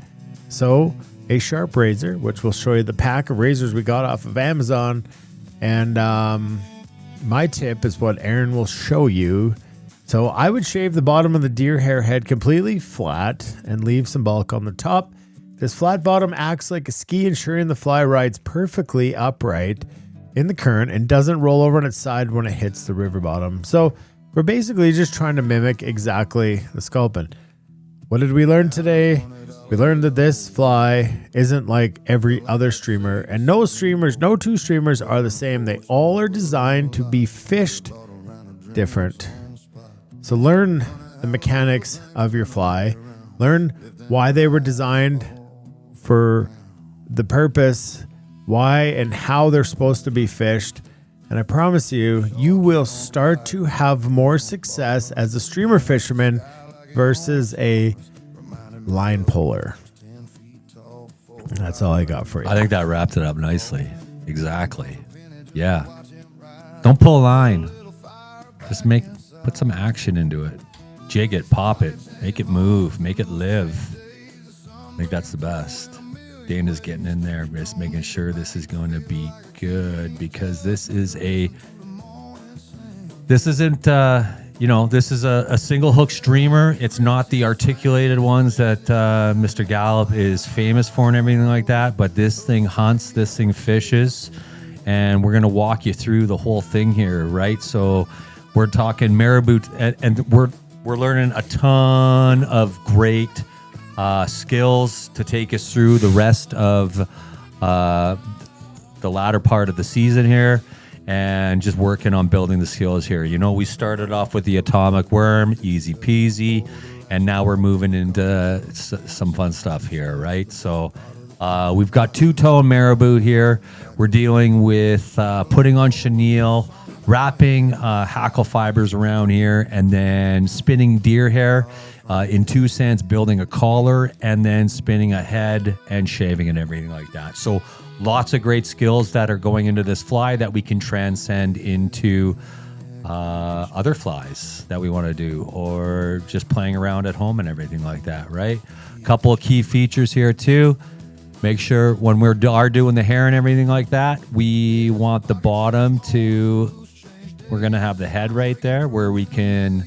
So a sharp razor, which will show you the pack of razors we got off of Amazon. And my tip is what Aaron will show you. So I would shave the bottom of the deer hair head completely flat and leave some bulk on the top. This flat bottom acts like a ski, ensuring the fly rides perfectly upright in the current and doesn't roll over on its side when it hits the river bottom. So we're basically just trying to mimic exactly the sculpin. What did we learn today? We learned that this fly isn't like every other streamer, and no two streamers are the same. They all are designed to be fished different. So learn the mechanics of your fly. Learn why they were designed for the purpose, why and how they're supposed to be fished. And I promise you, you will start to have more success as a streamer fisherman versus a line puller. That's all I got for you. I think that wrapped it up nicely. Exactly. Yeah. Don't pull a line. Just put some action into it. Jig it, pop it, make it move, make it live. I think that's the best. Dana's getting in there, just making sure this is going to be good, because this isn't this is a single hook streamer. It's not the articulated ones that Mr. Galloup is famous for and everything like that, but this thing hunts, this thing fishes, and we're going to walk you through the whole thing here, right? So we're talking marabou, and we're learning a ton of great skills to take us through the rest of the latter part of the season here, and just working on building the skills here. You know, we started off with the atomic worm, easy peasy, and now we're moving into some fun stuff here, right? So we've got two-tone marabou here. We're dealing with putting on chenille, wrapping hackle fibers around here, and then spinning deer hair in 2 cents, building a collar, and then spinning a head and shaving and everything like that. So lots of great skills that are going into this fly that we can transcend into other flies that we want to do, or just playing around at home and everything like that, right? A couple of key features here too. Make sure when we are doing the hair and everything like that, we want the bottom to, we're going to have the head right there where we can,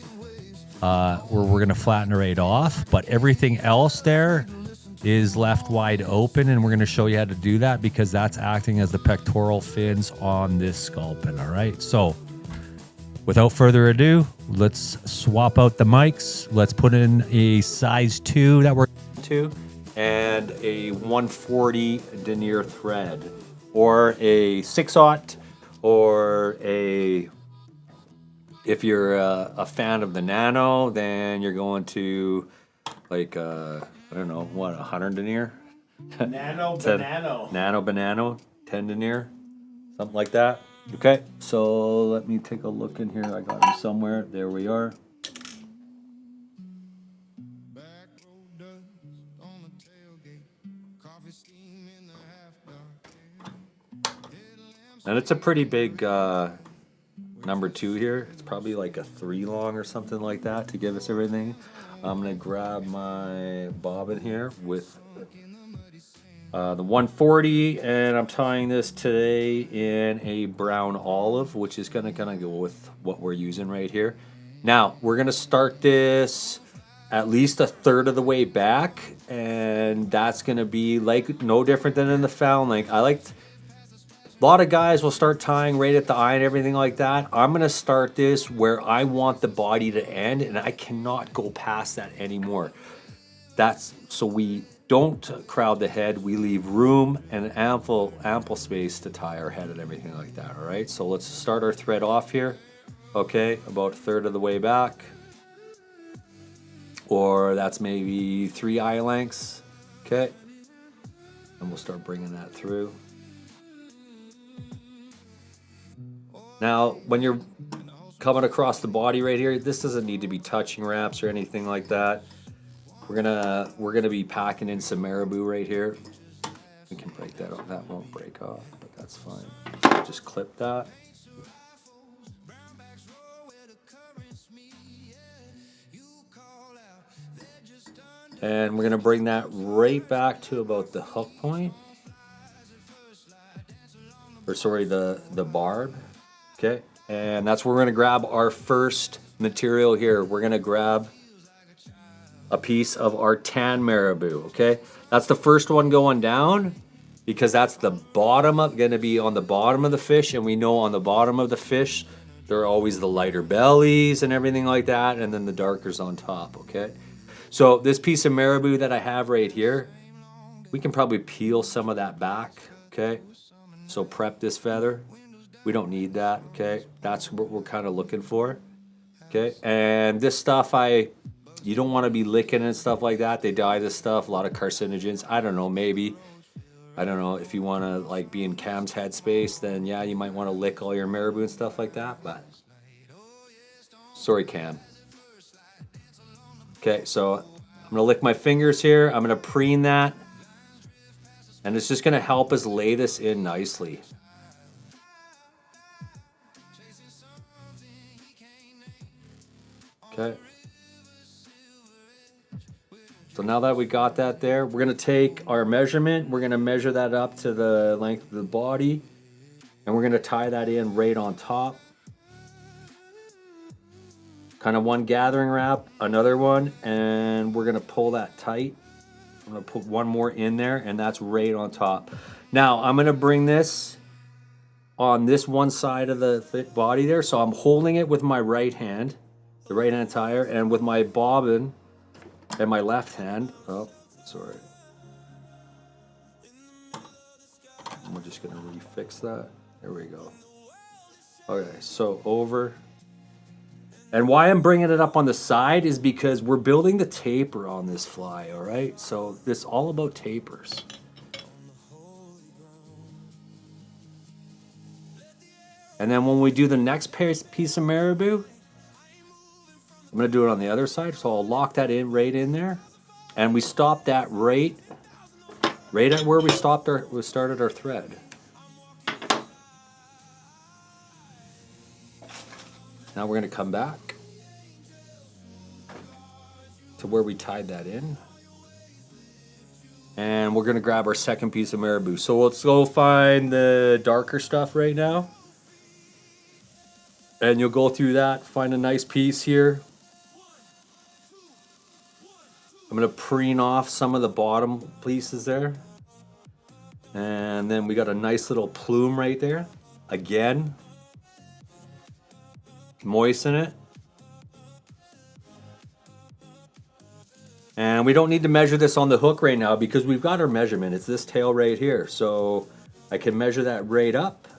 where we're going to flatten it right off. But everything else there is left wide open, and we're going to show you how to do that because that's acting as the pectoral fins on this Sculpin. All right. So without further ado, let's swap out the mics. Let's put in a size 2 that we're to, and a 140 denier thread, or a 6/0, or a, if you're a fan of the nano, then you're going to like I don't know what, 100 denier. Nano banano. Nano banano, 10 denier, something like that. Okay, so let me take a look in here. I got them somewhere. There we are. And it's a pretty big number 2 here. It's probably like a 3 long or something like that to give us everything. I'm gonna grab my bobbin here with the 140, and I'm tying this today in a brown olive, which is gonna go with what we're using right here. Now we're gonna start this at least a third of the way back, and that's gonna be like no different than in the found link. A lot of guys will start tying right at the eye and everything like that. I'm going to start this where I want the body to end, and I cannot go past that anymore. That's so we don't crowd the head. We leave room and ample space to tie our head and everything like that, all right? So let's start our thread off here, okay? About a third of the way back. Or that's maybe 3 eye lengths, okay? And we'll start bringing that through. Now, when you're coming across the body right here, this doesn't need to be touching wraps or anything like that. We're gonna be packing in some marabou right here. We can break that off. That won't break off, but that's fine. Just clip that. And we're gonna bring that right back to about the hook point. Or sorry, the barb. Okay, and that's where we're gonna grab our first material here. We're gonna grab a piece of our tan marabou, okay? That's the first one going down because that's the bottom of, gonna be on the bottom of the fish, and we know on the bottom of the fish, there are always the lighter bellies and everything like that, and then the darkers on top, okay? So this piece of marabou that I have right here, we can probably peel some of that back, okay? So prep this feather. We don't need that, okay? That's what we're kind of looking for, okay? And this stuff, you don't want to be licking and stuff like that. They dye this stuff, a lot of carcinogens. I don't know, maybe. I don't know, if you want to like be in Cam's headspace, then yeah, you might want to lick all your marabou and stuff like that, but sorry, Cam. Okay, so I'm going to lick my fingers here. I'm going to preen that. And it's just going to help us lay this in nicely. Okay. So now that we got that there, we're going to take our measurement. We're going to measure that up to the length of the body. And we're going to tie that in right on top. Kind of one gathering wrap, another one, and we're going to pull that tight. I'm going to put one more in there, and that's right on top. Now, I'm going to bring this on this one side of the body there. So I'm holding it with my right hand, the right hand tire, and with my bobbin and my left hand. Oh, sorry. We're just going to refix that. There we go. Okay, so over. And why I'm bringing it up on the side is because we're building the taper on this fly, all right? So this is all about tapers. And then when we do the next piece of marabou, I'm going to do it on the other side. So I'll lock that in right in there. And we stop that right at where we started our thread. Now we're going to come back to where we tied that in. And we're gonna grab our second piece of marabou. So let's go find the darker stuff right now. And you'll go through that, find a nice piece here. I'm gonna preen off some of the bottom pieces there. And then we got a nice little plume right there. Again, moisten it. And we don't need to measure this on the hook right now because we've got our measurement. It's this tail right here. So I can measure that right up.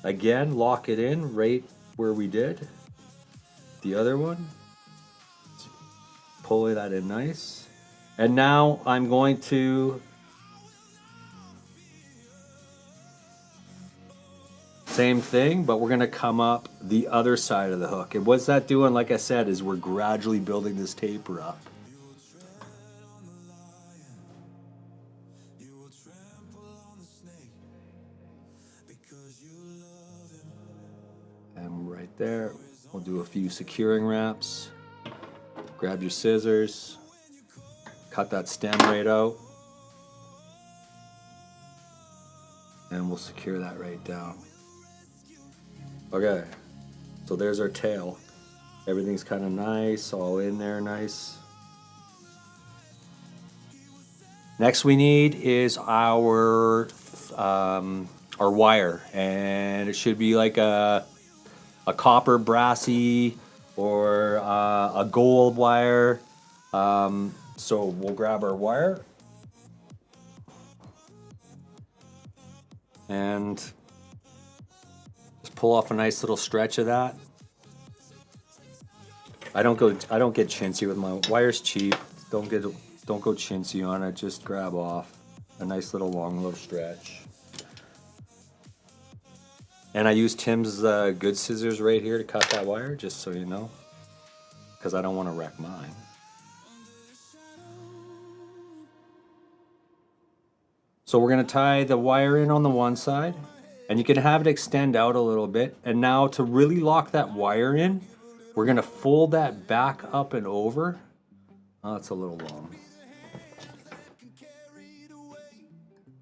Again, lock it in right where we did. The other one. Pull that in nice. And now I'm going to same thing, but we're gonna come up the other side of the hook. And what's that doing, like I said, is we're gradually building this taper up. And right there, we'll do a few securing wraps. Grab your scissors, cut that stem right out, and we'll secure that right down. Okay, so there's our tail. Everything's kind of nice, all in there nice. Next we need is our wire, and it should be like a copper brassy or a gold wire. So we'll grab our wire and just pull off a nice little stretch of that. I don't get chintzy with my wire's cheap. Don't go chintzy on it. Just grab off a nice little long little stretch. And I use Tim's good scissors right here to cut that wire, just so you know, because I don't want to wreck mine. So we're going to tie the wire in on the one side, and you can have it extend out a little bit. And now to really lock that wire in, we're going to fold that back up and over. Oh, it's a little long.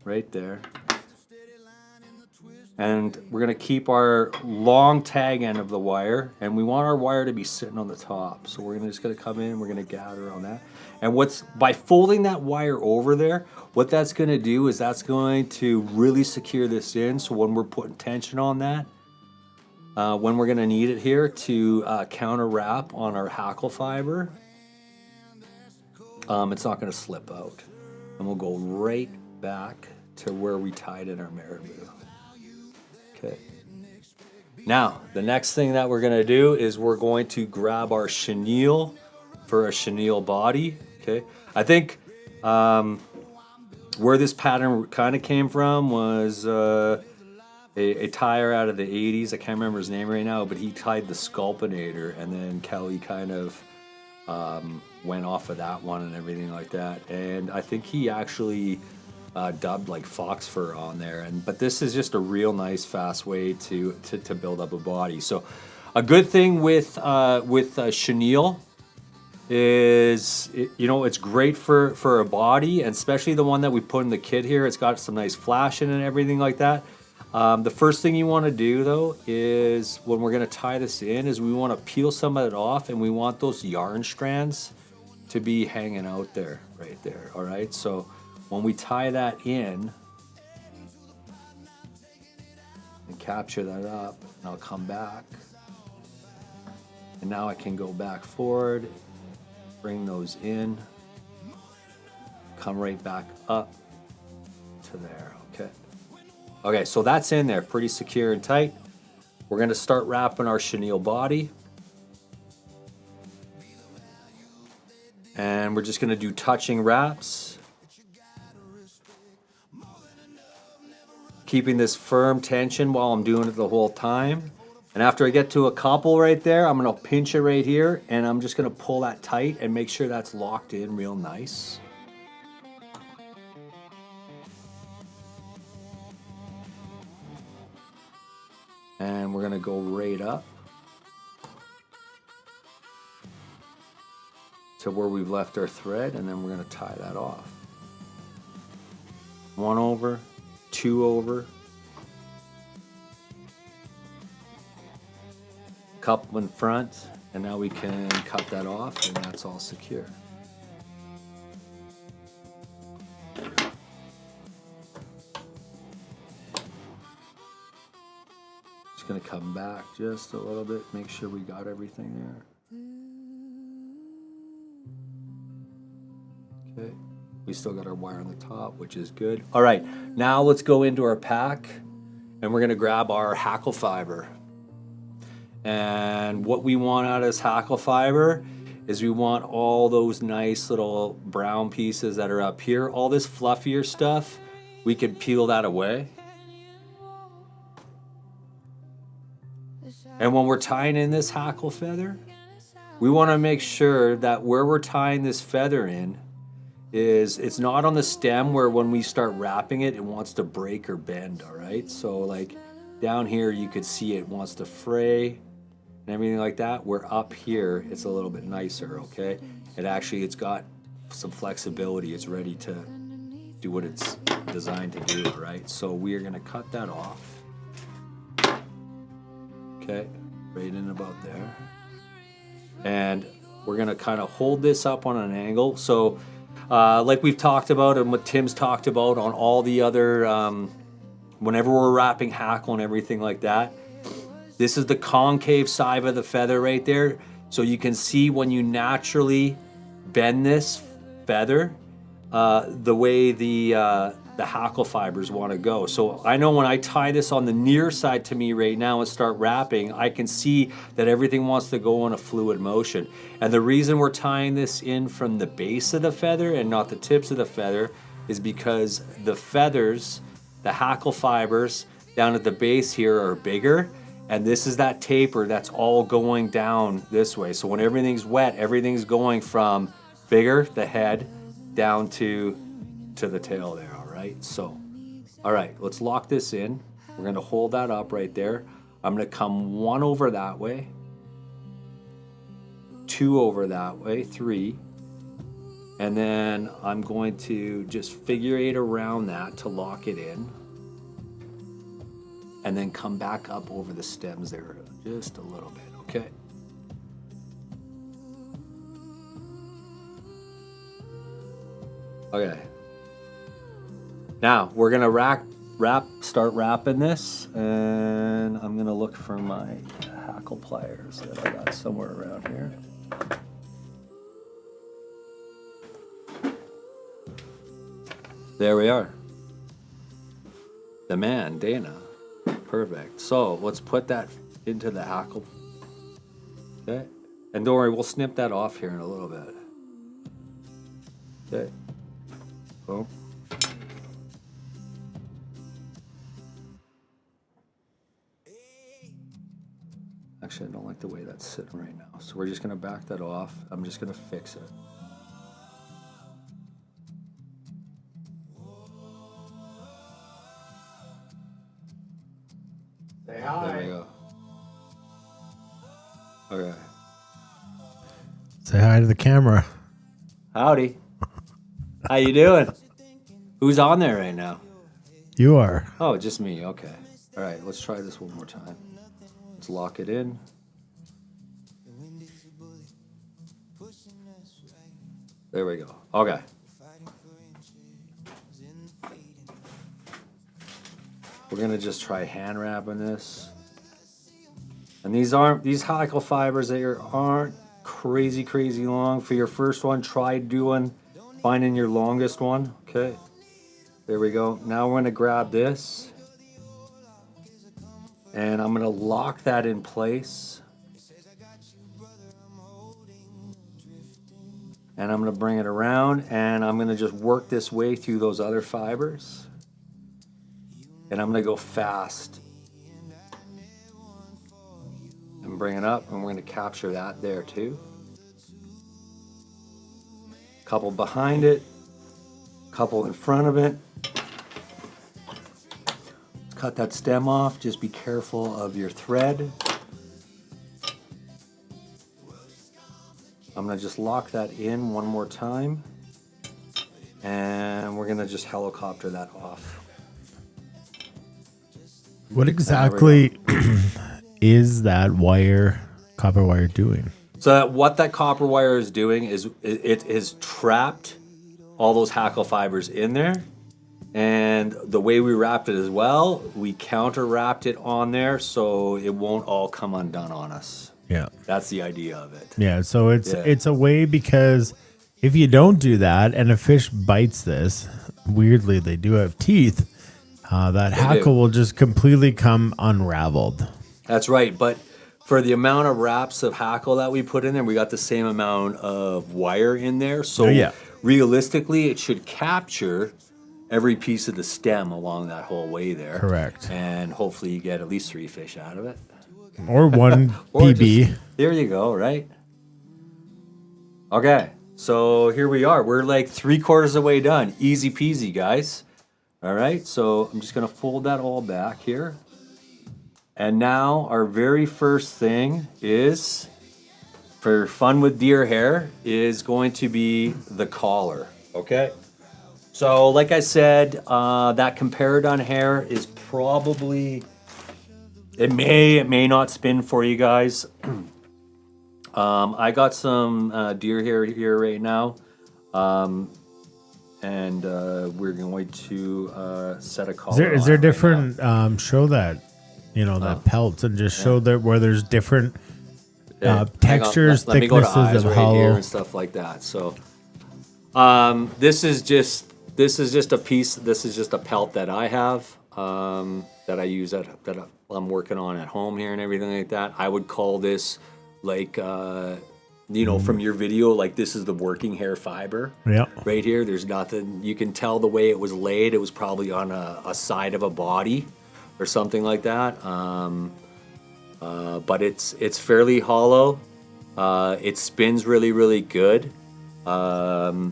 Right there. And we're going to keep our long tag end of the wire, and we want our wire to be sitting on the top. So we're just going to come in, we're going to gather on that. And by folding that wire over there, what that's going to do is that's going to really secure this in. So when we're putting tension on that, when we're going to need it here to counter wrap on our hackle fiber, it's not going to slip out. And we'll go right back to where we tied in our marabou. Okay. Now, the next thing that we're going to do is we're going to grab our chenille for a chenille body. Okay. I think where this pattern kind of came from was a tire out of the 80s. I can't remember his name right now, but he tied the Sculpinator, and then Kelly kind of went off of that one and everything like that. And I think he actually dubbed like fox fur on there, but this is just a real nice fast way to build up a body. So a good thing with chenille is it's great for a body, and especially the one that we put in the kit here. It's got some nice flashing and everything like that. The first thing you want to do though is when we're going to tie this in is we want to peel some of it off, and we want those yarn strands to be hanging out there, right there. All right, so when we tie that in and capture that up, and I'll come back, and now I can go back forward, bring those in, come right back up to there. Okay, so that's in there, pretty secure and tight. We're going to start wrapping our chenille body, and we're just going to do touching wraps, keeping this firm tension while I'm doing it the whole time. And after I get to a couple right there, I'm going to pinch it right here, and I'm just going to pull that tight and make sure that's locked in real nice. And we're going to go right up. to where we've left our thread, and then we're going to tie that off. 1 over, 2 over, couple in front, and now we can cut that off, and that's all secure. Just gonna come back just a little bit, make sure we got everything there. Okay, we still got our wire on the top, which is good. All right, now let's go into our pack, and we're gonna grab our hackle fiber. And what we want out of this hackle fiber is we want all those nice little brown pieces that are up here. All this fluffier stuff, we can peel that away. And when we're tying in this hackle feather, we want to make sure that where we're tying this feather in is it's not on the stem where when we start wrapping it, it wants to break or bend, all right? So like down here, you could see it wants to fray and everything like that. Where up here, it's a little bit nicer, okay? It's got some flexibility. It's ready to do what it's designed to do, right? So we are gonna cut that off. Okay, right in about there. And we're gonna kind of hold this up on an angle. So like we've talked about and what Tim's talked about on all the other, whenever we're wrapping hackle and everything like that, this is the concave side of the feather right there. So you can see when you naturally bend this feather, the way the hackle fibers want to go. So I know when I tie this on the near side to me right now and start wrapping, I can see that everything wants to go in a fluid motion. And the reason we're tying this in from the base of the feather and not the tips of the feather is because the feathers, the hackle fibers down at the base here are bigger. And this is that taper that's all going down this way. So when everything's wet, everything's going from bigger, the head, down to the tail there, all right? So, all right, let's lock this in. We're gonna hold that up right there. I'm gonna come 1 over that way, 2 over that way, 3. And then I'm going to just figure 8 around that to lock it in. And then come back up over the stems there just a little bit, okay? Okay. Now we're gonna start wrapping this, and I'm gonna look for my hackle pliers that I got somewhere around here. There we are. The man, Dana. Perfect. So let's put that into the hackle. Okay. And don't worry, we'll snip that off here in a little bit. Okay. Boom. Actually, I don't like the way that's sitting right now. So we're just going to back that off. I'm just going to fix it. Say hi. There we go. Okay. Say hi to the camera. Howdy. How you doing? Who's on there right now? You are. Oh, just me. Okay. All right, let's try this one more time. Let's lock it in. There we go. Okay. We're gonna just try hand wrapping this. And these hackle fibers aren't crazy long. For your first one, try finding your longest one. Okay. There we go. Now we're gonna grab this. And I'm gonna lock that in place. And I'm gonna bring it around and I'm gonna just work this way through those other fibers. And I'm gonna go fast. And bring it up and we're gonna capture that there too. Couple behind it, couple in front of it. Cut that stem off, just be careful of your thread. I'm I'm gonna just lock that in one more time. And we're gonna just helicopter that off. What exactly is that copper wire doing? So what that copper wire is doing is it is trapped all those hackle fibers in there. And the way we wrapped it as well, we counter wrapped it on there so it won't all come undone on us. Yeah. That's the idea of it. Yeah, so it's a way, because if you don't do that and a fish bites this, weirdly they do have teeth, that hackle will just completely come unraveled. That's right, but for the amount of wraps of hackle that we put in there, we got the same amount of wire in there. So realistically, it should capture every piece of the stem along that whole way there. Correct. And hopefully you get at least 3 fish out of it. Or one PB. There you go, right? Okay, so here we are. We're like 3/4 of the way done. Easy peasy, guys. All right, so I'm just going to fold that all back here. And now our very first thing is, for fun with deer hair, is going to be the collar, okay? So like I said, that Comparadon hair is probably, it may not spin for you guys. I got some deer hair here right now. And we're going to set a collar. Is there different, show that, that pelts, and just show that where there's different textures, let me go to thicknesses eyes of right hollow. here and stuff like that. So this is just a piece. This is just a pelt that I have that I use that I'm working on at home here and everything like that. I would call this like from your video, like this is the working hair fiber. Yeah. Right here. There's nothing. You can tell the way it was laid. It was probably on a side of a body or something like that. But it's fairly hollow. It spins really, really good. The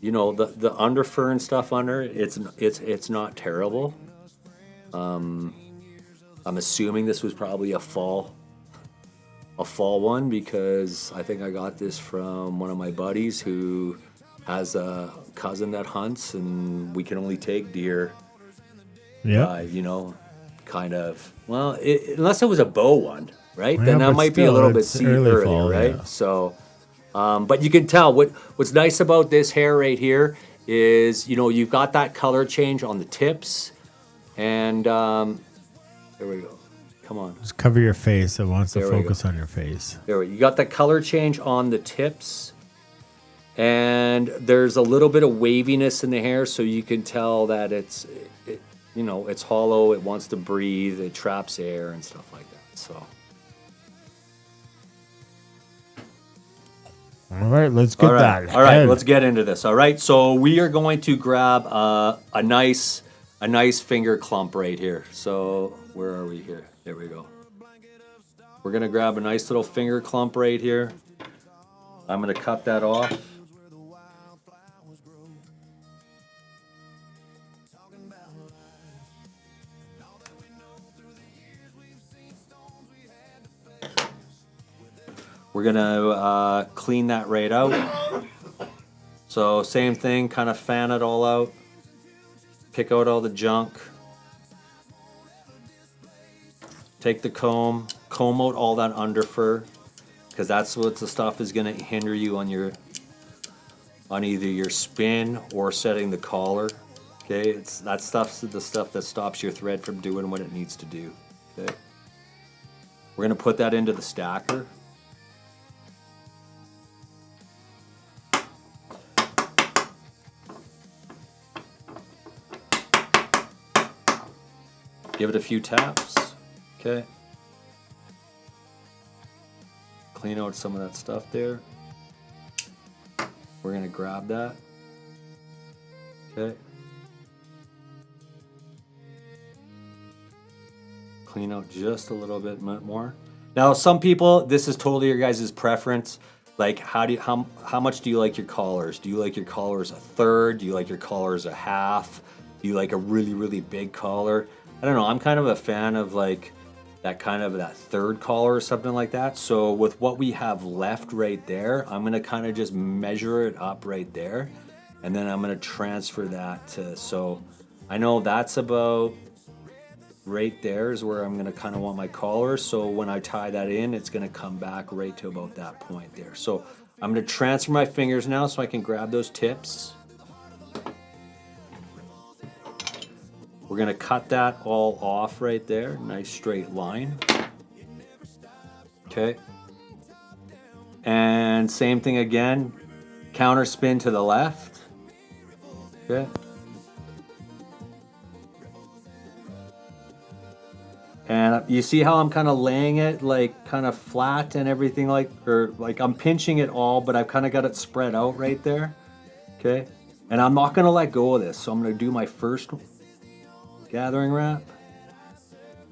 underfur and stuff under it's not terrible. I'm assuming this was probably a fall one, because I think I got this from one of my buddies who has a cousin that hunts, and we can only take deer. Yeah. Kind of. Well, unless it was a bow one, right? Yeah, then that but might be a still, little bit it's early earlier, fall, right? yeah. So, but you can tell what's nice about this hair right here is you've got that color change on the tips, and there we go. Come on. Just cover your face. It wants to There we focus on your face. There we go. You got the color change on the tips, and there's a little bit of waviness in the hair, so you can tell that it's hollow. It wants to breathe. It traps air and stuff like that. So. All right, let's get that. All right, let's get into this. All right, so we are going to grab a nice finger clump right here. So where are we here? There we go. We're gonna grab a nice little finger clump right here. I'm gonna cut that off. We're gonna clean that right out. So same thing, kind of fan it all out. Pick out all the junk. Take the comb out all that underfur, because that's what the stuff is gonna hinder you on either your spin or setting the collar. Okay, the stuff that stops your thread from doing what it needs to do. Okay. We're gonna put that into the stacker. Give it a few taps. Okay. Clean out some of that stuff there. We're gonna grab that. Okay. Clean out just a little bit more. Now, some people, this is totally your guys' preference. Like, how much do you like your collars? Do you like your collars a third? Do you like your collars a half? Do you like a really, really big collar? I don't know. I'm kind of a fan of like that third collar or something like that. So with what we have left right there, I'm gonna kind of just measure it up right there, and then I'm gonna transfer that to, so I know that's about right there is where I'm gonna kind of want my collar. So when I tie that in, it's gonna come back right to about that point there. So I'm gonna transfer my fingers now so I can grab those tips. We're gonna cut that all off right there, nice straight line. Okay. And same thing again, counter spin to the left. Okay. And you see how I'm kind of laying it like kind of flat and everything, like, or like I'm pinching it all, but I've kind of got it spread out right there. Okay. And I'm not gonna let go of this. So I'm gonna do my first gathering wrap,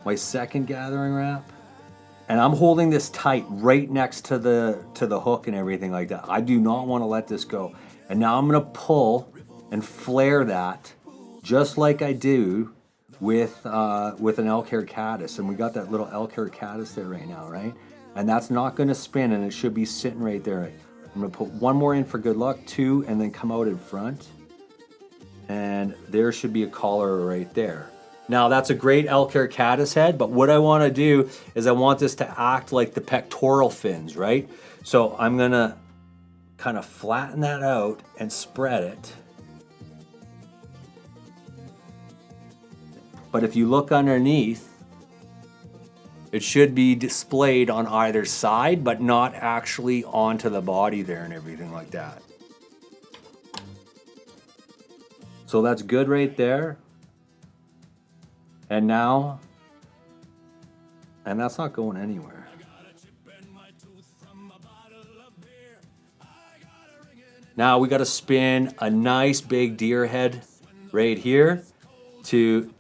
my second gathering wrap, and I'm holding this tight right next to the hook and everything like that. I do not want to let this go. And now I'm gonna pull and flare that just like I do with an elk hair caddis. And we got that little elk hair caddis there right now, right? And that's not gonna spin, and it should be sitting right there. I'm gonna put one more in for good luck, 2, and then come out in front. And there should be a collar right there. Now that's a great elk hair caddis head, but what I want to do is I want this to act like the pectoral fins, right? So I'm gonna kind of flatten that out and spread it. But if you look underneath, it should be displayed on either side, but not actually onto the body there and everything like that. So that's good right there. And now, and that's not going anywhere. Now we got to spin a nice big deer head right here to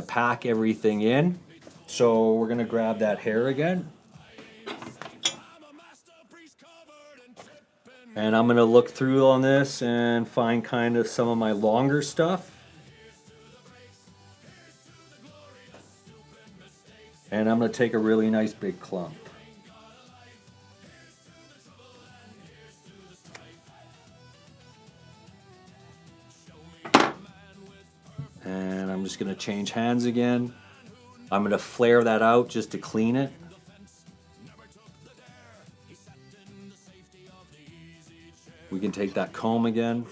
pack everything in. So we're gonna grab that hair again. And I'm gonna look through on this and find kind of some of my longer stuff. And I'm gonna take a really nice big clump. And I'm just gonna change hands again. I'm gonna flare that out just to clean it. We can take that comb again.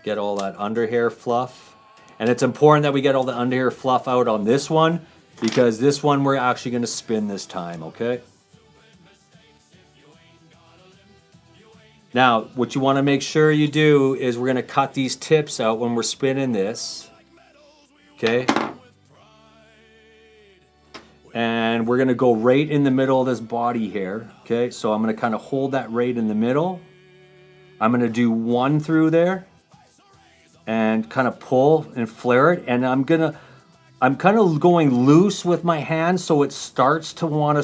Get all that underhair fluff. And it's important that we get all the underhair fluff out on this one, because this one we're actually gonna spin this time, okay? Now, what you wanna make sure you do is we're gonna cut these tips out when we're spinning this, okay? And we're gonna go right in the middle of this body here, okay? So I'm gonna kind of hold that right in the middle. I'm gonna do one through there and kind of pull and flare it. And I'm kind of going loose with my hand so it starts to want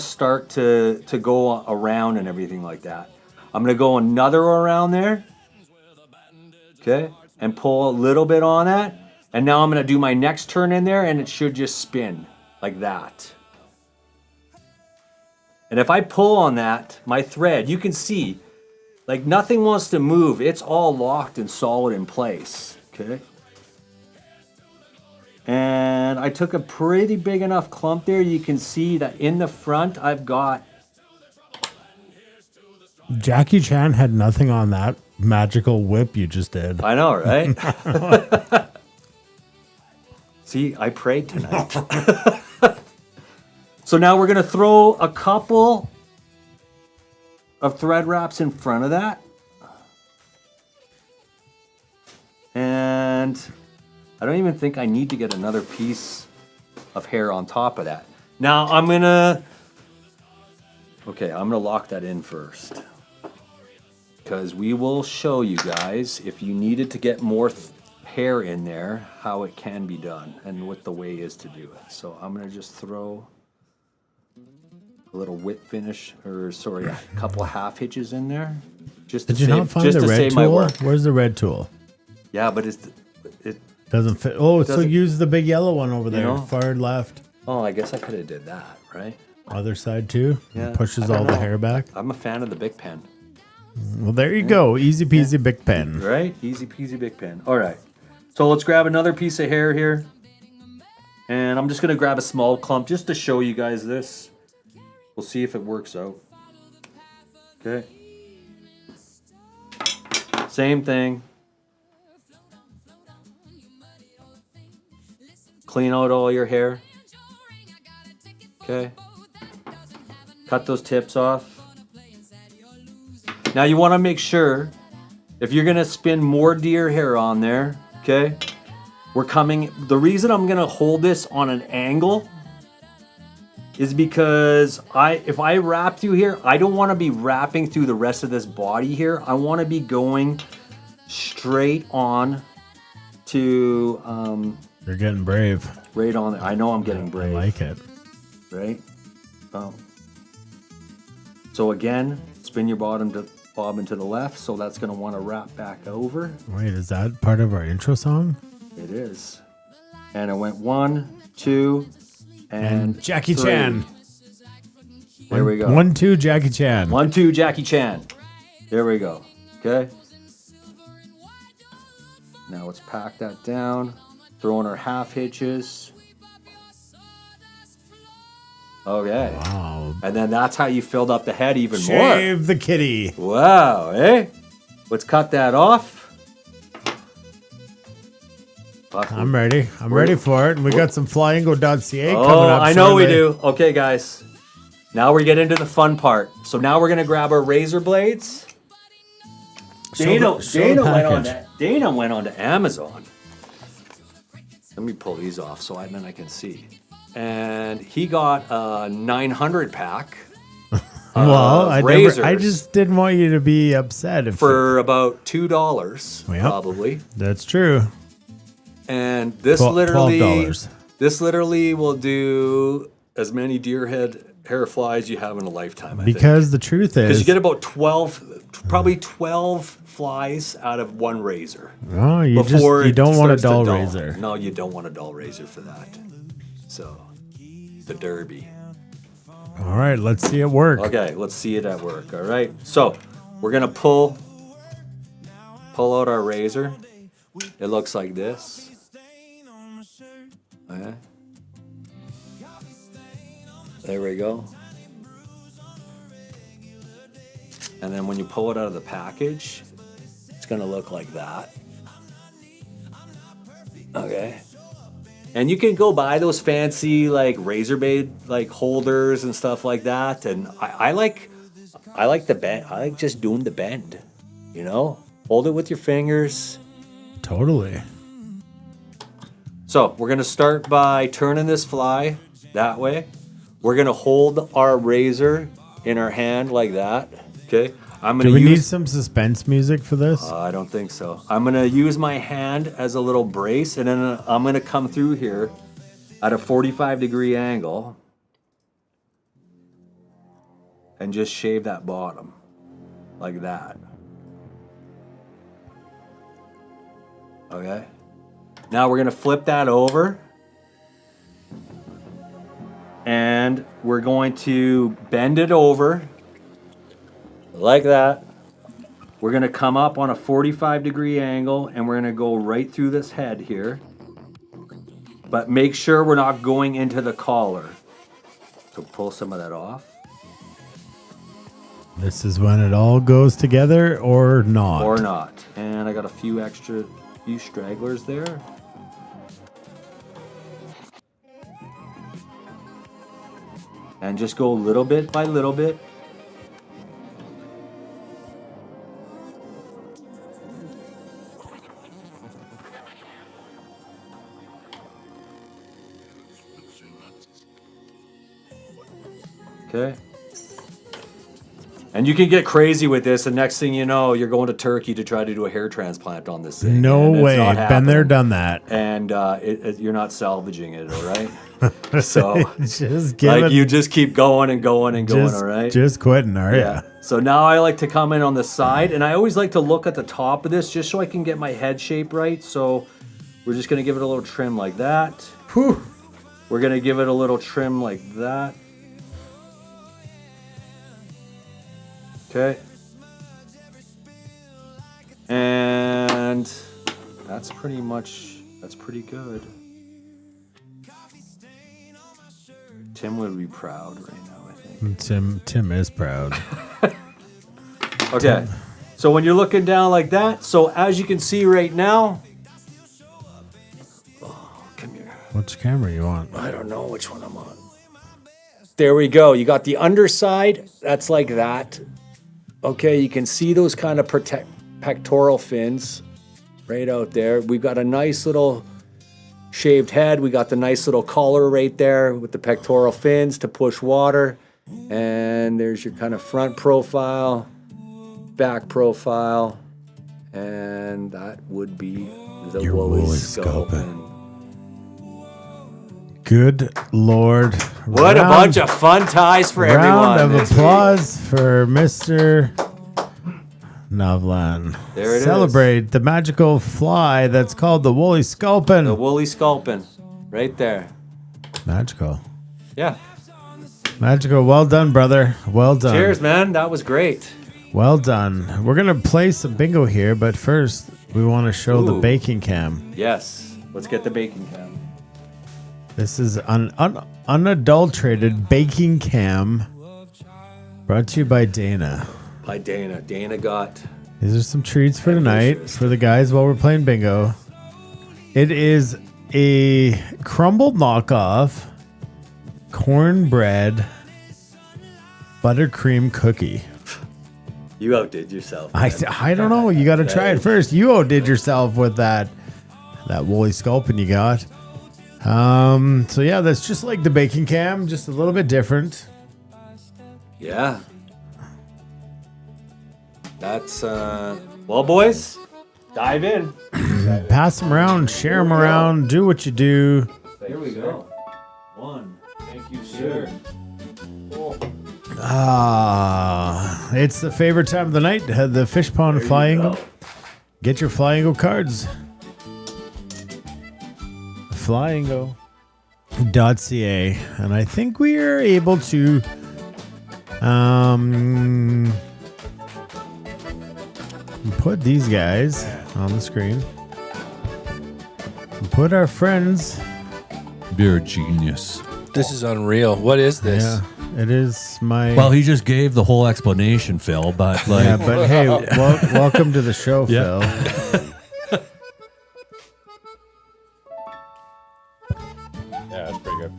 to go around and everything like that. I'm gonna go another around there, okay? And pull a little bit on that. And now I'm gonna do my next turn in there, and it should just spin like that. And if I pull on that, my thread, you can see, like nothing wants to move. It's all locked and solid in place, okay? And I took a pretty big enough clump there. You can see that in the front, I've got... Jackie Chan had nothing on that magical whip you just did. I know, right? See, I prayed tonight. So now we're going to throw a couple of thread wraps in front of that. And I don't even think I need to get another piece of hair on top of that. Now I'm going to lock that in first, because we will show you guys, if you needed to get more hair in there, how it can be done and what the way is to do it. So I'm going to just throw a little whip finish, or sorry, a couple half hitches in there. Just Did you not find the red tool? Where's the red tool? Yeah, but Doesn't fit. Oh, so Doesn't- use the big yellow one over there, know? far left. Oh, I guess I could have did that, right? Other side too. Yeah. Pushes I don't all the know. hair back. I'm a fan of the big pen. Well, there you go. Easy peasy, big pen. Right? Easy peasy big pen. All right. So let's grab another piece of hair here. And I'm just going to grab a small clump just to show you guys this. We'll see if it works out. Okay. Same thing. Clean out all your hair. Okay. Cut those tips off. Now you want to make sure, if you're going to spin more deer hair on there, okay, the reason I'm going to hold this on an angle is because if I wrap through here, I don't want to be wrapping through the rest of this body here. I want to be going straight on to... You're getting brave. Right on there. I know I'm getting brave. I like it. Right? So again, spin your bobbin to the left, so that's going to want to wrap back over. Wait, is that part of our intro song? It is. And it went 1, 2, and Jackie 3. Chan. There we go. 1, 2, Jackie Chan. 1, 2, Jackie Chan. There we go. Okay. Now let's pack that down. Throw in our half hitches. Okay. Wow. And then that's how you filled up the head even more. Shave the kitty. Wow, eh? Let's cut that off. I'm ready. I'm ready for it. And we got some flyingo.ca coming Oh, up. I know we shortly. do. Okay, guys. Now we get into the fun part. So now we're going to grab our razor blades. Dana went on to Amazon. Let me pull these off so then I can see. And he got a 900 pack. Well, razors I just didn't want you to be upset for about $2, Yep. probably. That's true. And this literally will do as many deer hair flies you have in a lifetime. I think. Because the truth Because is, you get about 12 flies out of one razor. Oh, you don't want a dull razor. No, you don't want a dull razor for that. So, the Derby. All right, let's see it work. Okay, let's see it at work. All right. So, we're gonna pull out our razor. It looks like this. Okay. There we go. And then when you pull it out of the package, it's gonna look like that. Okay. And you can go buy those fancy like razor blade like holders and stuff like that. And I like the bend. I like just doing the bend. You know, hold it with your fingers. Totally. So we're gonna start by turning this fly that way. We're gonna hold our razor in our hand like that. Okay. Do we need some suspense music for this? I don't think so. I'm going to use my hand as a little brace, and then I'm going to come through here at a 45-degree angle and just shave that bottom like that. Okay. Now we're going to flip that over, and we're going to bend it over like that. We're going to come up on a 45-degree angle, and we're going to go right through this head here. But make sure we're not going into the collar. So pull some of that off. This is when it all goes together or not. Or not. And I got a few stragglers there. And just go little bit by little bit. Okay. And you can get crazy with this, and next thing you know, you're going to Turkey to try to do a hair transplant on this thing. No and it's way. not Been there, happening. done that. And you're not salvaging it, all right? So, just you just keep going and going and going, all right? Just quitting, are Yeah. So now I like to come in on the side, and I always like to look at the top of this just so I can get my head shape right. So We're just going to give it a little trim like that. Whew. We're going to give it a little trim like that. Okay. And that's pretty good. Tim would be proud right now, I think. Tim is proud. Okay. So when you're looking down like that, so as you can see right now, come here. Which camera you want? I don't know which one I'm on. There we go. You got the underside. That's like that. Okay, you can see those kind of pectoral fins right out there. We've got a nice little shaved head. We got the nice little collar right there with the pectoral fins to push water. And there's your kind of front profile, back profile, and that would be the Wooly Sculpin. Good Lord. What a bunch of fun ties for everyone. Round of applause for Mr. Novlan. There it Celebrate the magical fly that's called the Wooly Sculpin. The Wooly Sculpin. Right there. Magical. Yeah. Magical. Well done, brother. Well done. Cheers, man. That was great. Well done. We're going to play some bingo here, but first we want to show the baking cam. Yes. Let's get the baking cam. This is an unadulterated baking cam brought to you by Dana. By Dana. Dana got... These are some treats for tonight for the guys while we're playing bingo. It is a crumbled knockoff cornbread buttercream cookie. You outdid yourself. I don't know. You got to try it first. You outdid yourself with that Wooly Sculpin you got. So yeah, that's just like the baking cam, just a little bit different. Yeah. That's, well, boys, dive in. Pass them around, share them around, do what you do. Here we go. One. Thank you, sir. It's the favorite time of the night, the fish pond flying. Get your flyingo cards. Flyingo.ca, and I think we are able to put these guys on the screen. Put our friends. You're a genius. This is unreal. What is this? Yeah, it is my. Well, he just gave the whole explanation, Phil. But like, yeah, but hey, welcome to the show, Phil. Yeah, that's pretty good.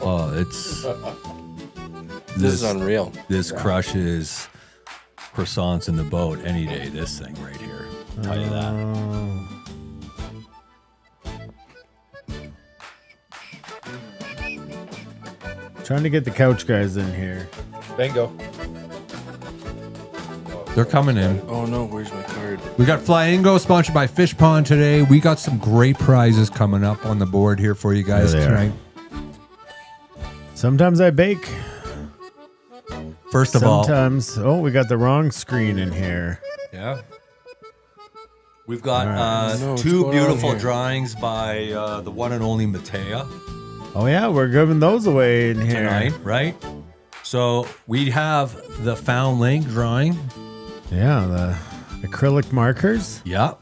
Oh, it's this is unreal. This crushes croissants in the boat any day. This thing right here, I'll tell you that. Trying to get the couch guys in here. Bingo. They're coming in. Oh no, where's my card? We got Flyingo sponsored by Fish Pond today. We got some great prizes coming up on the board here for you guys tonight. Sometimes I bake. First of all, we got the wrong screen in here. Yeah. We've got two beautiful drawings by the one and only Matea. Oh yeah, we're giving those away in here tonight, right? So we have the found link drawing. Yeah, the acrylic markers. Yep.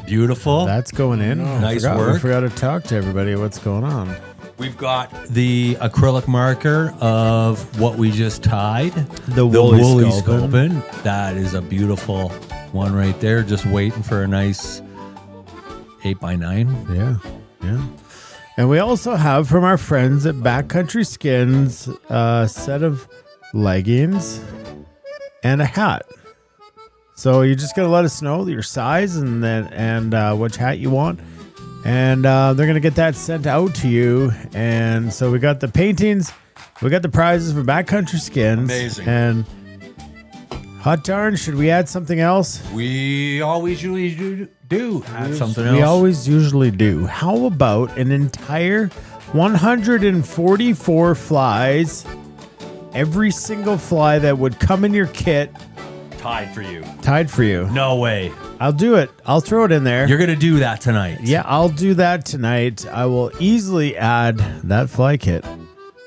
Beautiful. That's going in. Nice work. We forgot to talk to everybody. What's going on? We've got the acrylic marker of what we just tied. The Wooly Sculpin. That is a beautiful one right there. Just waiting for a nice 8x9. Yeah. And we also have from our friends at Backcountry Skins a set of leggings and a hat. So you just gotta let us know your size and which hat you want, and they're gonna get that sent out to you. And so we got the paintings, we got the prizes for Backcountry Skins. Amazing. And hot darn, should we add something else? We always usually do add something else. We always usually do. How about an entire 144 flies? Every single fly that would come in your kit tied for you? Tied for you. No way. I'll do it. I'll throw it in there. You're going to do that tonight. Yeah, I'll do that tonight. I will easily add that fly kit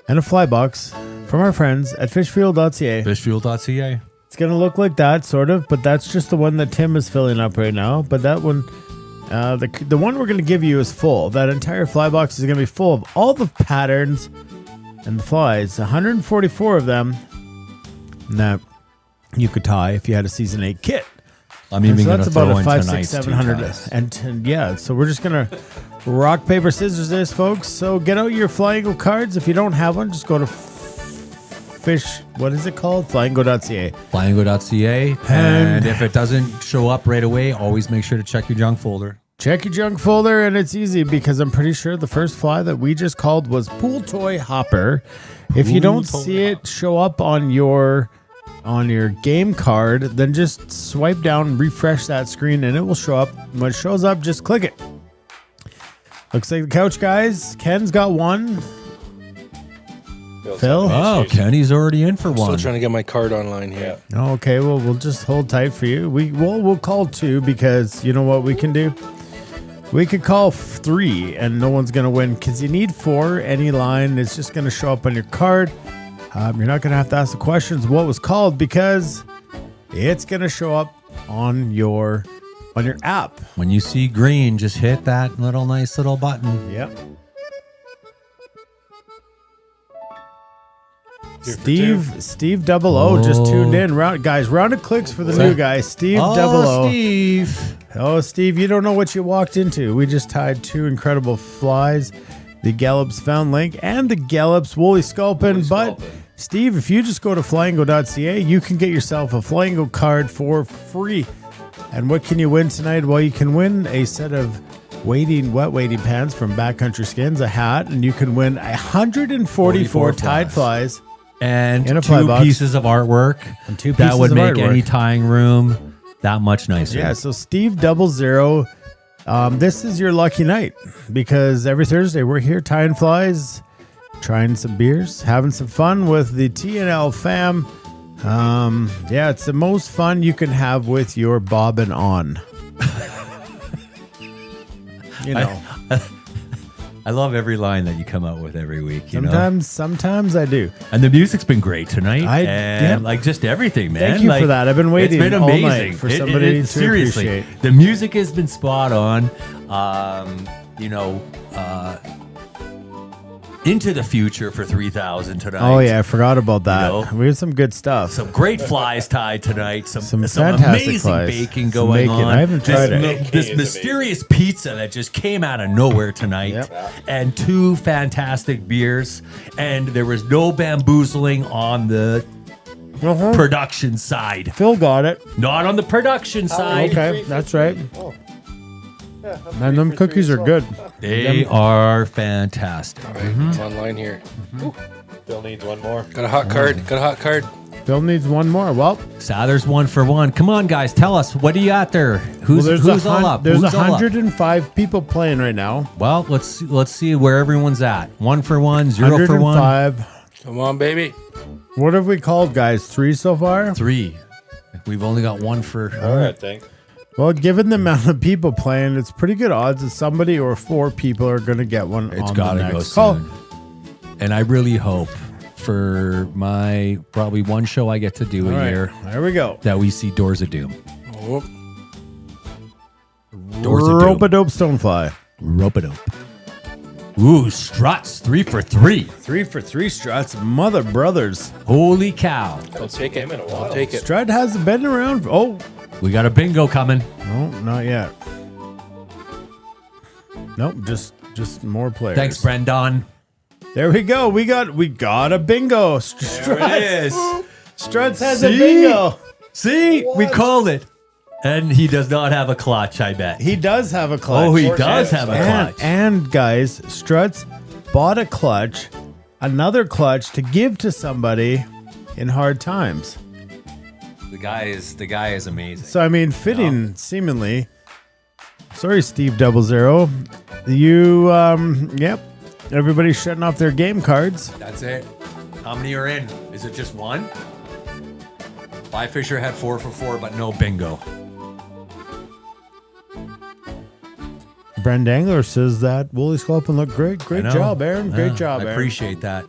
and a fly box from our friends at fishfuel.ca. Fishfuel.ca. It's going to look like that, sort of, but that's just the one that Tim is filling up right now. But that one, the one we're going to give you is full. That entire fly box is going to be full of all the patterns and the flies. 144 of them that you could tie if you had a Season 8 kit. I'm even going to throw in 500, tonight's 600, 700. And yeah, so we're just going to rock, paper, scissors this, folks. So get out your Flyingo cards. If you don't have one, just go to what is it called? Flyingo.ca. Flyingo.ca. And if it doesn't show up right away, always make sure to check your junk folder. Check your junk folder, and it's easy because I'm pretty sure the first fly that we just called was Pool Toy Hopper. If you don't see it show up on your game card, then just swipe down, refresh that screen, and it will show up. When it shows up, just click it. Looks like the couch guys. Ken's got one. Phil? Oh, Kenny's already in for one. Still trying to get my card online here. Okay, well, we'll just hold tight for you. We'll call 2 because you know what we can do? We could call 3 and no one's going to win because you need 4. Any line, it's just going to show up on your card. You're not going to have to ask the questions what was called because it's going to show up on your app. When you see green, just hit that nice little button. Yep. Steve Double O just tuned in. Round of clicks for the new guy, Steve Double O. Steve, you don't know what you walked into. We just tied 2 incredible flies, the Gallup's Found Link and the Gallup's Wooly Sculpin. But Steve, if you just go to flyingo.ca, you can get yourself a Flyingo card for free. And what can you win tonight? Well, you can win a set of wet wading pants from Backcountry Skins, a hat, and you can win 144 tied flies. And in a 2 box. pieces of artwork that would make any tying room that much nicer. Yeah, so Steve 00, this is your lucky night because every Thursday we're here tying flies, trying some beers, having some fun with the TNL fam. Yeah, it's the most fun you can have with your bobbin on. You know. I love every line that you come out with every week. Sometimes I do. And the music's been great tonight. Like just everything, man. Thank you for that. I've been waiting it's been all amazing. night for somebody to seriously, appreciate. The music has been spot on. Into the future for 3,000 tonight. Oh yeah, I forgot about that. We have some good stuff. Some great flies tied tonight. Some fantastic amazing flies. baking going on. I haven't tried it. This mysterious pizza that just came out of nowhere tonight. And 2 fantastic beers. And there was no bamboozling on the production side. Phil got it. Not on the production side. Okay, that's right. And them cookies are good. They are fantastic. All right, it's online here. Phil needs one more. Got a hot card. Phil needs one more. Well, Sather's 1 for 1. Come on, guys, tell us, what do you got there? Who's all up? There's Who's all up? 105 people playing right now. Well, let's see where everyone's at. 1 for 1, 0 for 1. 105. Come on, baby. What have we called, guys? 3 so far? 3. We've only got 1 for. All right, thanks. Well, given the amount of people playing, it's pretty good odds that somebody or 4 people are going to get one. It's got to go call. soon. And I really hope for my probably one show I get to do a year. There we go. That we see Doors of Doom. Oh. Doors of Doom. Rope-a-dope stonefly. Rope-a-dope. Ooh, struts. 3 for 3. 3 for 3 struts. Mother brothers. Holy cow. I'll take it. I'll take it. Strut hasn't been around. Oh. We got a bingo coming. No, not yet. Nope, just more players. Thanks, Brendan. There we go. We got a bingo. Struts. There it is. Struts has a bingo. See? We called it. And he does not have a clutch, I bet. He does have a clutch. Oh, he does have a clutch. And guys, Struts bought a clutch, another clutch to give to somebody in hard times. The guy is amazing. So I mean, fitting seemingly. Sorry, Steve 00. You yep. Everybody's shutting off their game cards. That's it. How many are in? Is it just 1? Fly Fisher had 4 for 4, but no bingo. Brent Dangler says that Wooly Sculpin looked great. Great job, Aaron. Great job, I Aaron. appreciate that.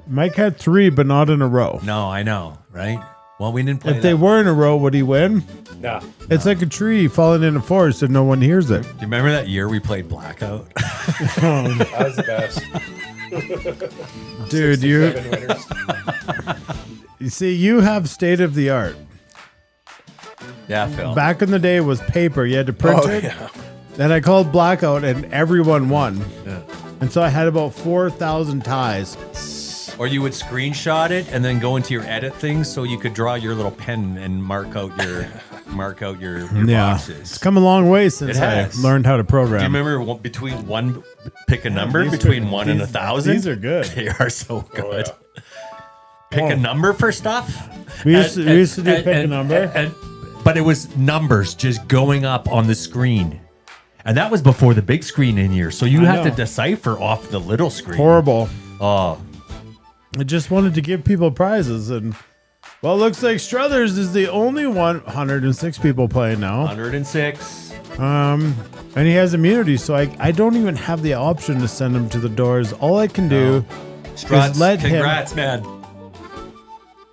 Mike had 3, but not in a row. No, I know, right? Well, we didn't play If they were in a row, would he win? Nah. It's like a tree falling in a forest and no one hears it. Do you remember that year we played Blackout? That was the best. Dude, 67 winners. you see, you have state of the art. Yeah, Phil. Back in the day, it was paper. You had to print it. Yeah. Then I called Blackout and everyone won. Yeah. And so I had about 4,000 ties. Or you would screenshot it and then go into your edit things so you could draw your little pen and mark out your boxes. It's come a long way since I learned how to program. Do you remember pick a number between 1 and 1,000? These are good. They are so good. Oh, yeah. Pick a number for stuff. We used to do pick a number. But it was numbers just going up on the screen. And that was before the big screen in here. So you have to decipher off the little screen. Horrible. Oh. I just wanted to give people prizes. And, well, it looks like Struthers is the only one. 106 people playing now. 106. And he has immunity, so I don't even have the option to send him to the doors. All I can do Struts, is let him. congrats, man.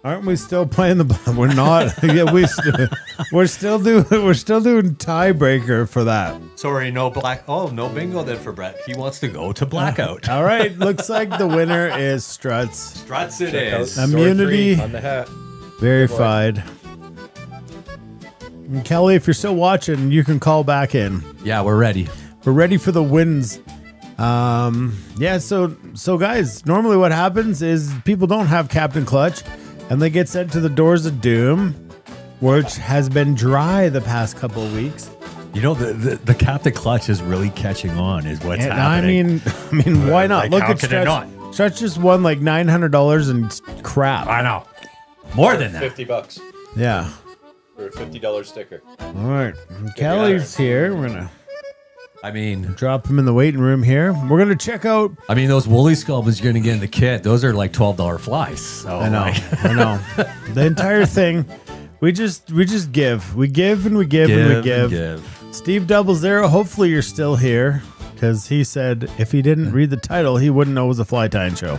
Aren't we still playing the? We're not. Yeah, we're still doing tiebreaker for that. Sorry, no bingo then for Brett. He wants to go to Blackout. All right, looks like the winner is Struts. Struts it is. Immunity on the hat. verified. And Kelly, if you're still watching, you can call back in. Yeah, we're ready. We're ready for the wins. Yeah, so guys, normally what happens is people don't have Captain Clutch and they get sent to the Doors of Doom, which has been dry the past couple of weeks. You know, the Captain Clutch is really catching on, is what's happening. I mean, why not? Like, Look how at can it Stretch. not? Stretch just won like $900 in crap. I know. More than that. $50 Yeah. for a $50 sticker. All right. Kelly's here. We're going to drop him in the waiting room here. We're going to check out. I mean, those Wooly Sculpins you're going to get in the kit, those are like $12 flies. So I know. I know. The entire thing, we just give. We give and we give and we give. Steve 00, hopefully you're still here, because he said if he didn't read the title, he wouldn't know it was a Fly Tying show.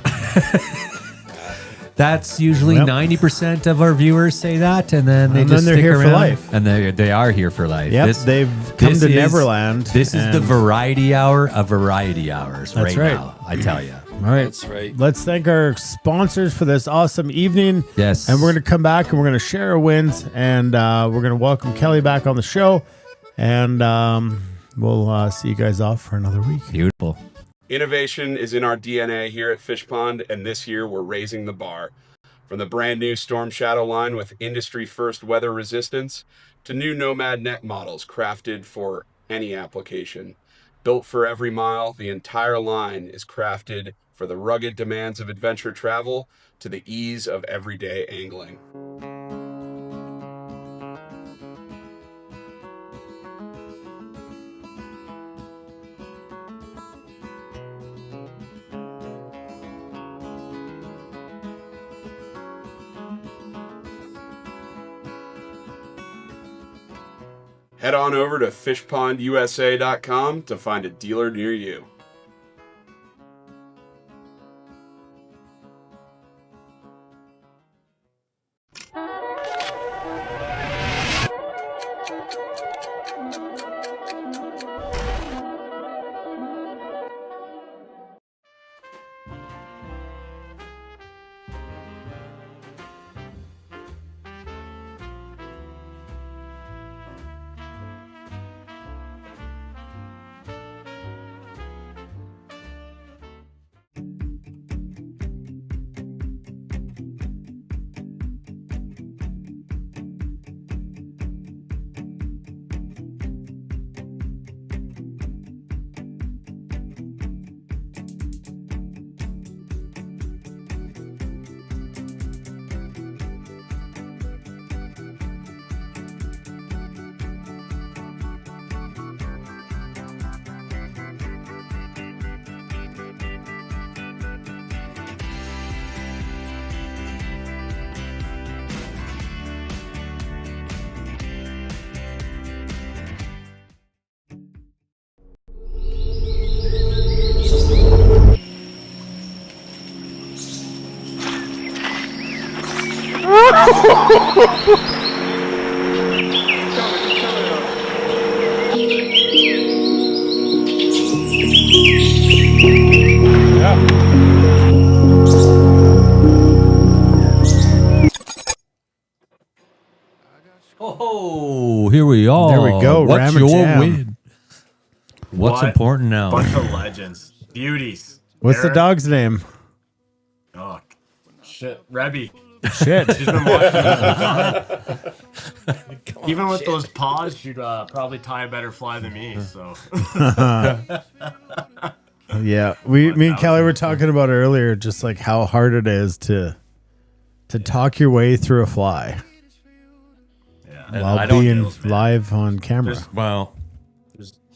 That's usually 90% of our viewers say that, and then they just they're stick here for around, life. and they are here for life. Yep, they've come to Neverland. This is the variety hour of variety hours. That's right right. now, I tell you. All right. That's right. Let's thank our sponsors for this awesome evening. Yes. And we're going to come back and we're going to share our wins, and we're going to welcome Kelly back on the show, and we'll see you guys off for another week. Beautiful. Innovation is in our DNA here at Fish Pond, and this year we're raising the bar. From the brand new Storm Shadow line with industry-first weather resistance to new Nomad neck models crafted for any application. Built for every mile, the entire line is crafted for the rugged demands of adventure travel to the ease of everyday angling. Head on over to fishpondusa.com to find a dealer near you. Oh, here we are. There we go. What's Ram and your jam. win? What's important now? Bunch of legends, beauties. What's the dog's name? Oh, shit, Rebby. Shit. She's been watching. Even with those paws, she'd probably tie a better fly than me. So. Yeah, me and Kelly were talking about earlier, just like how hard it is to talk your way through a fly. Yeah. While being live on camera.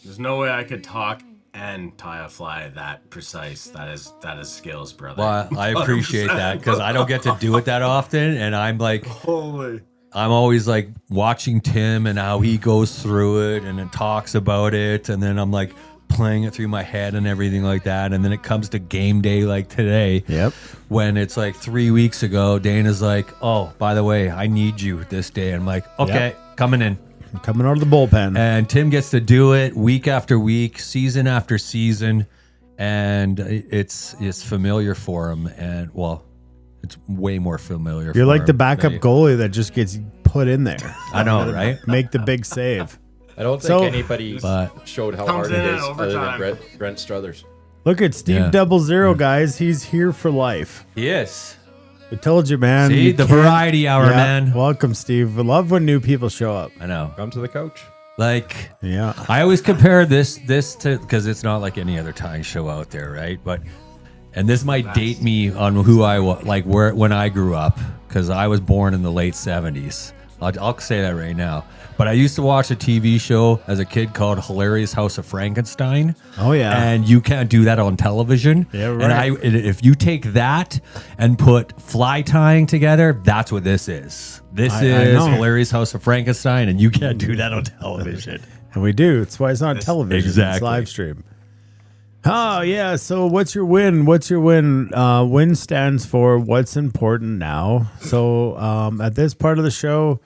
There's no way I could talk and tie a fly that precise. That is skills, brother. Well, I appreciate that because I don't get to do it that often, and I'm like, holy. I'm always like watching Tim and how he goes through it and then talks about it, and then I'm like playing it through my head and everything like that, and then it comes to game day like today. Yep. When it's like 3 weeks ago, Dana's like, "Oh, by the way, I need you this day." I'm like, "Okay, coming in." Coming out of the bullpen. And Tim gets to do it week after week, season after season, and it's familiar for him. And well, it's way more familiar. You're for like him the backup than- goalie that just gets put in there. I know, right? Make the big save. I don't think anybody But- showed how Comes hard it in is at other than overtime. Brent Struthers. Look at Steve Yeah. 00, guys. He's here for life. Yes. I told you, man. See, You the can't- variety hour, man. Welcome, Steve. We love when new people show up. I know. Come to the coach. Like, Yeah. I always compare this to, because it's not like any other tying show out there, right? But, and this might date me on who I was, like when I grew up, because I was born in the late 70s. I'll say that right now. But I used to watch a TV show as a kid called Hilarious House of Frankenstein. Oh, yeah. And you can't do that on television. Yeah, right. And if you take that and put fly tying together, that's what this is. This I is know. Hilarious House of Frankenstein, and you can't do that on television. And we do. That's why it's not television. It's Exactly. live stream. Oh, yeah. So what's your win? What's your win? Win stands for what's important now. So at this part of the show,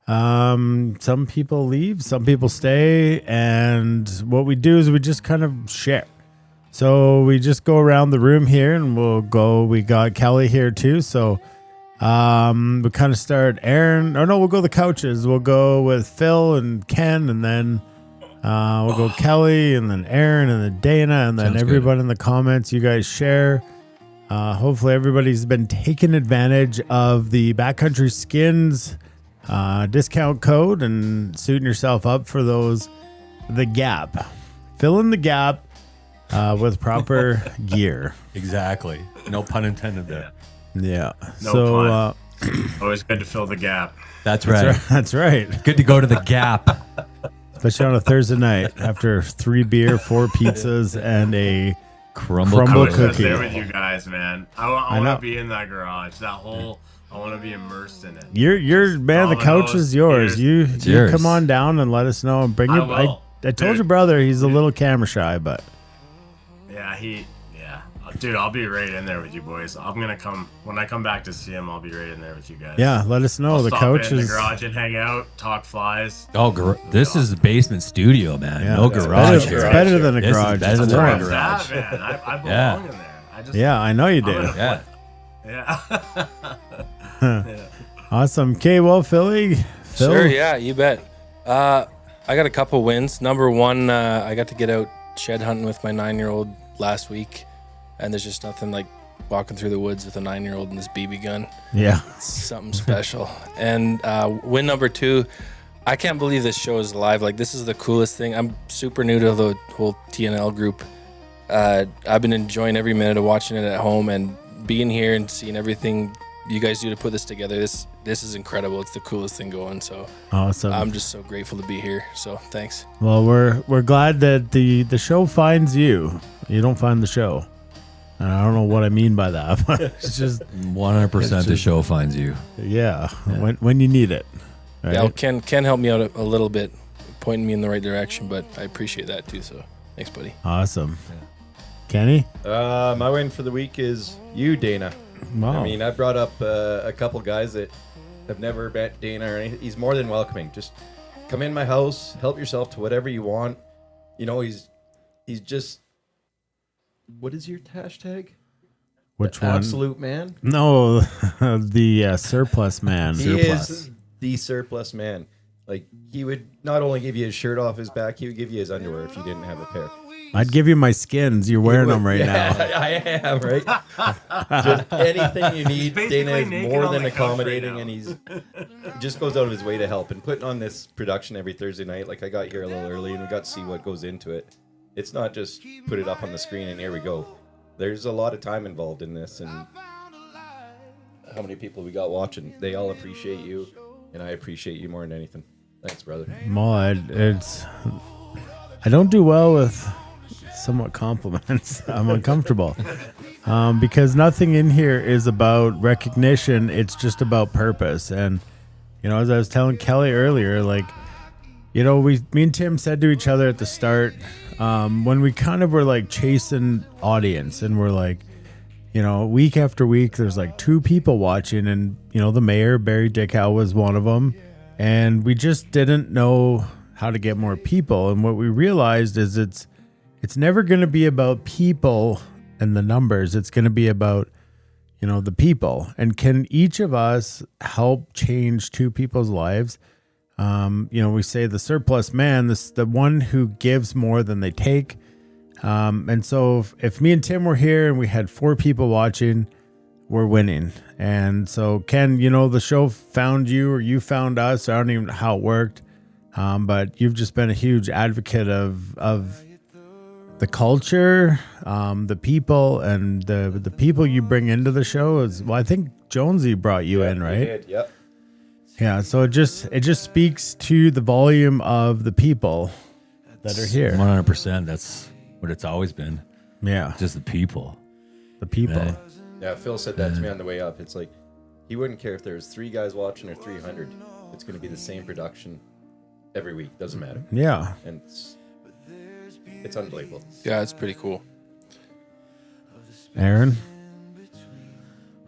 some people leave, some people stay. And what we do is we just kind of share. So we just go around the room here and we got Kelly here too. So we kind of start Aaron. Oh, no, we'll go the couches. We'll go with Phil and Ken, and then we'll go Kelly, and then Aaron, and then Dana, and then Sounds everyone in the comments. You guys share. Hopefully everybody's been taking advantage of the Backcountry Skins discount code and suiting yourself up for the gap. Fill in the gap with proper gear. Exactly. No pun intended there. Yeah. No So Always good to fill the gap. That's right. that's right. Good to go to the Gap. Especially on a Thursday night after 3 beer, 4 pizzas, and a Crumble I crumble wish I was cookie. there with you guys, man. I I want know. to be in that garage. That whole, I want to be immersed in it. You're man. The couch is yours. You yours. come on down and let us know and bring your. I will. I told Dude. your brother he's a little camera shy, but Yeah, dude, I'll be right in there with you boys. I'm gonna come when I come back to see him. I'll be right in there with you guys. yeah, let us know. I'll The stop couch in is the garage and hang out, talk flies. Oh, this is the basement studio, man. Yeah, No it's garage better- here. it's better than a This is garage. better It's than a right. garage. Yeah, man, I belong Yeah. in there. I just yeah. I know you do. Yeah. yeah. Awesome. Okay, well, Phil. Sure, yeah, you bet. I got a couple wins. Number one, I got to get out shed hunting with my 9-year-old last week, and there's just nothing like walking through the woods with a 9-year-old and this BB gun. Yeah. It's something special. And win number two, I can't believe this show is live. Like, this is the coolest thing. I'm super new to the whole TNL group. I've been enjoying every minute of watching it at home and being here and seeing everything you guys do to put this together. This is incredible. It's the coolest thing going. So Awesome. I'm just so grateful to be here. So thanks. Well, we're glad that the show finds you. You don't find the show. And I don't know what I mean by that, but it's just 100% the show finds you. yeah. When you need it. Right? Yeah, well, Ken helped me out a little bit, pointing me in the right direction, but I appreciate that too. So thanks, buddy. Awesome. Kenny? My win for the week is you, Dana. Wow. I mean, I brought up a couple guys that have never met Dana or anything. He's more than welcoming. Just come in my house, help yourself to whatever you want. You know, he's just. What is your hashtag? Which The one? Absolute man? No, the surplus man. He is the surplus man. Like, he would not only give you his shirt off his back, he would give you his underwear if you didn't have a pair. I'd give you my skins. You're wearing them right now. I am, right? Just anything you need. Dana is more than accommodating, and he just goes out of his way to help. And putting on this production every Thursday night, like I got here a little early, and we got to see what goes into it. It's not just put it up on the screen and here we go. There's a lot of time involved in this, and how many people we got watching? They all appreciate you, and I appreciate you more than anything. Thanks, brother. I don't do well with somewhat compliments. I'm uncomfortable because nothing in here is about recognition. It's just about purpose. And, you know, as I was telling Kelly earlier, like, you know, me and Tim said to each other at the start, when we kind of were like chasing audience and we're like, you know, week after week, there's like 2 people watching, and, you know, the mayor, Barry Dickow, was one of them. And we just didn't know how to get more people. And what we realized is it's never going to be about people and the numbers. It's going to be about, you know, the people. And can each of us help change 2 people's lives? You know, we say the surplus man, the one who gives more than they take. And so if me and Tim were here and we had 4 people watching, we're winning. And so, Ken, you know, the show found you or you found us. I don't even know how it worked. But you've just been a huge advocate of the culture, the people, and the people you bring into the show. Well, I think Jonesy brought you in, right? He did, yep. Yeah, so it just speaks to the volume of the people that are here. 100%. That's what it's always been. Yeah. Just the people. The people. Right? Yeah, Phil said that to me on the way up. It's like, he wouldn't care if there was 3 guys watching or 300. It's going to be the same production every week. Doesn't matter. Yeah. And it's unbelievable. Yeah, it's pretty cool. Aaron?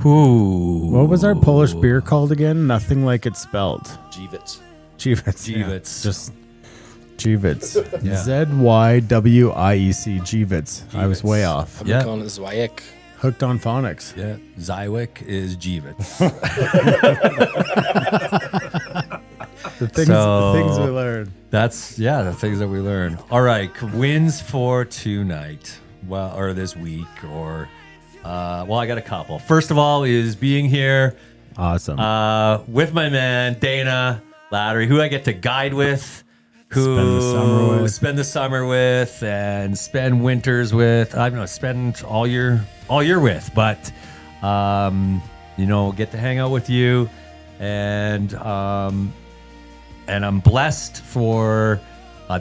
Ooh. What was our Polish beer called again? Nothing like it's spelled. Jivits. Jivits. Yeah. Just Jivits. Yeah. Zywiec. Jivits. I was way off. I've been calling it Zwyek. Hooked on phonics. Yeah. Zywiec is Jivits. The things we learned. That's, the things that we learned. All right. Wins for tonight. Well, or this week, or... I got a couple. First of all is being here. Awesome. With my man, Dana Lattery, who I get to guide with, who spend the summer with, and spend winters with. I don't know, spend all year with, but, you know, get to hang out with you. And I'm blessed for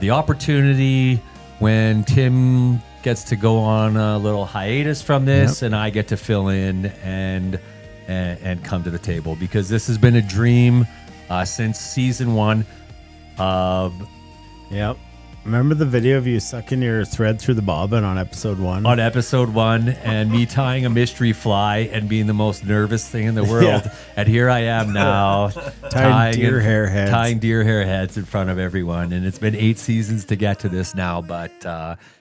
the opportunity when Tim gets to go on a little hiatus from this, and I get to fill in and come to the table, because this has been a dream since season 1 of. Yep. Remember the video of you sucking your thread through the bobbin on episode 1? On episode 1, and me tying a mystery fly and being the most nervous thing in the world. Yeah. And here I am now tying deer hair heads in front of everyone. And it's been 8 seasons to get to this now, but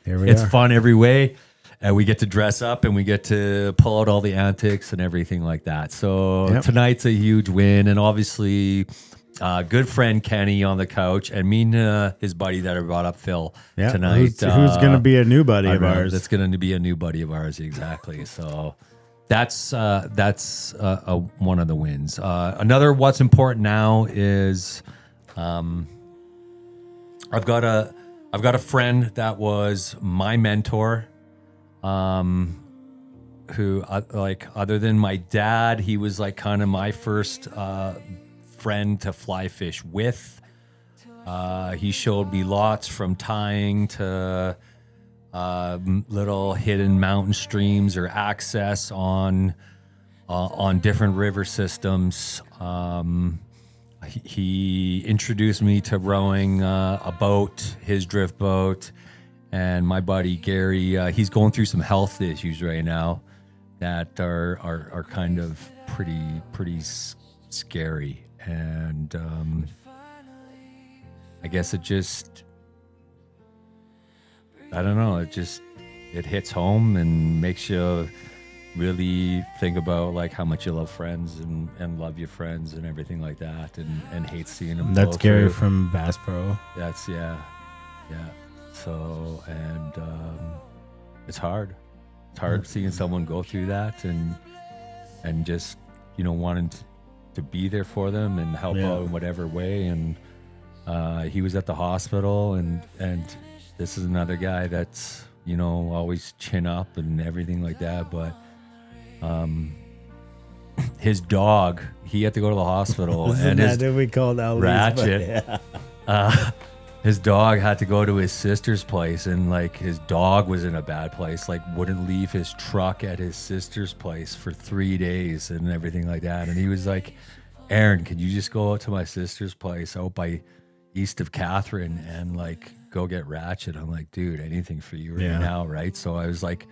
Here it's we are. fun every way. And we get to dress up and we get to pull out all the antics and everything like that. So tonight's a huge win. And obviously, good friend Kenny on the couch, and me and his buddy that I brought up, Phil, tonight. Who's going to be a new buddy of ours? That's going to be a new buddy of ours, exactly. So that's one of the wins. Another what's important now is I've got a friend that was my mentor, who like, other than my dad, he was like kind of my first friend to fly fish with. He showed me lots, from tying to little hidden mountain streams or access on different river systems. He introduced me to rowing a boat, his drift boat, and my buddy Gary, he's going through some health issues right now. that are kind of pretty scary, and I guess it just, I don't know, it hits home and makes you really think about like how much you love friends and love your friends and everything like that, and hate seeing them. That's Gary from Bass Pro. That's yeah. So, and it's hard. It's hard seeing someone go through that and just, you know, wanting to be there for them and help out in whatever way. And he was at the hospital, and this is another guy that's, you know, always chin up and everything like that. But his dog, he had to go to the hospital, and his we called out Ratchet. His dog had to go to his sister's place, and like his dog was in a bad place, like wouldn't leave his truck at his sister's place for 3 days and everything like that. And he was like, Aaron, could you just go out to my sister's place out by east of Catherine and like go get Ratchet? I'm like, dude, anything for you right now, right? So I was like,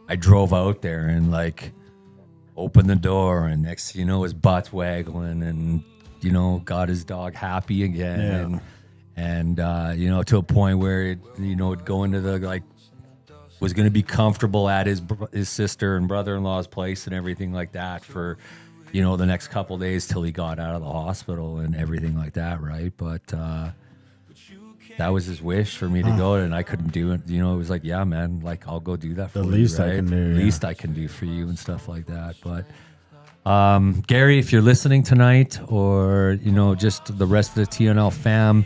I drove out there and like opened the door, and next thing you know, his butt's waggling, and you know, got his dog happy again. And you know, to a point where it, you know, it'd go into the like, was going to be comfortable at his sister and brother-in-law's place and everything like that for, you know, the next couple of days till he got out of the hospital and everything like that, right? But that was his wish for me to go, and I couldn't do it. You know, it was like, yeah, man, like I'll go do that for you. The least right? I can do. Least I can do for you and stuff like that. But Gary, if you're listening tonight, or you know, just the rest of the TNL fam.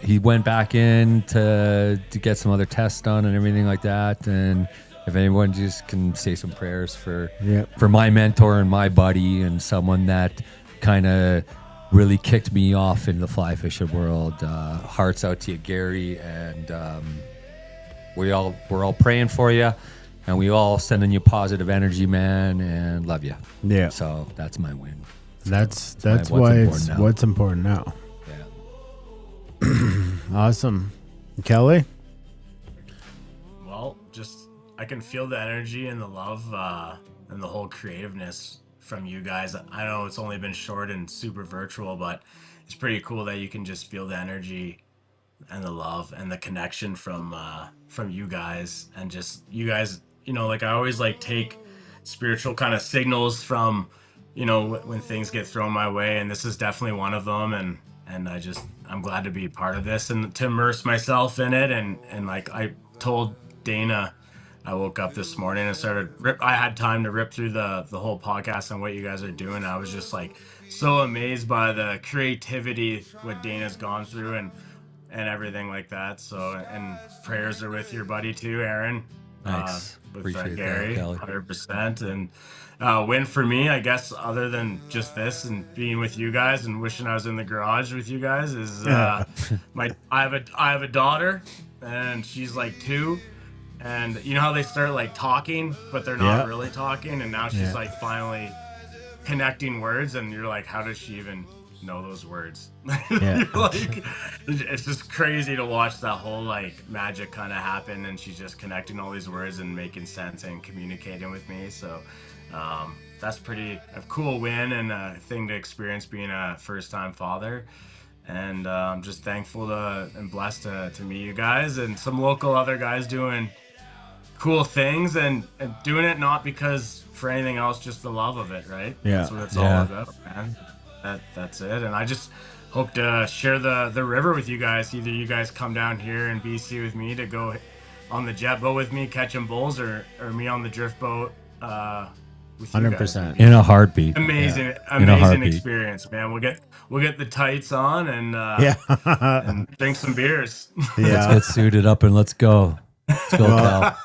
He went back in to get some other tests done and everything like that. And if anyone just can say some prayers for my mentor and my buddy, and someone that kind of really kicked me off in the fly fishing world. Hearts out to you, Gary, and we're all praying for you, and we all sending you positive energy, man, and love you. Yeah. So that's my win. That's why it's what's important now. Yeah. Awesome. Kelly? Well, just I can feel the energy and the love and the whole creativeness from you guys. I know it's only been short and super virtual, but it's pretty cool that you can just feel the energy and the love and the connection from you guys. And just you guys, you know, like I always like take spiritual kind of signals from, you know, when things get thrown my way, and this is definitely one of them. And I'm glad to be part of this and to immerse myself in it. And like I told Dana, I woke up this morning and I had time to rip through the whole podcast and what you guys are doing. I was just like so amazed by the creativity, what Dana's gone through and everything like that. So, and prayers are with your buddy too, Aaron. Thanks. With Appreciate Gary, that, Kelly. 100%. And win for me, I guess, other than just this and being with you guys and wishing I was in the garage with you guys, is I have a daughter, and she's like 2, and you know how they start like talking, but they're not really talking, and now she's like finally connecting words, and you're like, how does she even know those words? Like, it's just crazy to watch that whole like magic kind of happen, and she's just connecting all these words and making sense and communicating with me. So that's pretty a cool win and a thing to experience being a first-time father. And I'm just thankful and blessed to meet you guys and some local other guys doing cool things and doing it not because for anything else, just the love of it, right? That's what it's all about, man. That's it. And I just hope to share the river with you guys. Either you guys come down here in BC with me to go on the jet boat with me catching bulls, or me on the drift boat with you 100%. In a heartbeat. Amazing experience, man. We'll get the tights on and and drink some beers. Let's get suited up and let's go. Let's go, Cal.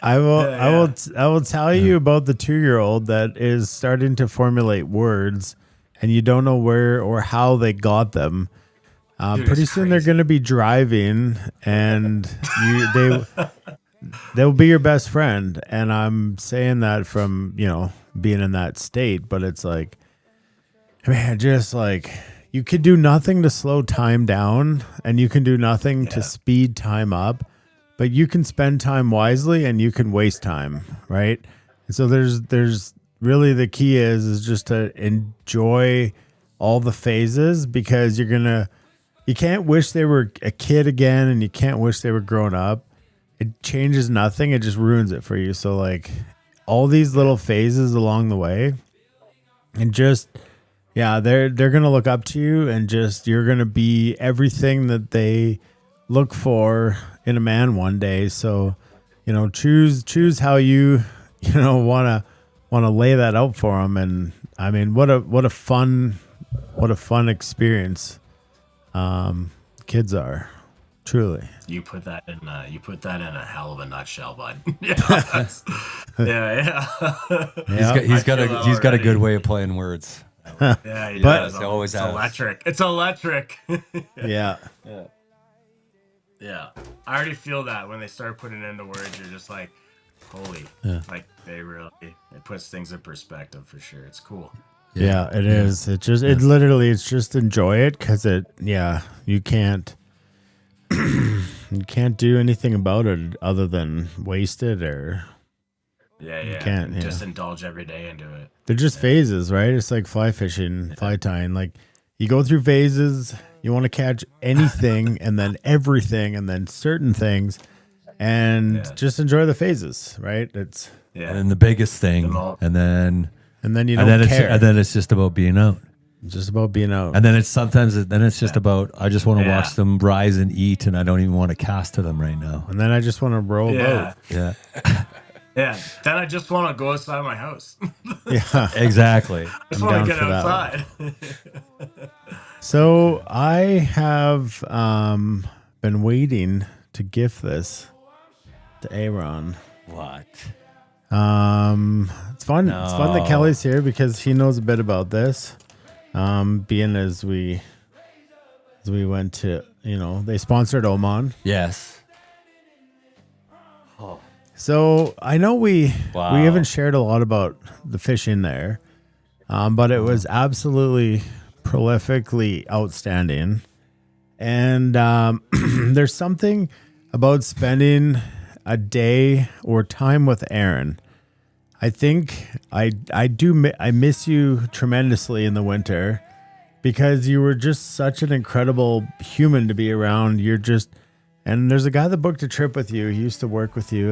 I will tell you about the 2-year-old that is starting to formulate words, and you don't know where or how they got them. Pretty soon they're going to be driving, and they'll be your best friend. And I'm saying that from, you know, being in that state, but it's like, man, just like you could do nothing to slow time down, and you can do nothing to speed time up. but you can spend time wisely and you can waste time, right? And so there's really the key is just to enjoy all the phases, because you can't wish they were a kid again, and you can't wish they were grown up. It changes nothing. It just ruins it for you. So like all these little phases along the way, and just, yeah, they're going to look up to you, and just, you're going to be everything that they look for in a man one day. So, choose how you want to lay that out for them. And I mean, what a fun experience kids are, truly. You put that in a hell of a nutshell, bud. Yeah. He's got a good way of playing words. Yeah, he does. He always it's has. electric. It's electric. Yeah. Yeah. I already feel that when they start putting it into words, you're just like, holy, like it puts things in perspective for sure. It's cool. Yeah, it is. It's just enjoy it, because you can't do anything about it other than waste it, or just indulge every day into it. They're just phases, right? It's like fly fishing, fly tying. Like you go through phases, you want to catch anything and then everything and then certain things, and just enjoy the phases, right? It's and then the biggest thing, and then you don't care. And then it's just about being out. It's just about being out. And then it's just about, I just want to watch them rise and eat, and I don't even want to cast to them right now. And then I just want to roll out. Yeah. Yeah. Then I just want to go outside my house. Yeah. Exactly. I just want to get outside. So I have been waiting to gift this to Aaron. What? It's fun. No. It's fun that Kelly's here, because he knows a bit about this. Being as we went to, they sponsored Oman. Yes. So I know we haven't shared a lot about the fishing there, but it was absolutely prolifically outstanding. And there's something about spending a day or time with Aaron. I think I miss you tremendously in the winter, because you were just such an incredible human to be around. And there's a guy that booked a trip with you. He used to work with you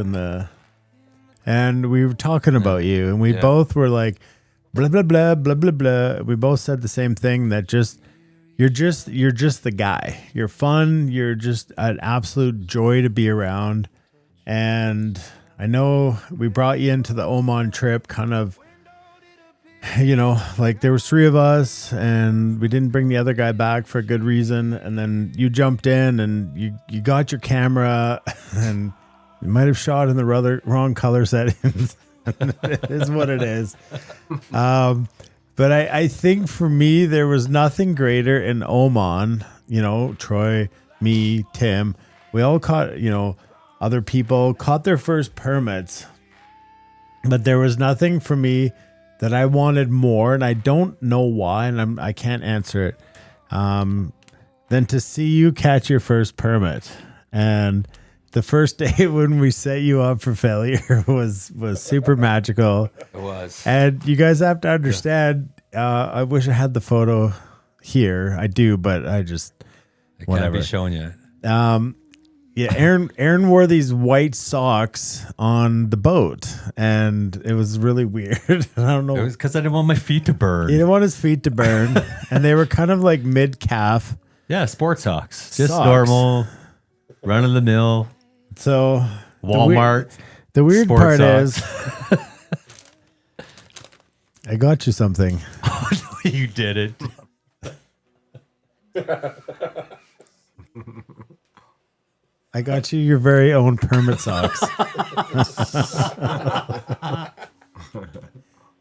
and we were talking about you, and we both were like, blah, blah, blah, blah, blah, blah. We both said the same thing, that you're just the guy. You're fun. You're just an absolute joy to be around. And I know we brought you into the Oman trip kind of, like there was 3 of us, and we didn't bring the other guy back for a good reason. And then you jumped in, and you got your camera, and you might have shot in the wrong color settings. It is what it is. But I think for me, there was nothing greater in Oman. Troy, me, Tim, we all caught, other people caught their first permits, but there was nothing for me that I wanted more, and I don't know why, and I can't answer it, than to see you catch your first permit. And the first day when we set you up for failure was super magical. It was. And you guys have to understand, I wish I had the photo here. I do, but I can't be showing you. Yeah, Aaron wore these white socks on the boat, and it was really weird. I don't know. It was because I didn't want my feet to burn. He didn't want his feet to burn, and they were kind of like mid-calf. Yeah, sports socks. Just normal, run-of-the-mill. So Walmart. The weird part socks. is, I got you something. Oh, no, you didn't. I got you your very own permit socks.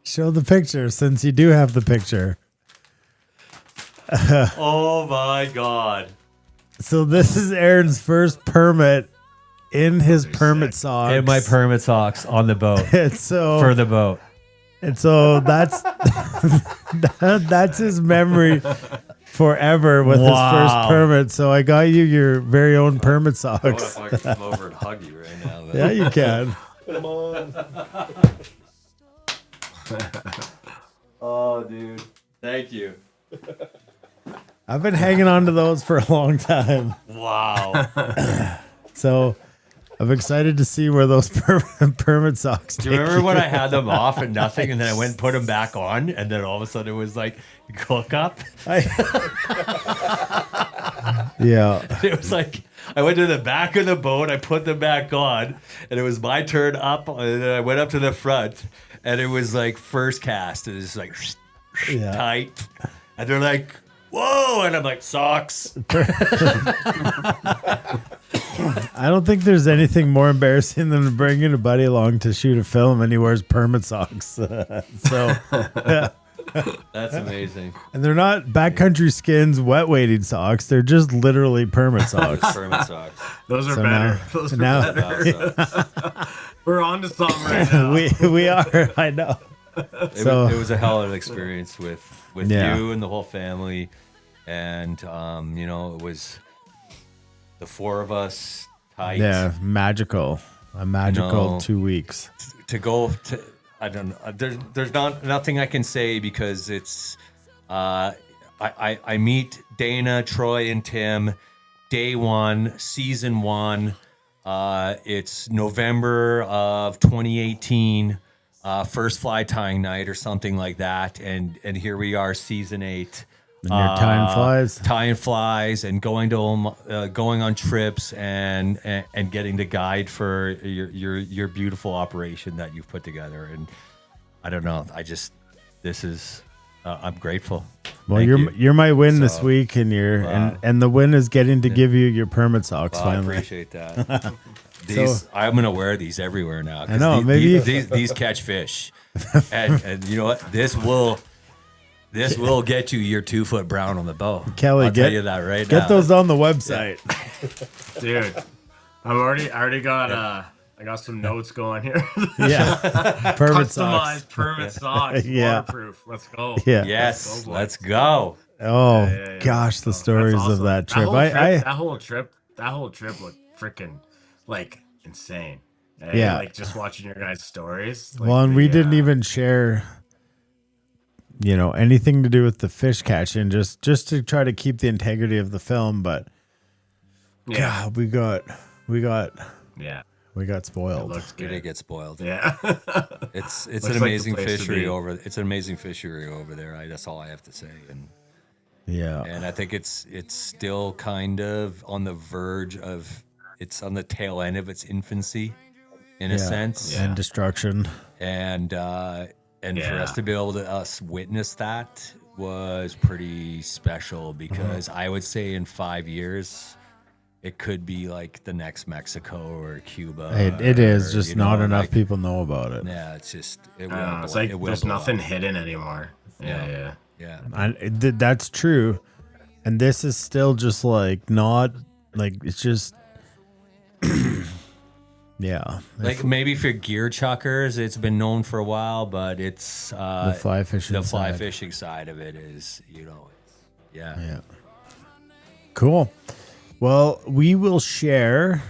Show the picture, since you do have the picture. Oh my God. So this is Aaron's first permit in his permit socks. In my permit socks on the boat. And so, for the boat. And so that's that's his memory forever with his first permit, so I got you your very own permit socks. I wonder if I can come over and hug you right now. Though. Yeah, you can. Come on. Oh, dude. Thank you. I've been hanging on to those for a long time. Wow. So I'm excited to see where those permit socks Do you remember when I had them off and nothing, and then I went and put them back on, and then all of a sudden it was like hook up? Yeah. It was like I went to the back of the boat, I put them back on, and it was my turn up, and then I went up to the front, and it was like first cast. It was like tight. And they're like, whoa, and I'm like, socks. I don't think there's anything more embarrassing than bringing a buddy along to shoot a film and he wears permit socks. So yeah. That's amazing. And they're not backcountry skins wet weighted socks. They're just literally permit socks. Permit socks. Those are So better. now- Those are now- better. We're on to something right now. we are. I know. It was a hell of an experience with Yeah. you and the whole family, and it was the four of us tight. Yeah, magical. A magical 2 weeks. To go to, I don't know. There's nothing I can say because it's. I meet Dana, Troy, and Tim, day one, season one. It's November of 2018. First fly tying night or something like that, and here we are, season 8. And you're tying flies and going on trips and getting to guide for your beautiful operation that you've put together. And I don't know, I'm grateful. Well, Thank you're my win So, this week, and and the win is getting to give you your permit socks. Well, I finally, appreciate that. I'm gonna wear these everywhere now. 'Cause I know, maybe- these catch fish, and you know what? This will get you your 2-foot brown on the bow. Kelly, I'll tell you that right now. Get those on the website. Dude, I already got I got some notes going here. Yeah. Permit Customized socks. permit socks. Yeah. Waterproof. Let's go. Yeah. Yes, let's go. Oh Yeah. gosh, the stories That's of awesome. that trip. That whole trip looked freaking like insane. Yeah. Like just watching your guys' stories. Well, and we didn't even share, anything to do with the fish catching, just to try to keep the integrity of the film. But God, we got spoiled. We did get spoiled. Yeah. It's Looks an like the amazing place to fishery be. It's an amazing fishery over there. That's all I have to say. And yeah, and I think it's still kind of on the verge of, it's on the tail end of its infancy, in a sense, and destruction. And for us to be able to witness that was pretty special, because I would say in 5 years it could be like the next Mexico or Cuba. It is or, just not enough people know about it. Yeah, it's just It's like there's nothing hidden anymore. Yeah. That's true. And this is still just like not like, it's just yeah. Like maybe for gear chuckers, it's been known for a while, but it's The fly fishing side of it is, Yeah. Cool. Well, we will share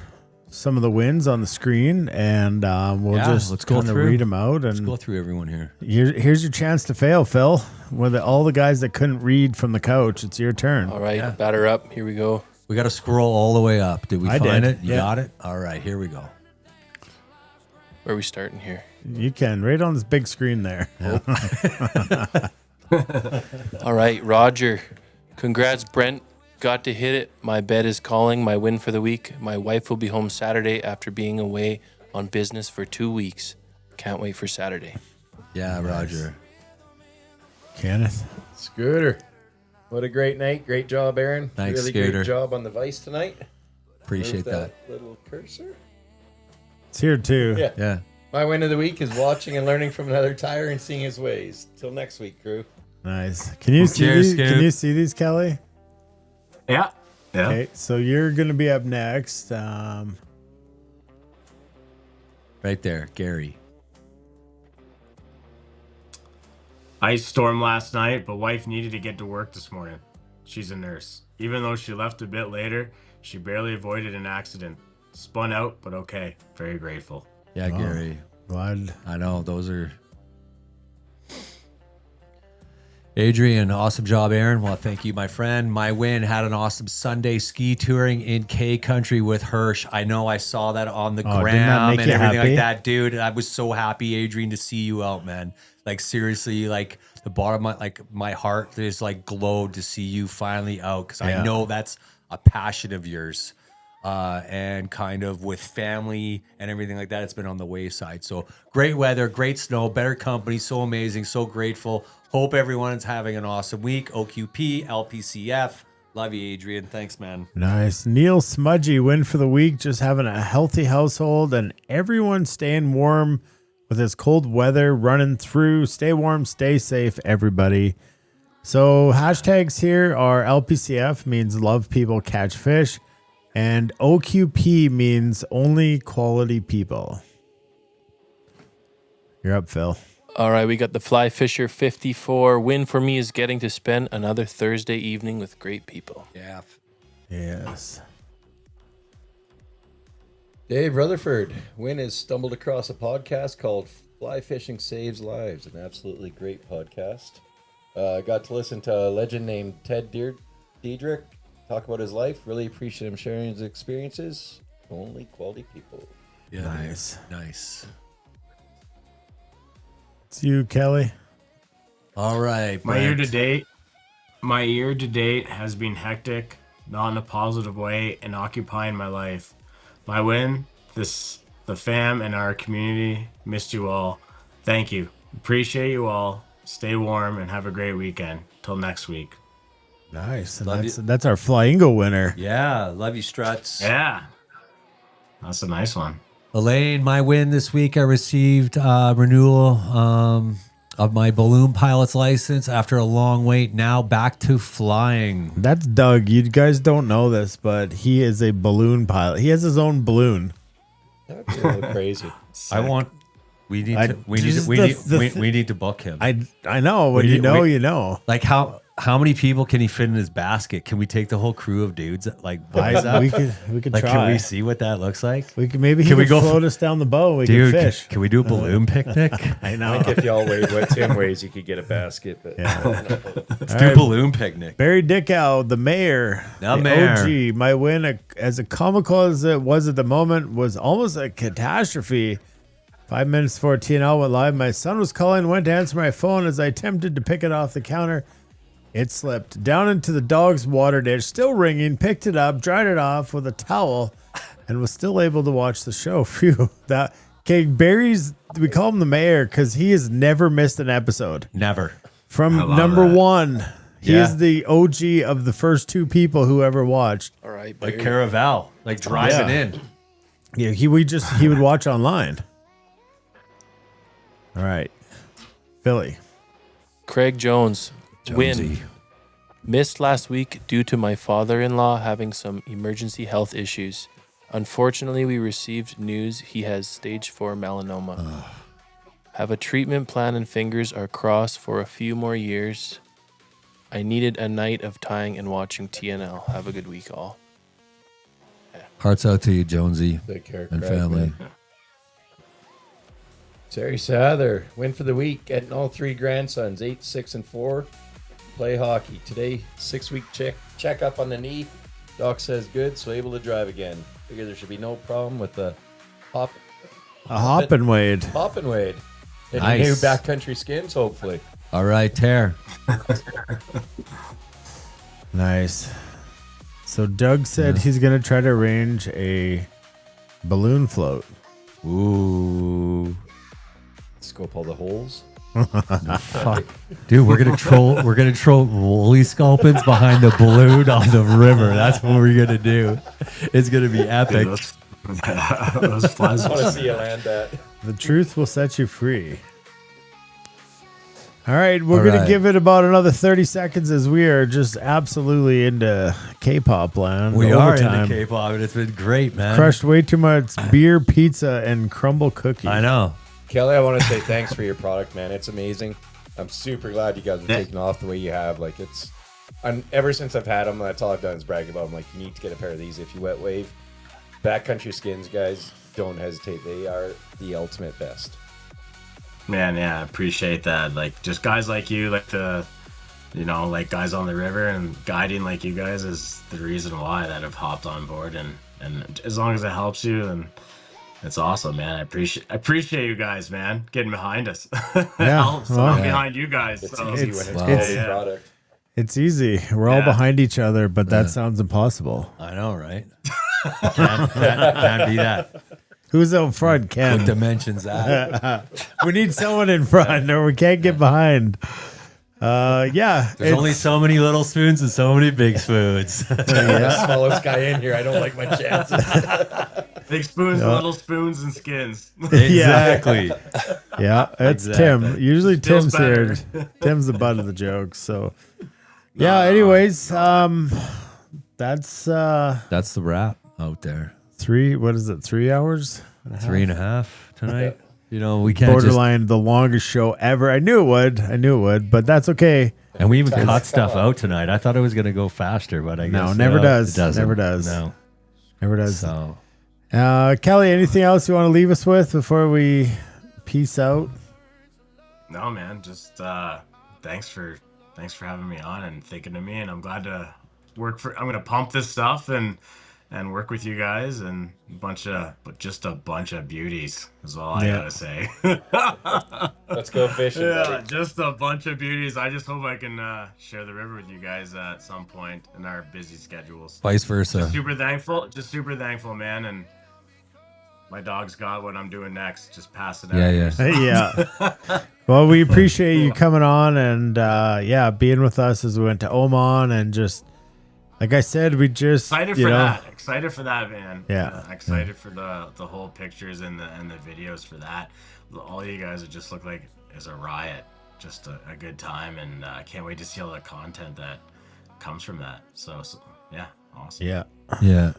some of the wins on the screen, and let's go kinda through. read them out. Let's And go through everyone here. Here's your chance to fail, Phil. With all the guys that couldn't read from the couch, it's your turn. All right, batter up. Here we go. We got to scroll all the way up. Did we I find did, it? You yeah. got it? All right, here we go. Where are we starting here? You can right on this big screen there. All right, Roger. Congrats, Brent. Got to hit it. My bed is calling. My win for the week. My wife will be home Saturday after being away on business for 2 weeks. Can't wait for Saturday. Yeah, Roger. Kenneth. Scooter. What a great night. Great job, Aaron. Thanks, really Scooter. great job on the Vice tonight. Appreciate There's that. little cursor. It's here too. Yeah. My win of the week is watching and learning from another tire and seeing his ways. Till next week, crew. Nice. Can you see Cheers, these? Scoop. Can you see these, Kelly? Yeah. Okay, so you're gonna be up next. Right there, Gary. Ice storm last night, but wife needed to get to work this morning. she's a nurse. Even though she left a bit later, she barely avoided an accident. Spun out, but okay. Very grateful. Yeah, Gary. Glad. I know, those are... Adrian, awesome job, Aaron. Well, thank you, my friend. My win had an awesome Sunday ski touring in K Country with Hirsch. I know I saw that on the gram and everything like that, dude. I was so happy, Adrian, to see you out, man. Like seriously, like the bottom of my heart just like glowed to see you finally out, because I know that's a passion of yours. And kind of with family and everything like that, it's been on the wayside. So great weather, great snow, better company, so amazing, so grateful. Hope everyone's having an awesome week. OQP, LPCF. Love you, Adrian. Thanks, man. Nice. Neil Smudgy, win for the week. Just having a healthy household and everyone staying warm with this cold weather running through. Stay warm, stay safe, everybody. So hashtags here are LPCF means love people catch fish, and OQP means only quality people. You're up, Phil. All right, we got the Fly Fisher 54. Win for me is getting to spend another Thursday evening with great people. Yeah. Yes. Dave Rutherford, Win has stumbled across a podcast called Fly Fishing Saves Lives, an absolutely great podcast. Got to listen to a legend named Ted Diedrich talk about his life. Really appreciate him sharing his experiences. Only quality people. Yeah, Nice. Nice. It's you, Kelly. All right. My year to date has been hectic, not in a positive way, and occupying my life. My win, the fam and our community, missed you all. Thank you. Appreciate you all. Stay warm and have a great weekend. Till next week. Nice. And that's our Flyingo winner. Yeah. Love you, Struts. Yeah. That's a nice one. Elaine, my win this week, I received renewal of my balloon pilot's license after a long wait. Now back to flying. That's Doug. You guys don't know this, but he is a balloon pilot. He has his own balloon. That's a little crazy. We need to book him. I know. When you know. Like how many people can he fit in his basket? Can we take the whole crew of dudes? Like we could like, try. can we see what that looks like? We could maybe float us down the boat. We Dude, can fish. Can we do a balloon picnic? I know. Like if y'all weighed what Tim weighs, you could get a basket. But Let's do balloon picnic. Barry Dickow, the mayor, The mayor. OG. My win, as comical as it was at the moment, was almost a catastrophe. 5 minutes before TNL went live, my son was calling, went to answer my phone as I attempted to pick it off the counter. It slipped down into the dog's water dish, still ringing, picked it up, dried it off with a towel, and was still able to watch the show. Phew. Barry's, we call him the mayor because he has never missed an episode. Never. From number one. He is the OG of the first two people who ever watched. All right, Like Caraval, like driving in. Yeah, he would watch online. All right. Philly. Craig Jones. Jonesy. Win. Missed last week due to my father-in-law having some emergency health issues. Unfortunately, we received news he has stage 4 melanoma. Have a treatment plan and fingers are crossed for a few more years. I needed a night of tying and watching TNL. Have a good week, all. Hearts out to you, Jonesy. Take care, and Craig, family. man. Terry Sather, win for the week, getting all 3 grandsons, 8, 6, and 4. Play hockey. Today, 6-week check up on the knee. Doc says good, so able to drive again. Figure there should be no problem with the hop and wade. Hop and wade. And Nice. new backcountry skins, hopefully. All right, Tear. Nice. So Doug said he's going to try to arrange a balloon float. Ooh. Scope all the holes. Fuck. Dude, we're gonna troll Wooly Sculpins behind the balloon on the river. That's what we're gonna do. It's gonna be epic. Those flies. I want to see you land that. The truth will set you free. All right, we're All going right. to give it about another 30 seconds as we are just absolutely into K-pop land. We are Overtime. into K-pop, and it's been great, man. Crushed way too much beer, pizza, and crumble cookie. I know. Kelly, I want to say thanks for your product, man. It's amazing. I'm super glad you guys are taking off the way you have. Like, it's And ever since I've had them, that's all I've done is brag about them. Like, you need to get a pair of these if you wet wave. Backcountry skins, guys, don't hesitate. They are the ultimate best. Man, yeah, I appreciate that. Like, just guys like you, like like guys on the river and guiding like you guys is the reason why that I've hopped on board. And as long as it helps you, then it's awesome, man. I appreciate you guys, man, getting behind us. Yeah, I'm behind you guys. It's so. easy when it's a product. It's easy. We're all behind each other, but that sounds impossible. I know, right? Can't be that. Who's out front, Ken? What dimensions that? We need someone in front, or we can't get behind. There's only so many little spoons and so many big spoons. I'm the smallest guy in here. I don't like my chances. Big spoons, little spoons, and skins. Exactly. Yeah, it's Exactly. Tim. Usually Feels Tim's here. Tim's the butt of the joke. So, anyways, that's the wrap out there. 3 hours? 3.5 tonight. We can't Borderline the longest show ever. I knew it would, but that's okay. And we even cut stuff out tonight. I thought it was going to go faster, but I guess No, never does. It doesn't. Never does. No. Never does. So, Kelly, anything else you want to leave us with before we peace out? No, man, just thanks for having me on and thinking of me, and I'm glad to I'm gonna pump this stuff and work with you guys and just a bunch of beauties is all I gotta say. Let's go fishing. Yeah, just a bunch of beauties. I just hope I can share the river with you guys at some point in our busy schedules. vice versa. Just super thankful, man. And my dog's got what I'm doing next. Just pass it out. Yeah. Well, we appreciate you coming on and being with us as we went to Oman and just like I said, we just excited for that, man. Yeah. Excited for the whole pictures and the videos for that. All you guys would just look like is a riot, just a good time, and I can't wait to see all the content that comes from that. So yeah, awesome. Yeah.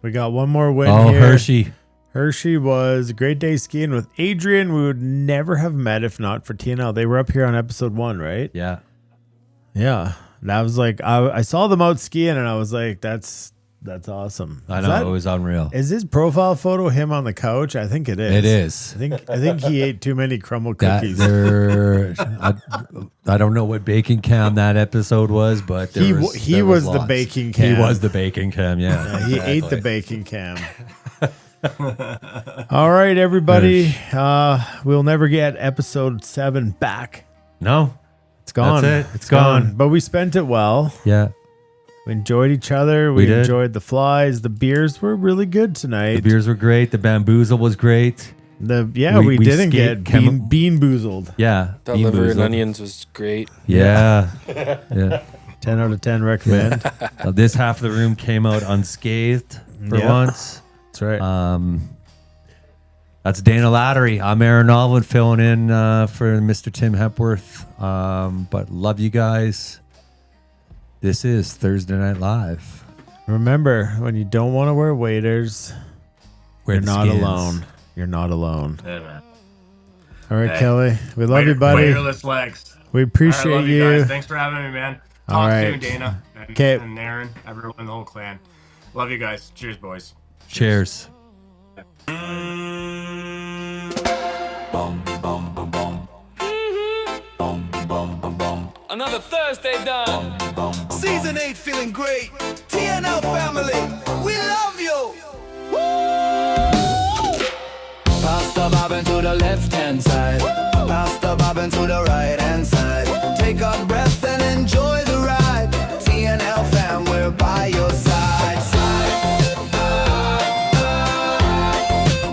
We got one more win here. Hershey. Hershey was Great Day Skiing with Adrian. We would never have met if not for TNL. They were up here on episode 1, right? Yeah. Yeah. That was like, I saw them out skiing and I was like, that's awesome. I know, it was unreal. Is his profile photo him on the couch? I think it is. It is. I think he ate too many crumble cookies. I don't know what baking cam that episode was, but he was the lots. baking cam. He was the baking cam, yeah. He ate the baking cam. All right, everybody. We'll never get episode 7 back. No. It's gone. That's it. It's gone. But we spent it well. Yeah. We enjoyed each other. We enjoyed the flies. The beers were really good tonight. The beers were great. The bamboozle was great. We didn't get bean boozled. Yeah. The liver and onions was great. Yeah. 10 out of 10 recommend. This half of the room came out unscathed for once. That's right. That's Dana Lattery. I'm Aaron Nolan filling in for Mr. Tim Hepworth. But love you guys. This is Thursday Night Live. Remember, when you don't want to wear waders, you're not alone. You're not alone. Yeah, man. All right, Kelly. We love you, buddy. Waderless legs. We appreciate love you guys. Thanks for having me, man. Talk All right. soon, Dana. Okay. And Aaron, everyone, the whole clan. Love you guys. Cheers, boys. Cheers. Another Thursday done. Season 8 feeling great. TNL family, we love you. Woo! Pass the bobbin to the left hand side. Pass the bobbin to the right hand side. Take a breath and enjoy the ride. TNL fam, we're by your side.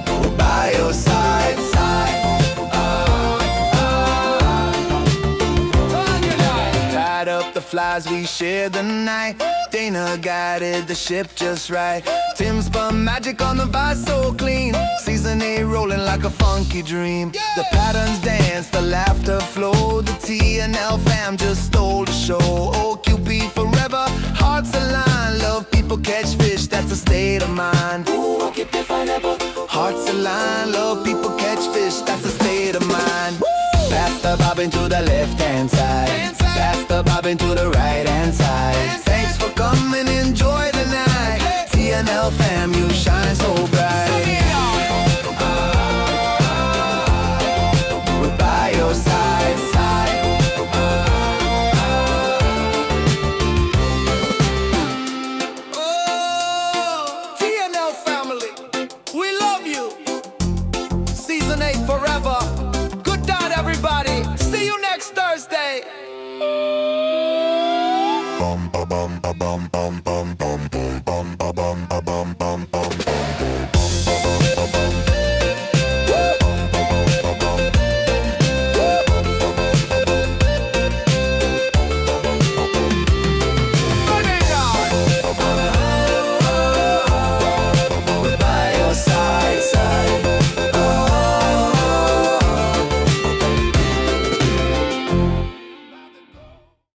We're by your side. Tied up the flies, we shared the night. Dana guided the ship just right. Tim spun magic on the vice so clean. Season 8 rolling like a funky dream. The patterns dance, the laughter flowed. The TNL fam just stole the show. OQP forever, hearts align. Love people catch fish, that's a state of mind. Ooh, OQP forever. Hearts align, love people catch fish, that's a state of mind. Pass the bobbin to the left hand side. Pass the bobbin vibing to the right hand side. Thanks for coming, enjoy the night. TNL fam, you shine so bright. We're by your side, side. Oh, TNL family, we love you. Season 8 forever. Good night, everybody. See you next Thursday. Bum ba bum ba bum bum bum bum bum bum ba bum ba bum bum bum bum bum ba bum ba bum.